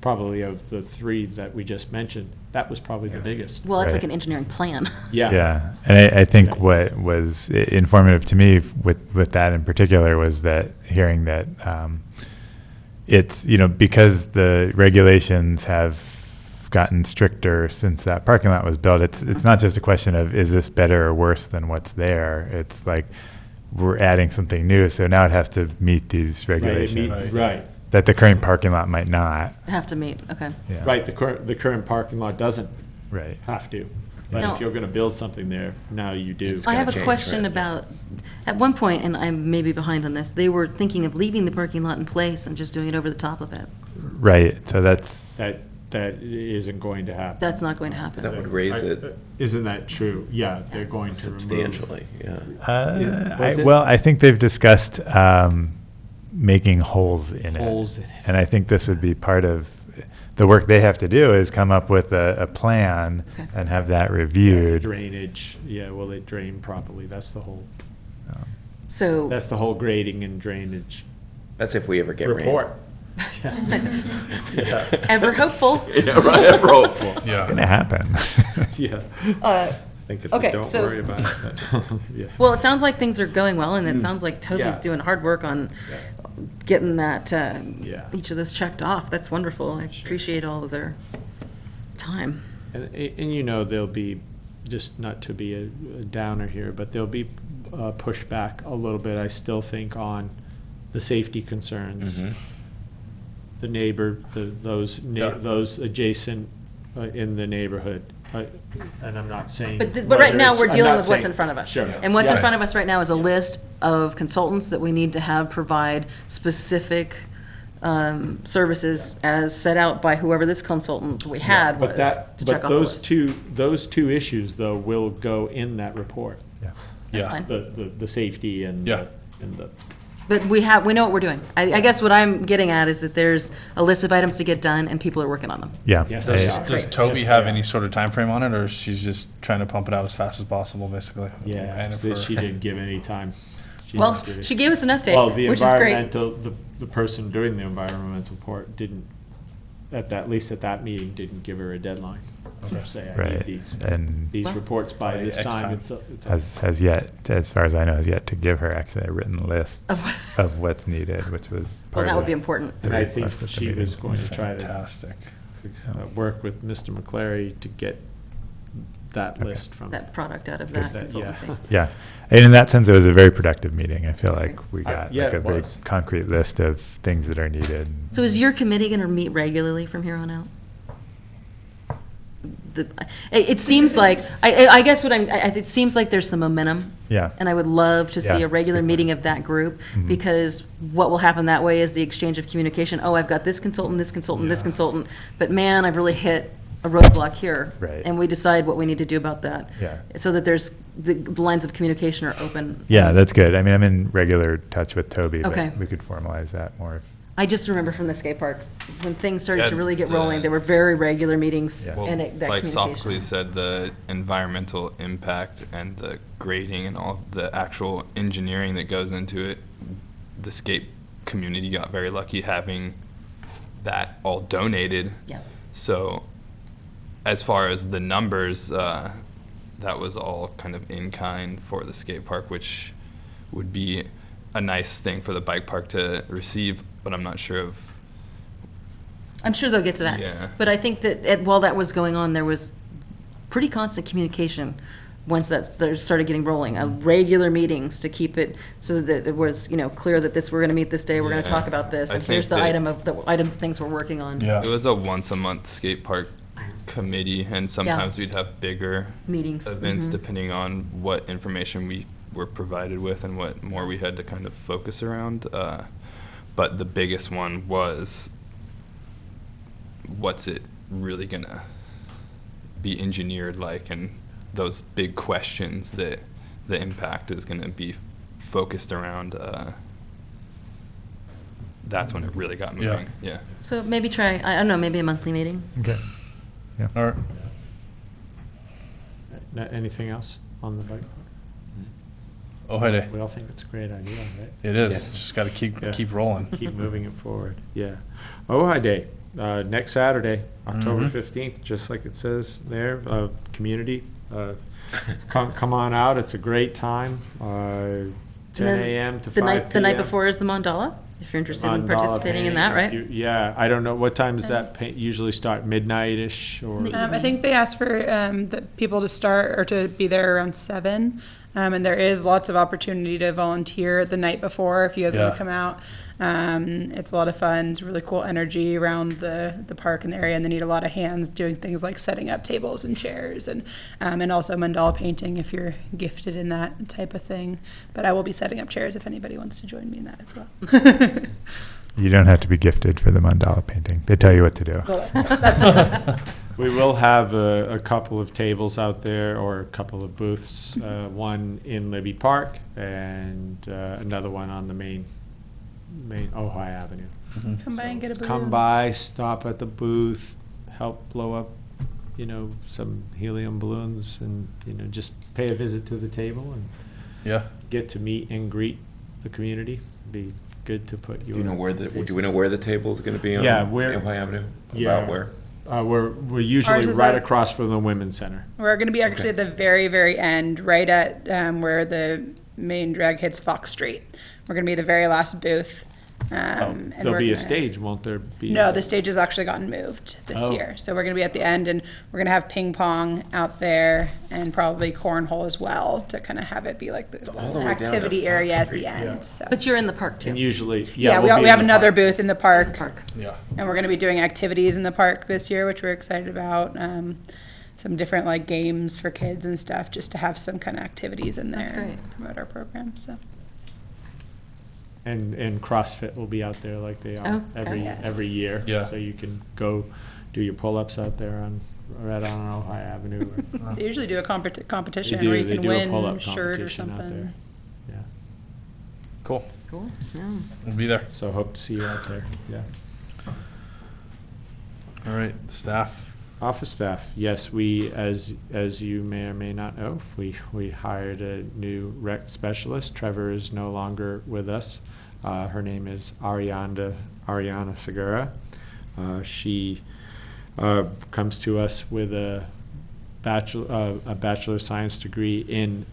probably of the three that we just mentioned, that was probably the biggest. Well, it's like Right. an engineering plan. Yeah, and I think Yeah. what was informative to me with that in particular was that hearing that it's, because the regulations have gotten stricter since that parking lot was built, it's not just a question of, is this better or worse than what's there? It's like, we're adding something new, so now it has to meet these regulations Right. that the current parking lot might not. Have to meet, okay. Yeah. Right, the current parking lot doesn't Right. have to, but No. if you're gonna build something there, now you do. I have a change, question right, about, At one point, and I'm maybe behind on this, they were thinking of leaving the parking lot in place and just doing it over the top of it. Right, so that's, That isn't going to happen. That's not going to happen. That would raise it Isn't that true? Yeah, they're going to remove. substantially, yeah. Was it? well, I think they've discussed making holes in it. Holes in it. And I think this would be part of, the work they have to do is come up with a plan Okay. and have that reviewed. Drainage, yeah, will it drain properly? That's the whole So, grading and drainage That's if we ever get rain. report. ever hopeful. Yeah, right, ever hopeful. Yeah. Gonna happen. Yeah, Uh, I think it's Okay, a don't so- worry about it. Yeah. Well, it sounds like things are going well, and it sounds like Toby's Yeah. doing hard work on Yeah. getting that, Yeah. each of those checked off. That's wonderful. I appreciate all of their time. And there'll be, just not to be a downer here, but there'll be pushback a little bit, I still think, on the safety concerns. Mhm. The neighbor, those adjacent in the neighborhood. And I'm not saying. But right now, we're I'm dealing not with what's saying- in front of us. Sure. And what's in Yeah. front of us right now is a list of consultants that we need to have provide specific services as set out by whoever this consultant we had was, to check off the list. Those two issues, though, will go in that report. Yeah. That's Yeah. fine. The safety and Yeah. the. But we know what we're doing. I guess what I'm getting at is that there's a list of items to get done, and people are working on them. Yeah. Yes, I- they Does, are. does Toby Yes, have they are. any sort of time frame on it, or she's just trying to pump it out as fast as possible, basically? Yeah, And that for- she didn't give any time. Well, didn't give it- she gave us an Well, update, the which is great. environmental, the person doing the environmental report didn't, at least at that meeting, didn't give her a deadline. Say, I need Right, these and reports by By this X time. time. has yet, as far as I know, has yet to give her actually a written list Of what- of what's needed, which was Well, part that of would be important. the And I think request at the she meeting. was going to try to Fantastic. work with Mr. McClary to get that Okay. list from. That product out of Good, that yeah. consultancy. Yeah, and in that sense, it was a very productive meeting. I feel like we I- got yeah, like a it very was. concrete list of things that are needed. So is your committee going to meet regularly from here on out? It seems like, I guess it seems like there's some momentum. Yeah. And I would love to see Yeah, a regular good point. meeting of that group, Mhm. because what will happen that way is the exchange of communication. Oh, I've got this consultant, this consultant, this Yeah. consultant, but man, I've really hit a roadblock here. Right. And we decide what we need to do about that. Yeah. So that the lines of communication are open. Yeah, that's good. I mean, I'm in regular touch with Toby, Okay. but we could formalize that more. I just remember from the skate park, when things started to Yeah, really get the- rolling, there were very regular meetings Yeah. Well, and that like communication. Sophocles said, the environmental impact and the grading and all the actual engineering that goes into it, the skate community got very lucky having that all donated. Yeah. So, as far as the numbers, that was all kind of in kind for the skate park, which would be a nice thing for the bike park to receive, but I'm not sure of. I'm sure they'll get to that. Yeah. But I think that while that was going on, there was pretty constant communication once that started getting rolling, regular meetings to keep it so that it was, clear that we're going to meet this day, we're going to Yeah. talk about this, I and here's the think items, things we're working on. Yeah. It was a once a month skate park committee, and sometimes we'd have bigger Meetings. events Mhm. depending on what information we were provided with and what more we had to kind of focus around. But the biggest one was, what's it really gonna be engineered like, and those big questions that the impact is gonna be focused around. That's when it really got moving. Yeah. So maybe try, I don't know, maybe a monthly meeting. Okay. Yeah. All right. Anything else on the bike? Ojai Day. We all think it's a great idea, right? It is. Yeah. It's just got to Yeah. keep rolling. Keep moving it forward, yeah. Ojai Day, next Saturday, October Mhm. 15th, just like it says there, community. Come on out, it's a great time, 10 then a.m. to 5 The p.m. night before is the mandala, if you're interested in Mandala participating in that, painting, right? Yeah, I don't know, what time does that usually start, midnight-ish, or? I think they asked for the people to start or to be there around 7. And there is lots of opportunity to volunteer the night before if you guys want Yeah. to come out. It's a lot of fun. It's really cool energy around the park and the area, and they need a lot of hands doing things like setting up tables and chairs, and also mandala painting if you're gifted in that type of thing. But I will be setting up chairs if anybody wants to join me in that as well. You don't have to be gifted for the mandala painting. They tell you what to do. Well, that's We will have a couple of tables out there, or a couple of booths, one in Libby Park and another one on the main Ojai Avenue. come by and get a balloon. Come by, stop at the booth, help blow up, some helium balloons, and, just pay a visit to the table and Yeah. get to meet and greet the community. Be good to put your. Do we know where the table is going to be on Yeah, where- Ojai Avenue? Yeah. About where? We're usually Ours is right at- across from the Women's Center. We're going to be actually at the very, very end, right at where the main drag hits Fox Street. We're going to be the very last booth. And There'll we're be a gonna- stage, won't there be? No, the stage has actually gotten moved this Oh. year. So we're going to be at the end, and we're going to have ping pong out there and probably cornhole as well to kind of have it be like the all the way down to activity Fox area at Street, the end. yeah. So. But you're in the park And too. usually, Yeah, we'll we be have in the another park. booth in the park. Yeah. And we're going to be doing activities in the park this year, which we're excited about. Some different like games for kids and stuff, just to have some kind of activities in there. That's great. And promote our program. So And CrossFit will be out there like they are Oh, every yes. every year. Yeah. So you can go do your pull-ups out there right on Ojai Avenue. Or, they usually do a competition They do- where you they can do a win pull-up a shirt or competition out something. there. Yeah. Cool. Cool. Yeah. We'll be there. So hope to see you out there. Yeah. All right, staff. Office staff, yes, we, as you may or may not know, we hired a new rec specialist. Trevor is no longer with us. Her name is Ariana Segura. She comes to us with a Bachelor of Science degree in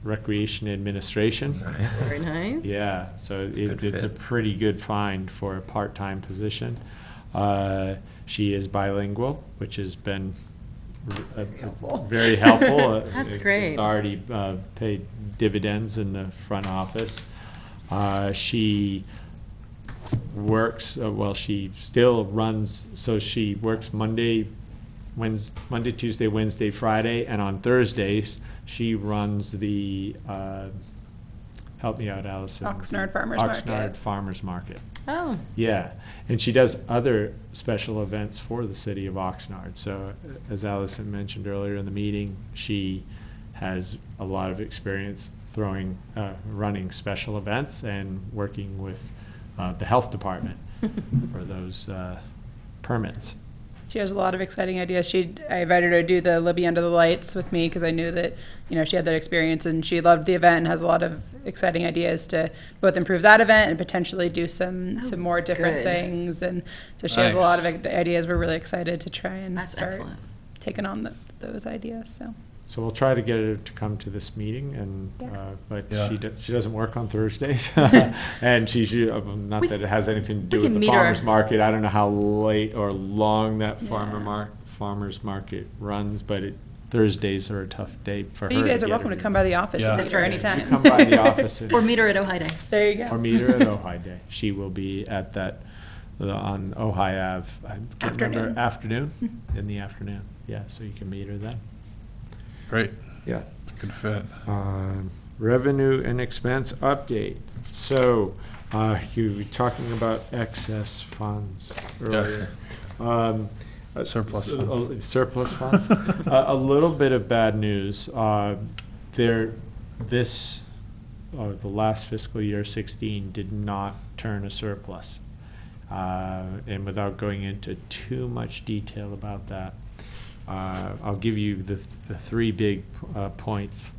Recreation Administration. Very nice. Yeah, so Good it's a fit. pretty good find for a part-time position. She is bilingual, which has been very helpful. That's It's great. already paid dividends in the front office. She works, she still runs, so she works Monday, Tuesday, Wednesday, Friday, and on Thursdays, she runs the, help me out, Allison. Oxnard Farmers Market. Oxnard Farmers Market. Oh, Yeah, and she does other special events for the city of Oxnard. So, as Allison mentioned earlier in the meeting, she has a lot of experience running special events and working with the health department for those permits. She has a lot of exciting ideas. I invited her to do the Libby Under the Lights with me because I knew that, she had that experience and she loved the event and has a lot of exciting ideas to both improve that event and potentially do some more different good. things. And so she has a lot of Nice. ideas. We're really excited to try and that's start excellent. taking on those ideas. So So we'll try to get her to come to this meeting, and Yeah. but Yeah. she doesn't work on Thursdays, and she's not We- that it has anything to do we with can the meet her. farmers market. I don't know how late or long that Yeah. farmers market runs, but Thursdays are a tough day for but her. you guys to are get welcome her to in. come by the office Yeah. and meet her That's anytime. You come by the office Or meet her at Ojai Day. There you go. or meet her at Ojai Day. She will be at that on Ojai Ave. I can't remember, afternoon in the afternoon. Yeah, so you can meet her then. Great. Yeah. It's a good fit. Revenue and expense update. So, you were talking about excess funds earlier. Surplus s- funds. Surplus funds. A little bit of bad news. The last fiscal year, 16, did not turn a surplus. And without going into too much detail about that, I'll give you the three big points.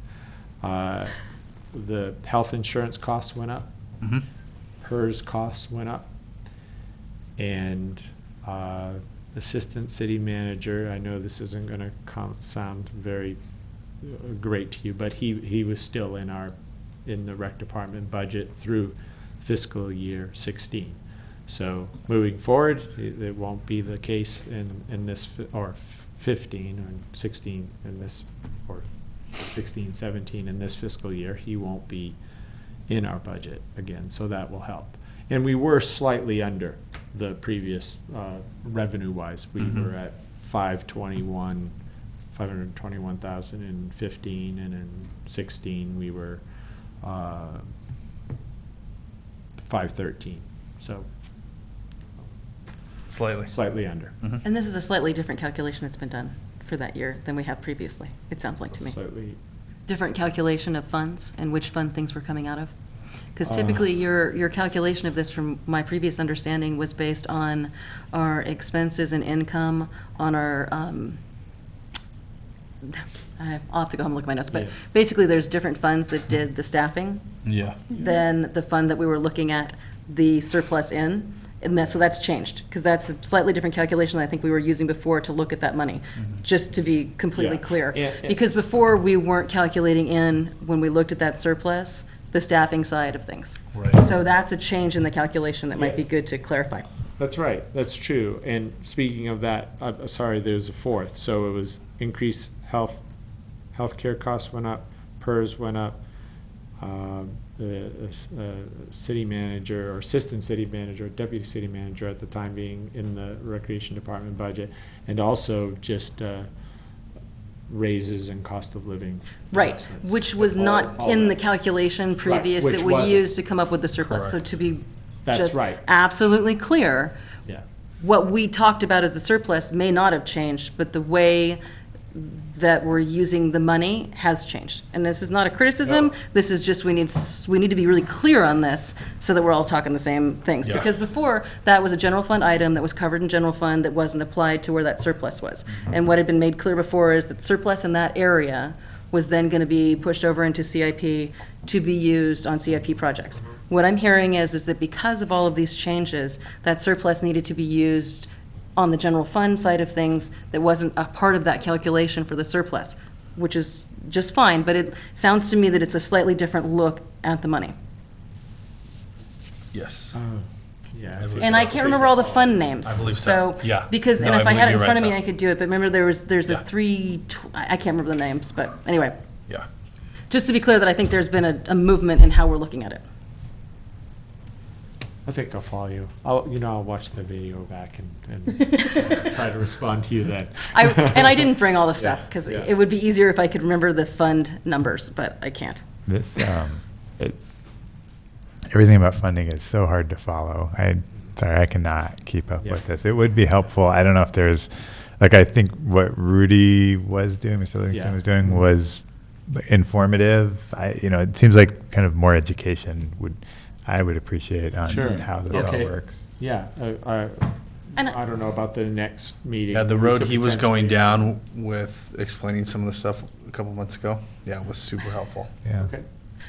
The health insurance costs went up. Mhm. PERS costs went up. And assistant city manager, I know this isn't going to sound very great to you, but he was still in the rec department budget through fiscal year 16. So moving forward, it won't be the case in this, or 15 or 16 in this, or 16, 17 in this fiscal year, he won't be in our budget again, so that will help. And we were slightly under the previous, revenue-wise. We were at 521,000 in 15, and in 16, we were 513, so slightly under. And this is a slightly different calculation that's been done for that year than we have previously, it sounds like to me. Slightly, Different calculation of funds and which fund things were coming out of? Because typically, your calculation of this, from my previous understanding, was based on our expenses and income on our, I'll have to go home and look at my notes, but Yeah. basically, there's different funds that did the staffing Yeah. than the fund that we were looking at the surplus in. And so that's changed, because that's a slightly different calculation than I think we were using before to look at that money, just to be completely Yeah. clear. Yeah. Because before, we weren't calculating in, when we looked at that surplus, the staffing side of things. Right. So that's a change in the calculation that might be good to clarify. that's right, that's true. And speaking of that, sorry, there's a fourth. So it was increased healthcare costs went up, PERS went up, the city manager or assistant city manager, deputy city manager at the time being in the recreation department budget, and also just raises and cost of living. Right, adjustments. which was All- not all in the that. calculation previous which that we wasn't. used to come up with the surplus. So Correct. to be That's just right. absolutely clear, Yeah, what we talked about as the surplus may not have changed, but the way that we're using the money has changed. And this is not a criticism, No. this is just, we need to be really clear on this so that we're all talking the same things. Yeah. Because before, that was a general fund item that was covered in general fund that wasn't applied to where that surplus was. And what had been made clear before is that surplus in that area was then gonna be pushed over into CIP to be used on CIP projects. What I'm hearing is that because of all of these changes, that surplus needed to be used on the general fund side of things that wasn't a part of that calculation for the surplus, which is just fine, but it sounds to me that it's a slightly different look at the money. Yes. yeah. I believe And I can't remember all the fund names. I believe so. Yeah. Because, No, and I if I had believe it in you're front of right, me, I though. could do it, but remember there's Yeah. I can't remember the names, but anyway, Yeah. just to be clear that I think there's been a movement in how we're looking at it. I think I'll follow you. I'll watch the video back and try to respond to you then. And I didn't bring all the stuff, Yeah, because yeah. it would be easier if I could remember the fund numbers, but I can't. This, everything about funding is so hard to follow. I cannot keep up Yeah. with this. It would be helpful. I don't know if there's, like, I think what Rudy was doing, Mr. Livingston Yeah. was doing was informative. It seems like kind of more education I would appreciate on Sure. just how this Okay. all works. Yeah, And I don't know about the next meeting. Yeah, the We road could he was going potentially- down with explaining some of the stuff a couple months ago, yeah, was super helpful. Yeah. Okay.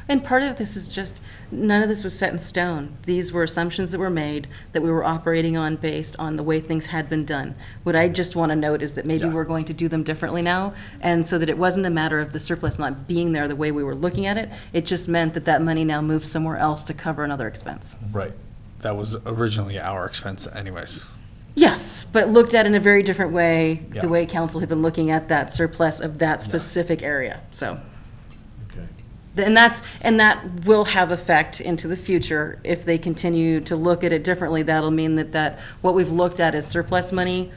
And part of this is just, none of this was set in stone. These were assumptions that were made that we were operating on based on the way things had been done. What I just want to note is that maybe Yeah. we're going to do them differently now, and so that it wasn't a matter of the surplus not being there the way we were looking at it. It just meant that that money now moves somewhere else to cover another expense. Right. That was originally our expense anyways. Yes, but looked at in a very different way, Yeah. the way council had been looking at that surplus of that specific area, so. Okay. And that will have effect into the future. If they continue to look at it differently, that'll mean that what we've looked at as surplus money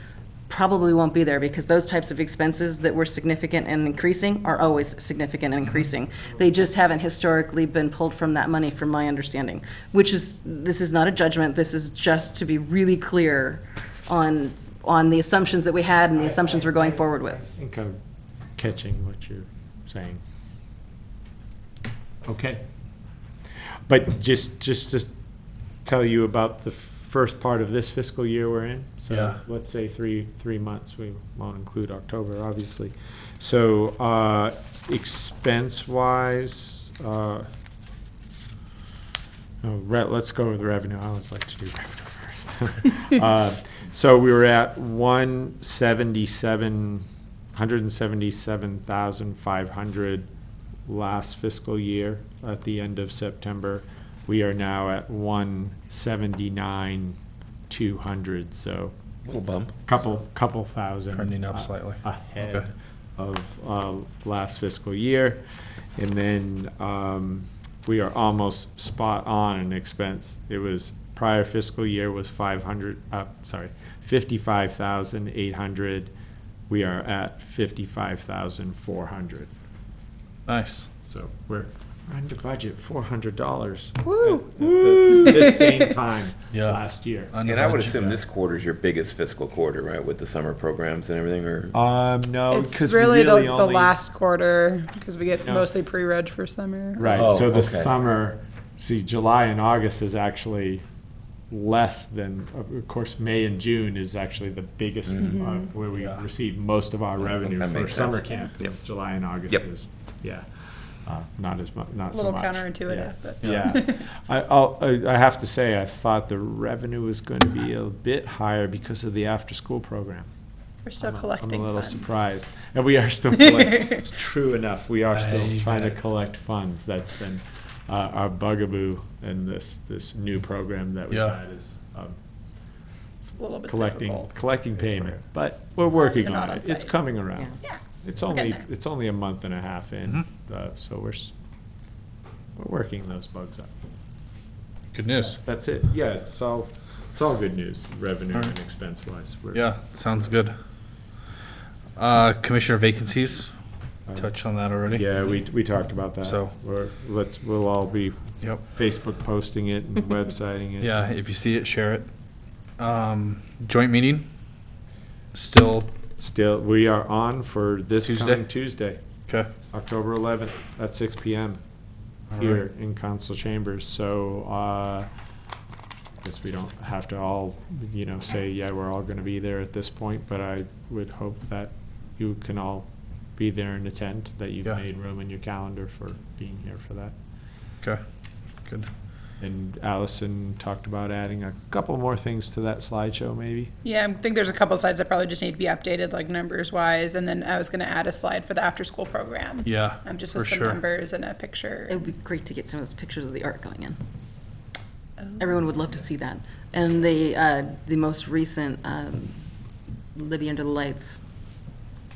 probably won't be there, because those types of expenses that were significant and increasing are always significant and increasing. They just haven't historically been pulled from that money, from my understanding, this is not a judgment, this is just to be really clear on the assumptions that we had and the assumptions we're going forward I with. think I'm catching what you're saying. Okay. But just to tell you about the first part of this fiscal year we're in. So Yeah. let's say three months. We won't include October, obviously. So expense-wise, let's go with revenue. I always like to do revenue first. So we were at 177,500 last fiscal year at the end of September. We are now at 179,200, so Little bump. couple thousand. Trending up slightly. Ahead Okay. last fiscal year. And then we are almost spot on in expense. It was, prior fiscal year was 55,800. We are at 55,400. Nice. So we're under budget $400. Woo! This same time Yeah. last year. Under And I would budget. assume this quarter is your biggest fiscal quarter, right, with the summer programs and everything, or? No, It's because really the only, last quarter, because we get No. mostly pre-reg for summer. right. Oh, So the okay. summer, see, July and August is actually less than, of course, May and June is actually the biggest, where we Yeah. receive most of our revenue That for makes summer sense. camp. Yep. July and August Yep. is, not as much, not A so little much. counterintuitive, Yeah. but. Yeah, I have to say, I thought the revenue was going to be a bit higher because of the after-school program. We're still I'm collecting a little funds. surprised. And we are still collecting, it's true enough, we are still Aye, trying to aye. collect funds. That's been our bugaboo in this new program that we Yeah. had is A little bit collecting difficult. payment. But we're working You're on not on it. It's site. coming around. Yeah. It's We're only, getting there. it's only a month and a half in, so we're working those bugs out. Good news. That's it. Yeah, it's all good news, revenue and expense wise. Yeah, sounds good. Commissioner vacancies, touched on that already. Yeah, we talked about that. So- We'll all be Yep. Facebook posting it and websiting it. Yeah, if you see it, share it. Joint meeting, still, Still, we are on for this Tuesday? coming Tuesday, okay. October 11th at 6 PM All here in council chambers. So, I guess we don't have to all, say, yeah, we're all going to be there at this point, but I would hope that you can all be there and attend, that you've Yeah. made room in your calendar for being here for that. Okay, good. And Allison talked about adding a couple more things to that slideshow, maybe? Yeah, I think there's a couple slides that probably just need to be updated, like numbers wise, and then I was gonna add a slide for the after-school program. Yeah, Just for with some sure. numbers and a picture. It would be great to get some of those pictures of the art going in. Everyone would love to see that. And the most recent, Libby Under the Lights,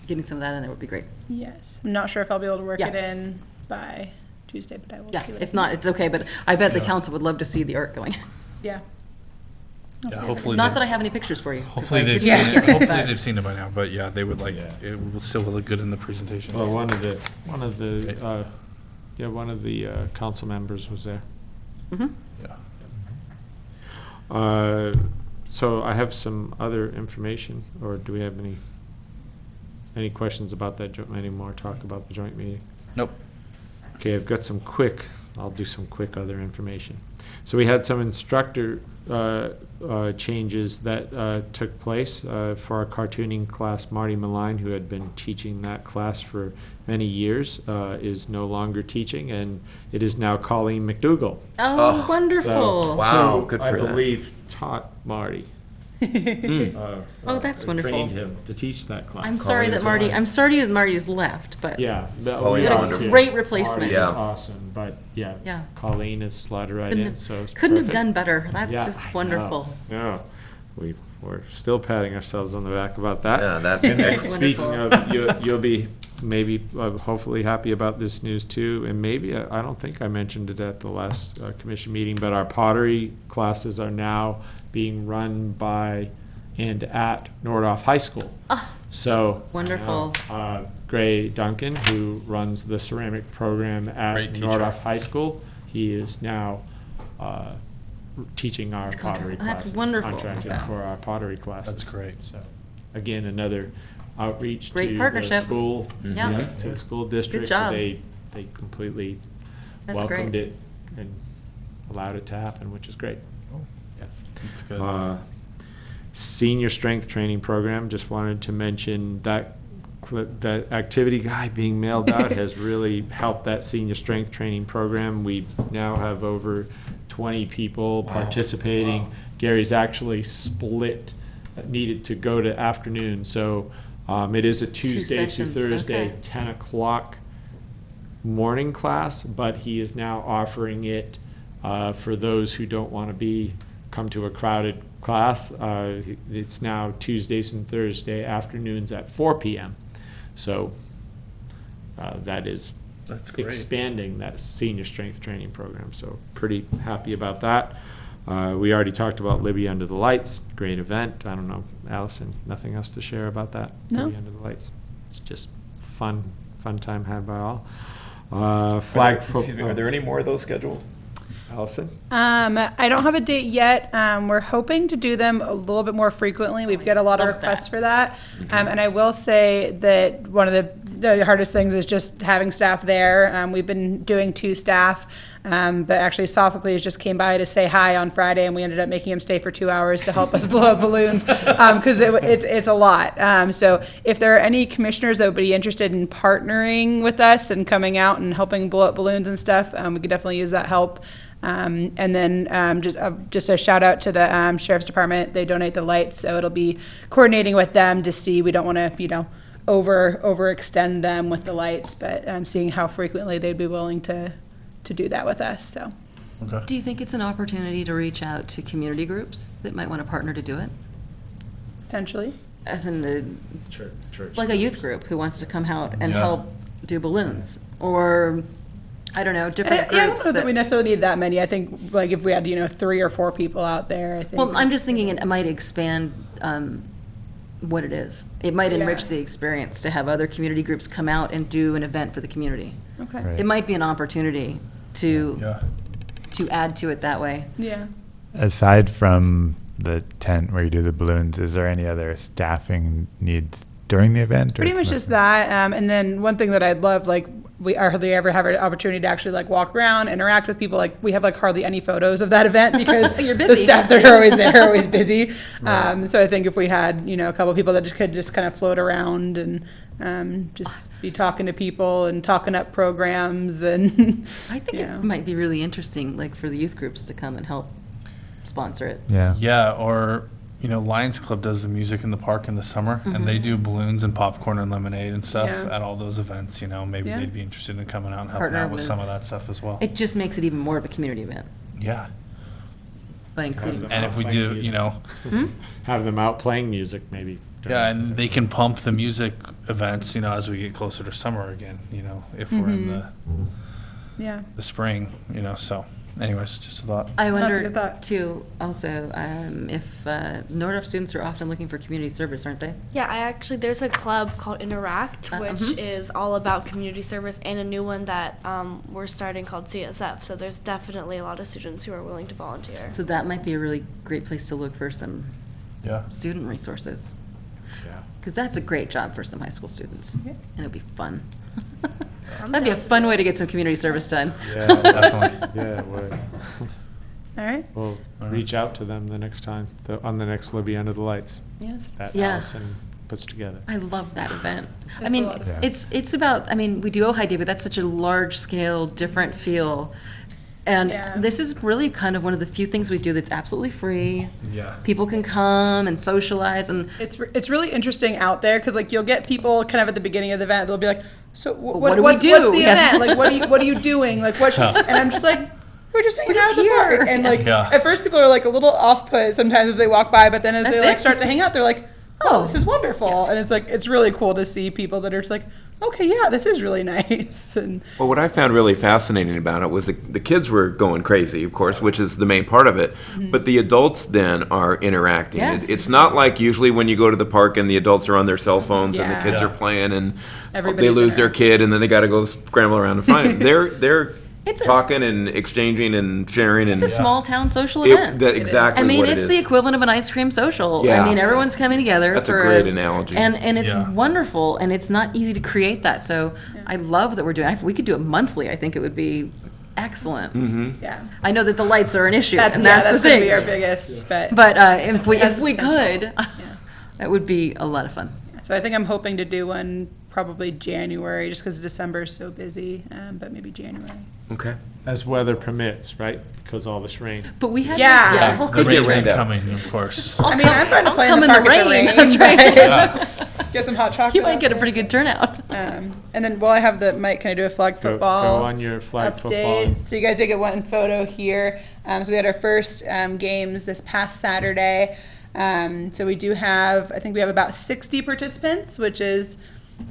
getting some of that in there would be great. Yes. I'm not sure if I'll be able to work Yeah. it in by Tuesday, but I will Yeah, see what I if can not, do. it's okay, but I bet the council would love to see the art going in. Yeah. Yeah, hopefully. Not they- that I have any pictures for you. 'cause Hopefully I they've didn't seen get it, hopefully but- they've seen it by now, but yeah, they would like, Yeah. it will still look good in the presentation. Well, one of the council members was there. Mhm. Yeah. So I have some other information, or do we have any questions about that, any more talk about the joint meeting? Nope. Okay, I've got I'll do some quick other information. So we had some instructor changes that took place for our cartooning class. Marty Malign, who had been teaching that class for many years, is no longer teaching, and it is now Colleen McDougall. Oh, So- wonderful. Wow, who good I for that. believe taught Marty. Oh, that's wonderful. Trained him to teach that class. I'm sorry that Colleen's Marty's left, but Yeah. Colleen what a wonderful. great replacement. Marty is Yeah. awesome, but Yeah. Colleen is slotted right Couldn't in, have- so it's Couldn't have perfect. done better. That's Yeah, just I know. wonderful. No, we're still patting ourselves on the back about that. Yeah, that- And then That's speaking wonderful. of, you'll be maybe hopefully happy about this news too, and maybe, I don't think I mentioned it at the last commission meeting, but our pottery classes are now being run by and at Nordoff High School. Oh, So. wonderful. Gray Duncan, who runs the ceramic program at Great teacher. Nordoff High School, he is now teaching our He's contract- pottery that's classes. wonderful. Contracted Yeah. for our pottery classes. That's great. So, again, another outreach to Great the partnership. school. Yeah. To the school district. job. They completely That's great. welcomed it and allowed it to happen, which is great. Yeah. That's good. Senior strength training program, just wanted to mention that that activity guide being mailed out has really helped that senior strength training program. We now have over 20 people participating. Gary's actually needed to go to afternoon, so it is a Tuesday through sessions, Thursday, okay. 10 o'clock morning class, but he is now offering it for those who don't want to come to a crowded class. It's now Tuesdays and Thursday afternoons at 4 p.m. So that is That's great. expanding that senior strength training program. So pretty happy about that. We already talked about Libby Under the Lights. Great event. I don't know, Allison, nothing else to share about that? No. Libby Under the Lights. It's just fun time had by all. Flag Excuse me, football. are there any more of those scheduled? Allison? I don't have a date yet. We're hoping to do them a little bit more frequently. We've got a lot of Love requests that. for that. And I will say that one of the hardest things is just having staff there. We've been doing 2 staff, but actually Sophocles just came by to say hi on Friday, and we ended up making him stay for 2 hours to help us blow up balloons, because it's a lot. So if there are any commissioners that would be interested in partnering with us and coming out and helping blow up balloons and stuff, we could definitely use that help. And then just a shout out to the Sheriff's Department. They donate the lights, so it'll be coordinating with them to see. We don't want to, overextend them with the lights, but seeing how frequently they'd be willing to do that with us. So Do you think it's an opportunity to reach out to community groups that might want to partner to do it? potentially. As in, Church. like a youth group who wants to come out and Yeah. help do balloons? Or, I don't know, And different I don't groups know that that. we necessarily need that many. I think like if we had 3 or 4 people out there, I think. Well, I'm just thinking it might expand what it is. It might enrich Yeah. the experience to have other community groups come out and do an event for the community. Okay. Right. It might be an opportunity to add to it that way. Yeah. Aside from the tent where you do the balloons, is there any other staffing needs during the event? or Pretty it's much mostly- just that. And then one thing that I'd love, like, we hardly ever have an opportunity to actually like walk around, interact with people. Like we have like hardly any photos of that event because You're the busy. staff that are always there are always busy. So I think if we had, a couple people that just could just kind of float around and just be talking to people and talking up programs and. I think Yeah. it might be really interesting, like, for the youth groups to come and help sponsor it. Yeah. Yeah, or, Lions Club does the music in the park in the summer, and they do balloons and popcorn and lemonade and stuff Yeah. at all those events, maybe Yeah. they'd be interested in coming out and helping Partner out with with- some of that stuff as well. It just makes it even more of a community event Yeah, by including. them and out if we playing do, music. Have them out playing music, maybe. yeah, and they can pump the music events, as we get closer to summer again, if we're in Yeah. the spring, so anyways, just a thought. I That's a wonder good thought. too, also, if Nordhoff students are often looking for community service, aren't they? Yeah, there's a club called Interact, which is all about community service, and a new one that we're starting called CSF. So there's definitely a lot of students who are willing to volunteer. So that might be a really great place to look for some Yeah. student resources. Yeah. Because that's a great job for some high school students, Yeah. and it'd be fun. That'd be a fun way to get some community service done. Yeah, Definitely. Yeah, it would. All right. We'll reach out to them the next time, on the next Libby Under the Lights Yes. that Yeah. Allison puts together. I love that event. I It's a mean, lot of fun. it's about, we do Ojai Day, but that's such a large scale, different feel. And Yeah. this is really kind of one of the few things we do that's absolutely free. Yeah. People can come and socialize and It's really interesting out there because like you'll get people kind of at the beginning of the event. They'll be like, "So what do we what's do?" the Yes. event? Like what are you doing? Like what?" And I'm just like, "We're just hanging We're out just at the park." here. And like Yeah. at first people are like a little off put sometimes as they walk by, but then as they That's like it. start to hang out, they're like, "Oh, Oh. this is wonderful." And it's like it's really cool to see people that are just like, "Okay, yeah, this is really nice." And Well, what I found really fascinating about it was the kids were going crazy, of course, which is the main part of it, but the adults then are interacting. Yes. It's not like usually when you go to the park and the adults are on their cell phones and the Yeah. kids Yeah. are playing and they Everybody's lose their interacting. kid and then they got to go scramble around and find it. They're It's a- talking and exchanging and sharing and it's a small town social event. exactly I mean, what it it's is. the equivalent of an ice cream social. Yeah. I mean, everyone's coming together. That's a for great analogy. And it's Yeah. wonderful, and it's not easy to create that. So I love that we're doing. If we could do it monthly, I think it would be excellent. yeah, I know that the lights are an issue, that's and that's the gonna thing. be our biggest. But But if has we potential. could, that would be a lot of fun. so I think I'm hoping to do one probably January, just because December is so busy. But maybe January. Okay. As weather permits, right? Because all this rain. But we had Yeah. we'll The could rain's do been it. rained out. coming, of course. I mean, I'm fine to I'll play in come the in the park at the rain. rain. That's right. Get some hot chocolate. You might out get a there. pretty good turnout. And then, well, I have the Mike. Can I do a flag Go football on your flag football. update? So you guys did get one photo here. So we had our first games this past Saturday. So we do have, I think we have about 60 participants, which is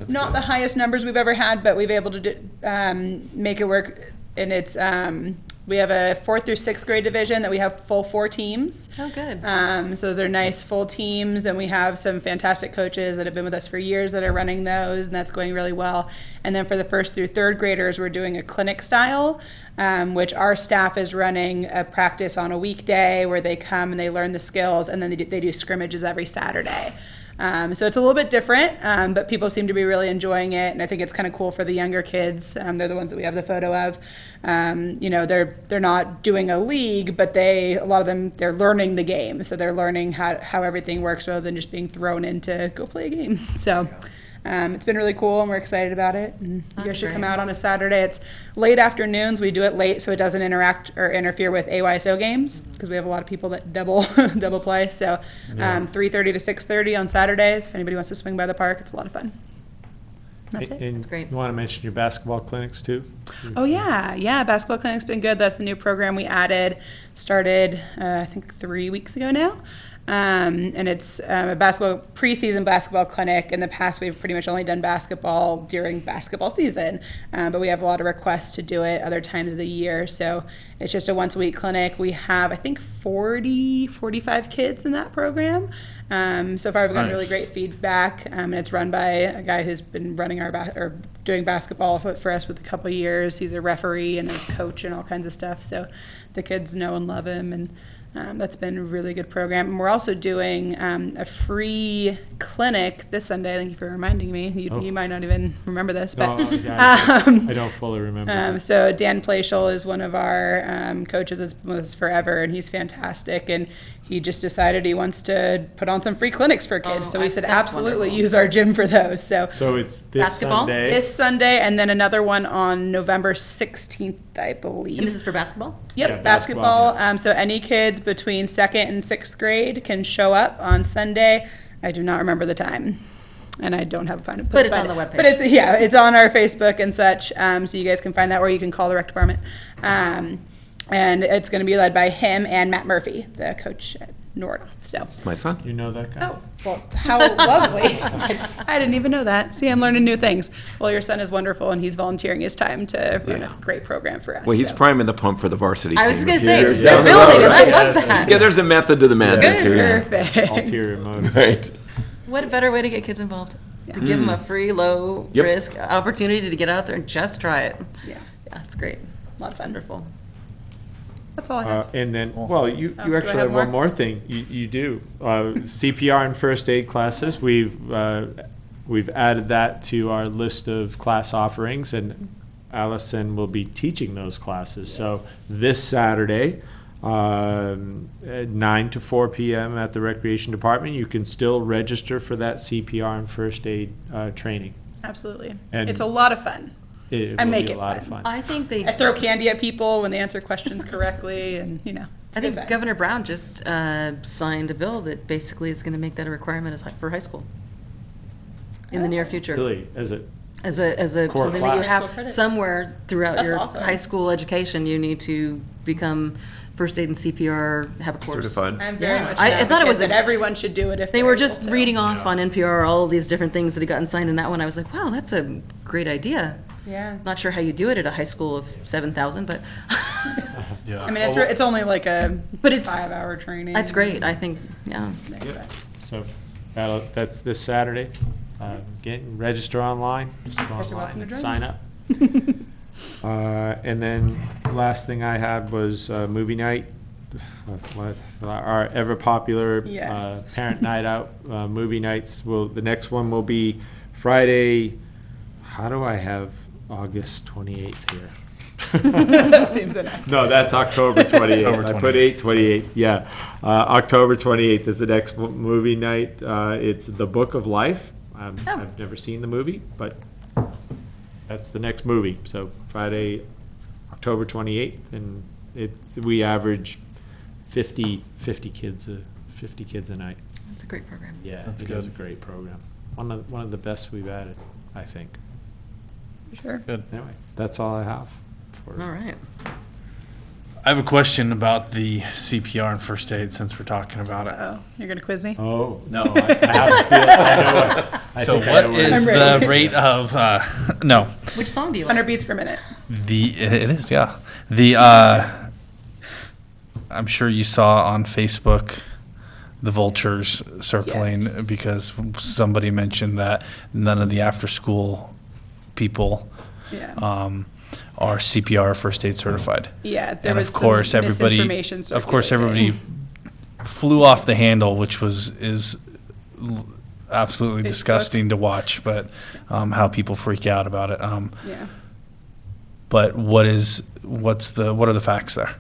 Not the highest numbers we've ever had, but we've able to make it work. And it's we have a 4th through 6th grade division that we have full 4 teams. Oh, good. So those are nice full teams, and we have some fantastic coaches that have been with us for years that are running those, and that's going really well. And then for the 1st through 3rd graders, we're doing a clinic style, which our staff is running a practice on a weekday where they come and they learn the skills, and then they do scrimmages every Saturday. So it's a little bit different, but people seem to be really enjoying it, and I think it's kind of cool for the younger kids. They're the ones that we have the photo of. They're not doing a league, but a lot of them, they're learning the game, so they're learning how everything works rather than just being thrown in to go play a game. So it's been really cool, and we're excited about it. And you guys should come out on a Saturday. It's late afternoons. We do it late so it doesn't interact or interfere with AYSO games, because we have a lot of people that double play. So 3:30 to 6:30 on Saturdays. If anybody wants to swing by the park, it's a lot of fun. That's it. And That's great. You want to mention your basketball clinics too? Oh yeah, basketball clinic's been good. That's the new program we added. Started I think 3 weeks ago now. And it's a preseason basketball clinic. In the past, we've pretty much only done basketball during basketball season, but we have a lot of requests to do it other times of the year. So it's just a once-a-week clinic. We have, I think, 45 kids in that program. So far, we've gotten really great feedback, and it's run by a guy who's been running doing basketball for us with a couple of years. He's a referee and a coach and all kinds of stuff. So the kids know and love him, and that's been a really good program. And we're also doing a free clinic this Sunday. Thank you for reminding me. You might not even remember this, but I don't fully remember. so Dan Plashel is one of our coaches that's been with us forever, and he's fantastic. And he just decided he wants to put on some free clinics for kids. So we said, that's absolutely, wonderful. use our gym for those. So It's this Basketball? Sunday. this Sunday, and then another one on November 16th, I believe. And this is for basketball? Yep, Yeah, basketball. basketball, So any kids between 2nd and 6th grade can show up on Sunday. I do not remember the time, and I don't have a find. But it's on the webpage. But it's on our Facebook and such. So you guys can find that, or you can call the rec department. And it's going to be led by him and Matt Murphy, the coach at Nordhoff. So. It's my son. You know that guy? Oh, well, how lovely. I didn't even know that. See, I'm learning new things. Well, your son is wonderful, and he's volunteering his time to run a great program for us. Well, he's so. priming the pump for the varsity team. I was just going to a few say, years they're down the building, road. and I love that. Yeah, there's a method to the madness here. Perfect. Ulterior motive. Right. What a better way to get kids involved. To give them a free, low-risk opportunity to get out there and just try it. Yeah, Yeah, it's great. lots of fun. Wonderful. That's all I have. And then, you do I actually have have one more? more thing. You do. CPR and first aid classes. We've added that to our list of class offerings, and Allison will be teaching those classes. So this Saturday, at 9 to 4 p.m. at the Recreation Department, you can still register for that CPR and first aid training. Absolutely. And- It's a lot of fun. It I will make be a it lot fun. of fun. I think they. I throw candy at people when they answer questions correctly, and it's I a think good time. Governor Brown just signed a bill that basically is going to make that a requirement for high school in the near future. Really, as a As a Core something class. that you High school have credits. somewhere throughout That's your awesome. high school education, you need to become first aid and CPR, have a course. Certified. I'm very Yeah. much I an thought it was advocate a- that everyone should do it if They they're were able just to. reading off on NPR all of these different things that had gotten signed in that one. I was like, wow, that's a great idea. Yeah. Not sure how you do it at a high school of 7,000, but Yeah. I mean, it's only like a But it's- 5-hour training. that's great. I think, yeah. So that's this Saturday. Register online, just go Guess you're online welcome to and join. sign up. And then last thing I had was movie night. Our ever popular Yes. parent night out, movie nights. The next one will be Friday. How do I have August 28th here? Seems enough. No, that's October 28th. October I put 8/28, yeah. October 28th is the next movie night. It's The Book of Life. I've never seen the movie, but that's the next movie. So Friday, October 28th, and we average 50 kids a night. That's a great program. Yeah, That's it is a good. great program. One of the best we've added, I think. Sure. Good. Anyway, that's all I have. All right. I have a question about the CPR and first aid since we're talking about it. Oh, you're gonna quiz me? Oh, no, I have a feel, I know it. I So think I what know where is it's I'm the ready. rate of, no, Which song do you 100 like? beats per minute. it is, yeah. I'm sure you saw on Facebook the vultures circling Yes. because somebody mentioned that none of the after-school people Yeah. are CPR first aid certified. Yeah, there And was of course, some everybody, misinformation of course, circulating. everybody flew off the handle, which is absolutely Facebook. disgusting to watch, but how people freak out about it. Yeah. But what are the facts there?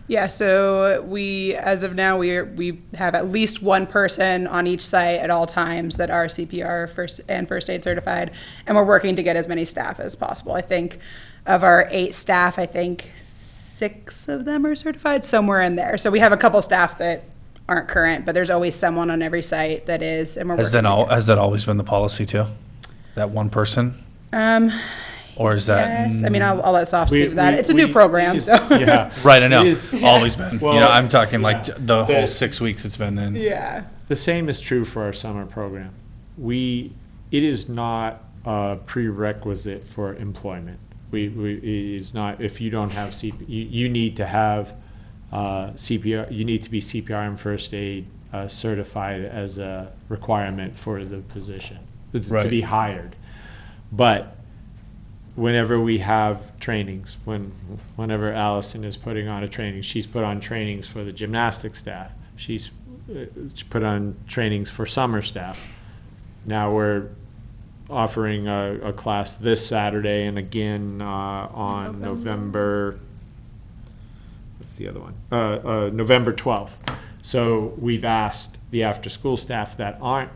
Yeah, so as of now, we have at least one person on each site at all times that are CPR first aid certified, and we're working to get as many staff as possible. I think of our 8 staff, I think 6 of them are certified, somewhere in there. So we have a couple staff that aren't current, but there's always someone on every site that is, and we're Has working that to get- has that always been the policy too? That one person, Um, or is that yes, I mean, I'll let Soph speak to that. We- It's a new we- program, it is- so. Yeah. right? I know, It is- always been. Well, I'm talking like yeah. the whole The- 6 weeks it's been in. Yeah. The same is true for our summer program. It is not a prerequisite for employment. It is not, if you don't have you need to have CPR, you need to be CPR and first aid certified as a requirement for the position, to Right. be hired. But whenever we have trainings, whenever Allison is putting on a training, she's put on trainings for the gymnastics staff. She's put on trainings for summer staff. Now we're offering a class this Saturday and again on November, what's the other one? November 12th. So we've asked the after-school staff that aren't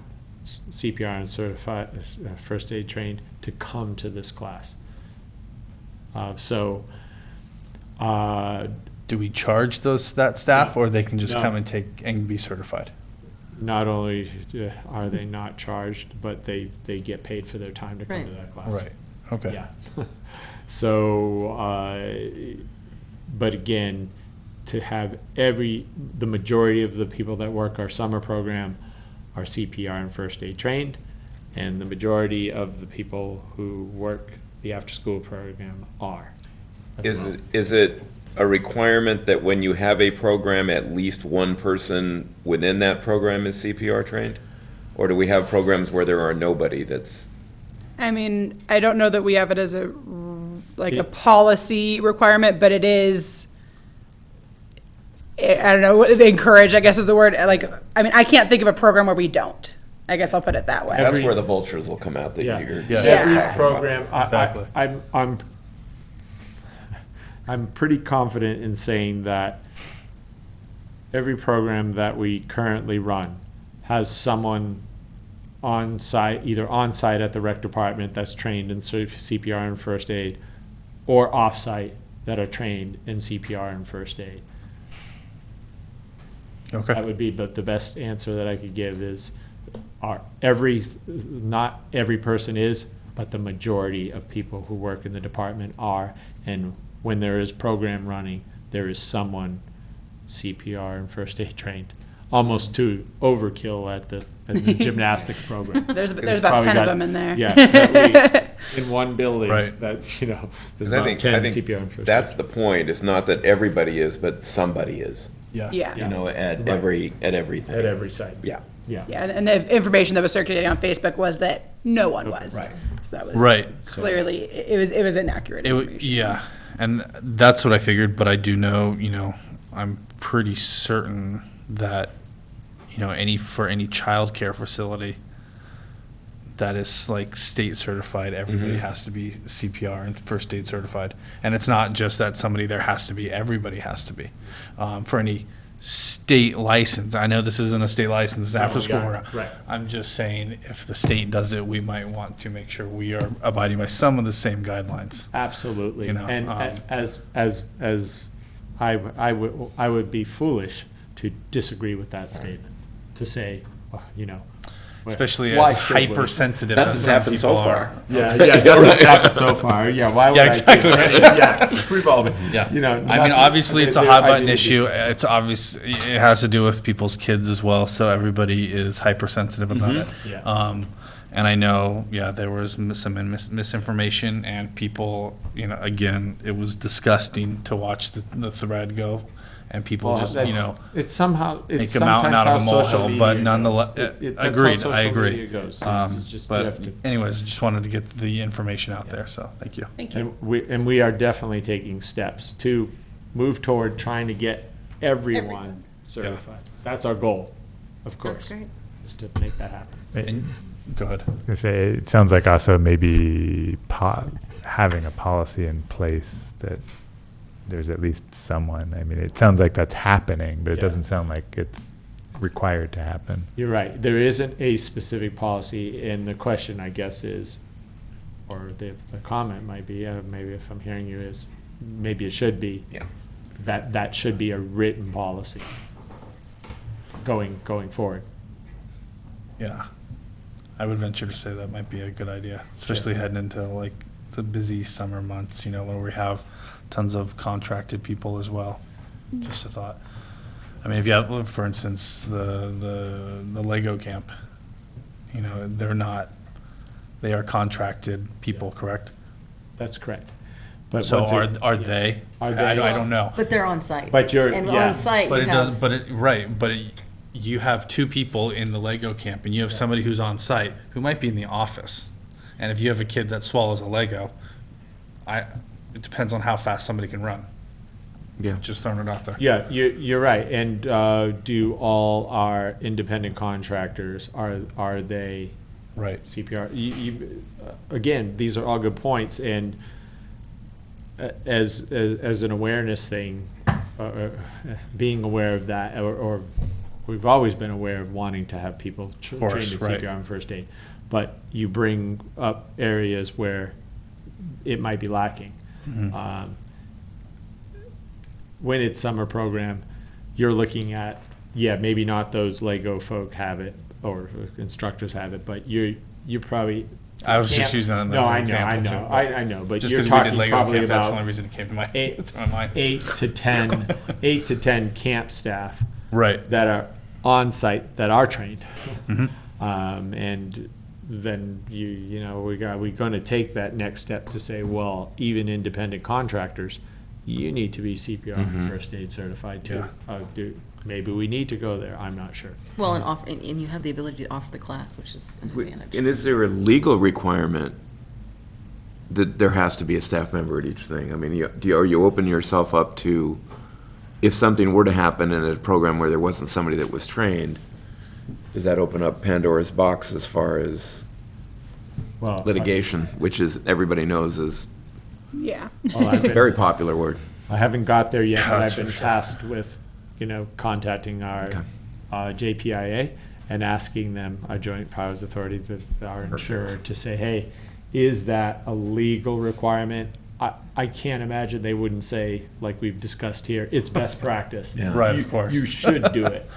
CPR and certified, first aid trained, to come to this class. Do we charge that staff, No. or they can just No. come and take and be certified? Not only are they not charged, but they get paid for their time to come to Right. that class. Right. Okay. Yeah. So, but again, to have the majority of the people that work our summer program are CPR and first aid trained, and the majority of the people who work the after-school program are. as well. Is it a requirement that when you have a program, at least one person within that program is CPR trained? Or do we have programs where there are nobody that's, I mean, I don't know that we have it as a Yeah. policy requirement, but it is, I don't know, what they encourage, I guess is the word, I mean, I can't think of a program where we don't. I guess I'll put it that way. that's Every- where the vultures will come out that Yeah. you're. Yeah. Every Yeah. program, Exactly. I'm pretty confident in saying that every program that we currently run has someone on site, either on site at the rec department that's trained in CPR and first aid, or off site that are trained in CPR and first aid. That Okay. would be the best answer that I could give is, not every person is, but the majority of people who work in the department are. And when there is program running, there is someone CPR and first aid trained. Almost to overkill at the gymnastics program. There's It's about probably 10 of got- them in there. Yeah, at least in one building. Right. That's, there's 'Cause I about think 10 CPR and first aid. that's the point. It's not that everybody is, but somebody is, Yeah. Yeah. you know, at Right. everything. At every site. Yeah. Yeah. Yeah, and the information that was circulating on Facebook was that no one was. Right. So that was Right. clearly, it was inaccurate information. Yeah, and that's what I figured, but I do know, I'm pretty certain that, for any childcare facility that is like state certified, everybody has to be CPR and first aid certified. And it's not just that somebody there has to be, everybody has to be. For any state license, I know this isn't a state license, it's after school. got it. Right. I'm just saying, if the state does it, we might want to make sure we are abiding by some of the same guidelines. Absolutely. You know, And as I would be foolish to disagree with that statement, to say, well, especially Why as should we? hypersensitive That as has some happened so people far. are. Yeah, nothing's happened so far. Yeah, why would Yeah, I? exactly. Yeah, we've all been, Yeah. you know. I mean, nothing- obviously, it's a there- hot I button mean, issue. It's obvious, it has to do with people's kids as well, so everybody is hypersensitive about it. Yeah. And I know, yeah, there was some misinformation and people, again, it was disgusting to watch the thread go and people Well, just, that's- It's somehow, make it's a mountain sometimes out of how a social molehill, but media nonetheless, goes. That's how agreed, I social agree. media goes. So it's just, you But have to- anyways, just wanted to get the information out there, so thank you. Thank you. And we are definitely taking steps to move toward trying to get everyone Everyone. certified. That's our goal, of course. That's great. Is to make that happen. And- Go ahead. I was gonna say, it sounds like also maybe having a policy in place that there's at least someone. I mean, it sounds like that's happening, but it Yeah. doesn't sound like it's required to happen. You're right. There isn't a specific policy, and the question, I guess, is, or the comment might be, maybe if I'm hearing you, is maybe it should be Yeah. that should be a written policy going forward. Yeah. I would venture to say that might be a good idea, especially heading into like the busy summer months, where we have tons of contracted people as well. Just a thought. I mean, if you have, for instance, the Lego camp, they are contracted people, correct? That's correct. But So once it- are yeah. they? Are I they? don't know. But they're on site. But you're, And yeah. on site, But you it have. doesn't, but you have two people in the Lego camp and you have somebody who's on site who might be in the office. And if you have a kid that swallows a Lego, it depends on how fast somebody can run. Yeah. Just throwing it out there. Yeah, you're right. And do all our independent contractors, are they Right. CPR? Again, these are all good points, and as an awareness thing, being aware of that, or we've always been aware of wanting to have people course, trained in right. CPR and first aid, but you bring up areas where it might be lacking. Mhm. When it's summer program, you're looking at, maybe not those Lego folk have it, or instructors have it, but you probably. I was just can't- using that as No, an I know, example too. I know, but Just you're because we did talking Lego probably camp, that's the only about reason it came to my, eight- to my mind. 8 to 10 camp staff Right. that are on site, that are trained. Mhm. And then we're going to take that next step to say, well, even independent contractors, you need to be CPR and first aid certified too. Maybe we need to go there. I'm not sure. Well, and you have the ability to offer the class, which is an advantage. And is there a legal requirement that there has to be a staff member at each thing? I mean, are you open yourself up to, if something were to happen in a program where there wasn't somebody that was trained, does that open up Pandora's box as far as Well, litigation, which is, everybody knows is Yeah. I've a been- very popular word? I haven't got there yet, Yeah, but that's I've been for sure. tasked with, contacting our JPIA and asking them, our Joint Powers Authority, our insurer, to say, hey, is that a legal requirement? I can't imagine they wouldn't say, like we've discussed here, it's best practice. Yeah. Right, You- of course. You should do it.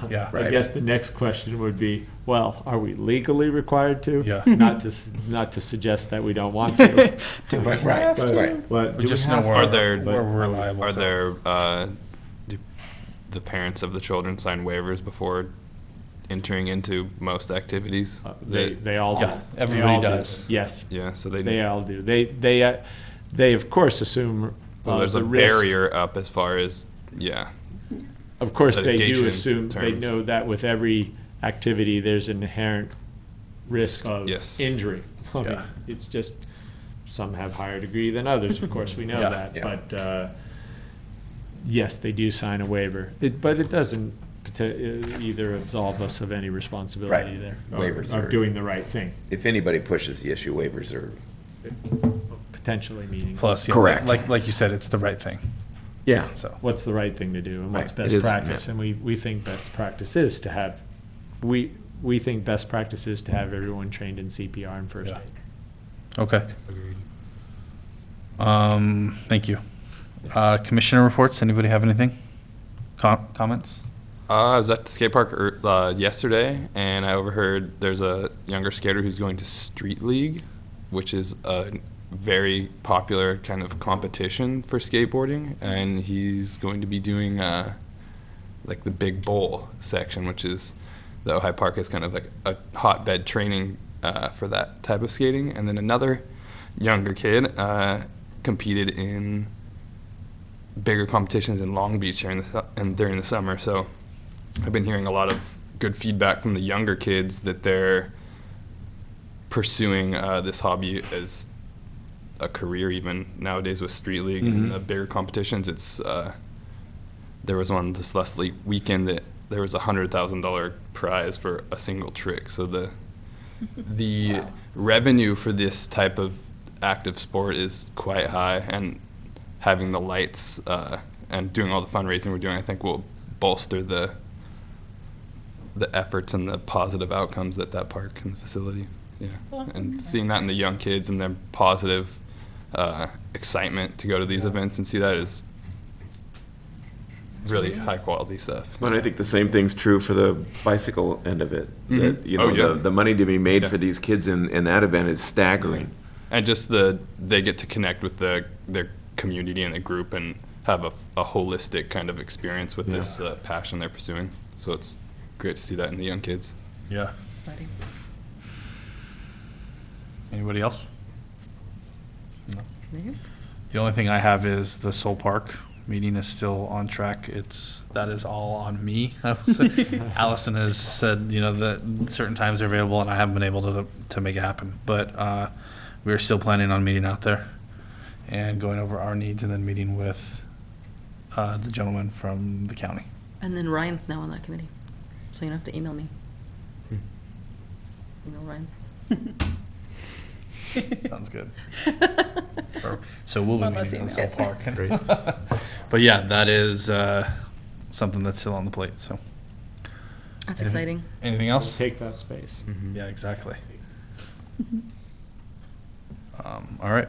Yeah. I guess the next question would be, well, are we legally required to? Yeah. Not to suggest that we don't want to. Right. But We do just we know have to? Are there- we're reliable. Are so- there, do the parents of the children sign waivers before entering into most activities? They all do. Yeah, everybody They all do. does. Yes, Yeah, so they all do. They of course assume well, there's the a risk. barrier up as far as, yeah. Of course, they do litigation assume, they terms. know that with every activity, there's an inherent risk of Yes. injury. I mean, Yeah. it's just, some have higher degree than others, of course, we know Yeah. that. Yeah. But, yes, they do sign a waiver. But it doesn't either absolve us of any responsibility Right. there. Waivers are- Of doing the right thing, If anybody pushes the issue, waivers are, potentially meaning. Plus, yeah, Correct. like you said, it's the right thing, yeah. so. What's the right thing to do and what's Right. best It is, practice. yeah. And we think best practice is to have, we think best practice is to have everyone trained in CPR and first Yeah. aid. Okay. Thank you. Commissioner reports, anybody have anything? Comments? I was at the skate park yesterday, and I overheard there's a younger skater who's going to Street League, which is a very popular kind of competition for skateboarding, and he's going to be doing like the Big Bowl section, which is the Ojai Park is kind of like a hotbed training for that type of skating. And then another younger kid competed in bigger competitions in Long Beach during the summer. So I've been hearing a lot of good feedback from the younger kids that they're pursuing this hobby as a career even nowadays with Street League and the bigger competitions. It's there was one this last weekend that there was $100,000 prize for a single trick. So the revenue for this type of active sport is quite high, and having the lights and doing all the fundraising we're doing, I think will bolster the efforts and the positive outcomes that park and the facility. Yeah, and seeing that in the young kids and their positive excitement to go to these events and see that is really high quality stuff. But I think the same thing's true for the bicycle end of it. That, you know, Oh, yeah. the money to be made Yeah. for these kids in that event is staggering. And just they get to connect with their community and the group and have a holistic kind of experience with this passion they're pursuing. So it's great to see that in the young kids. Yeah. Exciting. Anybody else? Maybe? The only thing I have is the Soul Park meeting is still on track. That is all on me, I would say. Allison has said, you know, that certain times are available and I haven't been able to make it happen. But we're still planning on meeting out there and going over our needs and then meeting with the gentleman from the county. And then Ryan's now on that committee, so you don't have to email me. Email Ryan. Sounds good. So we'll be One less meeting in Soul email. Park. But yeah, that is something that's still on the plate, so. That's exciting. Anything else? Take that space. Yeah, exactly. All right.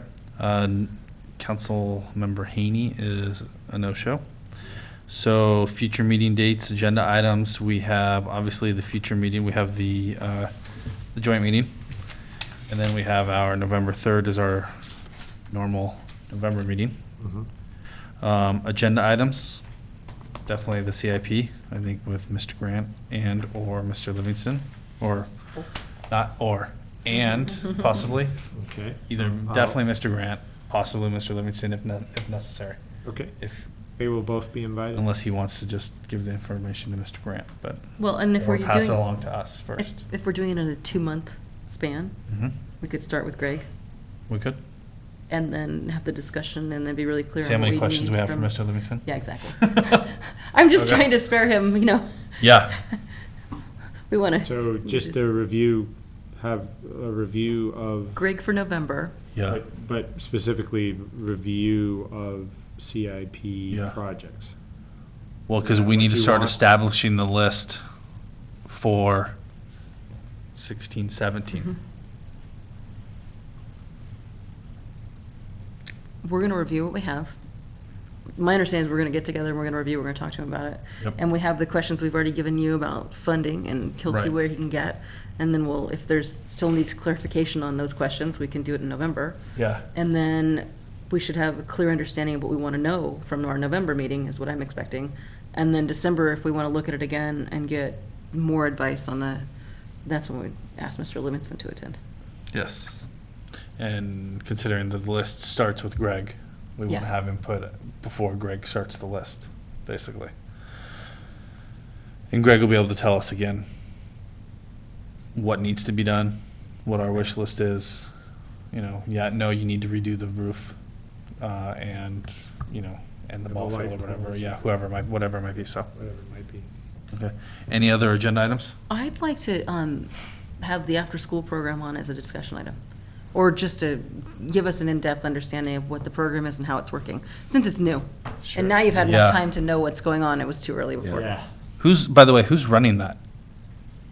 Council Member Haney is a no-show. So future meeting dates, agenda items, we have obviously the future meeting, we have the joint meeting. And then we have our November 3rd is our normal November meeting. Agenda items, definitely the CIP, I think with Mr. Grant and or Mr. Livingston, or not or, and possibly. Okay. Either definitely Mr. Grant, possibly Mr. Livingston if necessary. Okay. If, They will both be invited. unless he wants to just give the information to Mr. Grant, but, Well, and if or we're pass it doing, along to us first. if we're doing it in a 2-month span, Mhm. we could start with Greg We could. and then have the discussion and then be really clear See how on what many we questions need we have for from- Mr. Livingston? Yeah, exactly. I'm just Okay. trying to spare him, you know. Yeah. We want to. So just a review, have a review of, Greg for November. Yeah. but specifically review of CIP Yeah. projects. Well, because we What need to you start want. establishing the list for 16, 17. Mhm. We're going to review what we have. My understanding is we're going to get together and we're going to review, we're going to talk to him about it. Yep. And we have the questions we've already given you about funding, and he'll see Right. where he can get. And then we'll, if there's still needs clarification on those questions, we can do it in November. Yeah. And then we should have a clear understanding of what we want to know from our November meeting, is what I'm expecting. And then December, if we want to look at it again and get more advice on that's when we ask Mr. Livingston to attend. Yes. And considering that the list starts with Greg, we want to Yeah. have him put it before Greg starts the list, basically. And Greg will be able to tell us again what needs to be done, what our wish list is. You know, no, you need to redo the roof, and, you know, and the And the ball field or light whatever. poles. Yeah, whatever it might be, so. Whatever it might be. Okay. Any other agenda items? I'd like to have the after-school program on as a discussion item, or just to give us an in-depth understanding of what the program is and how it's working, since it's new. Sure. And now you've had enough Yeah. time to know what's going on. It was too early before. Yeah. By the way, who's running that?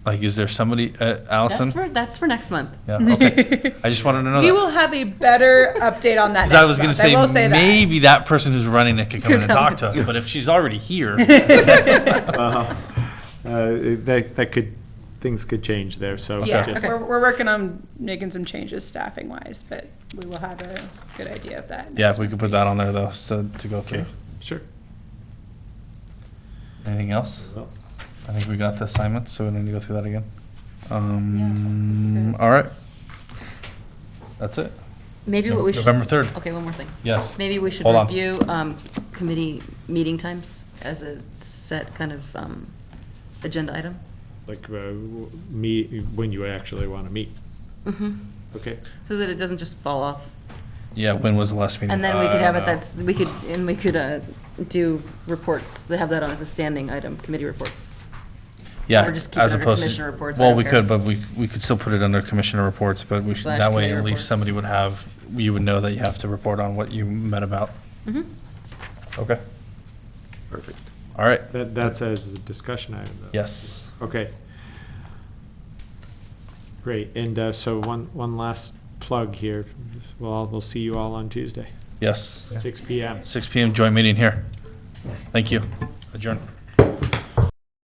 Like, is there somebody, Allison? That's for next month. Yeah, okay. I just wanted to know We that. will have a better update on that Because next I was going month. to say, I will say that. maybe that person who's running it could come in and Could talk come. to us, but if she's already here, things could change there, so. Yeah, just- we're working on making some changes staffing wise, but we will have a good idea of that. Yeah, next we could month. put that on there though, so to go through. Okay, sure. Anything else? Well, I think we got the assignments, so we don't need to go through that again. All right. That's it. Maybe what we should. November 3rd. Okay, one more thing. Yes. Maybe we should Hold on. review committee meeting times as a set kind of agenda item. Like, meet, when you actually want to meet. Mm-hmm. Okay, So that it doesn't just fall off. Yeah, when was the last meeting? And then we could have it, Uh, we could do reports, they have that on as a standing item, committee reports. Yeah, or just keep it as under opposed commissioner to, reports, I well, don't we care. could, but we could still put it under commissioner reports, but we should, Slash that way committee at least reports. somebody would have, you would know that you have to report on what you met about. Mhm. Okay, Perfect. all right, that's as a discussion item, though. yes. Okay. Great, and so one last plug here. Well, we'll see you all on Tuesday, Yes, 6 PM. 6 PM joint meeting here. Thank you. Adjourn.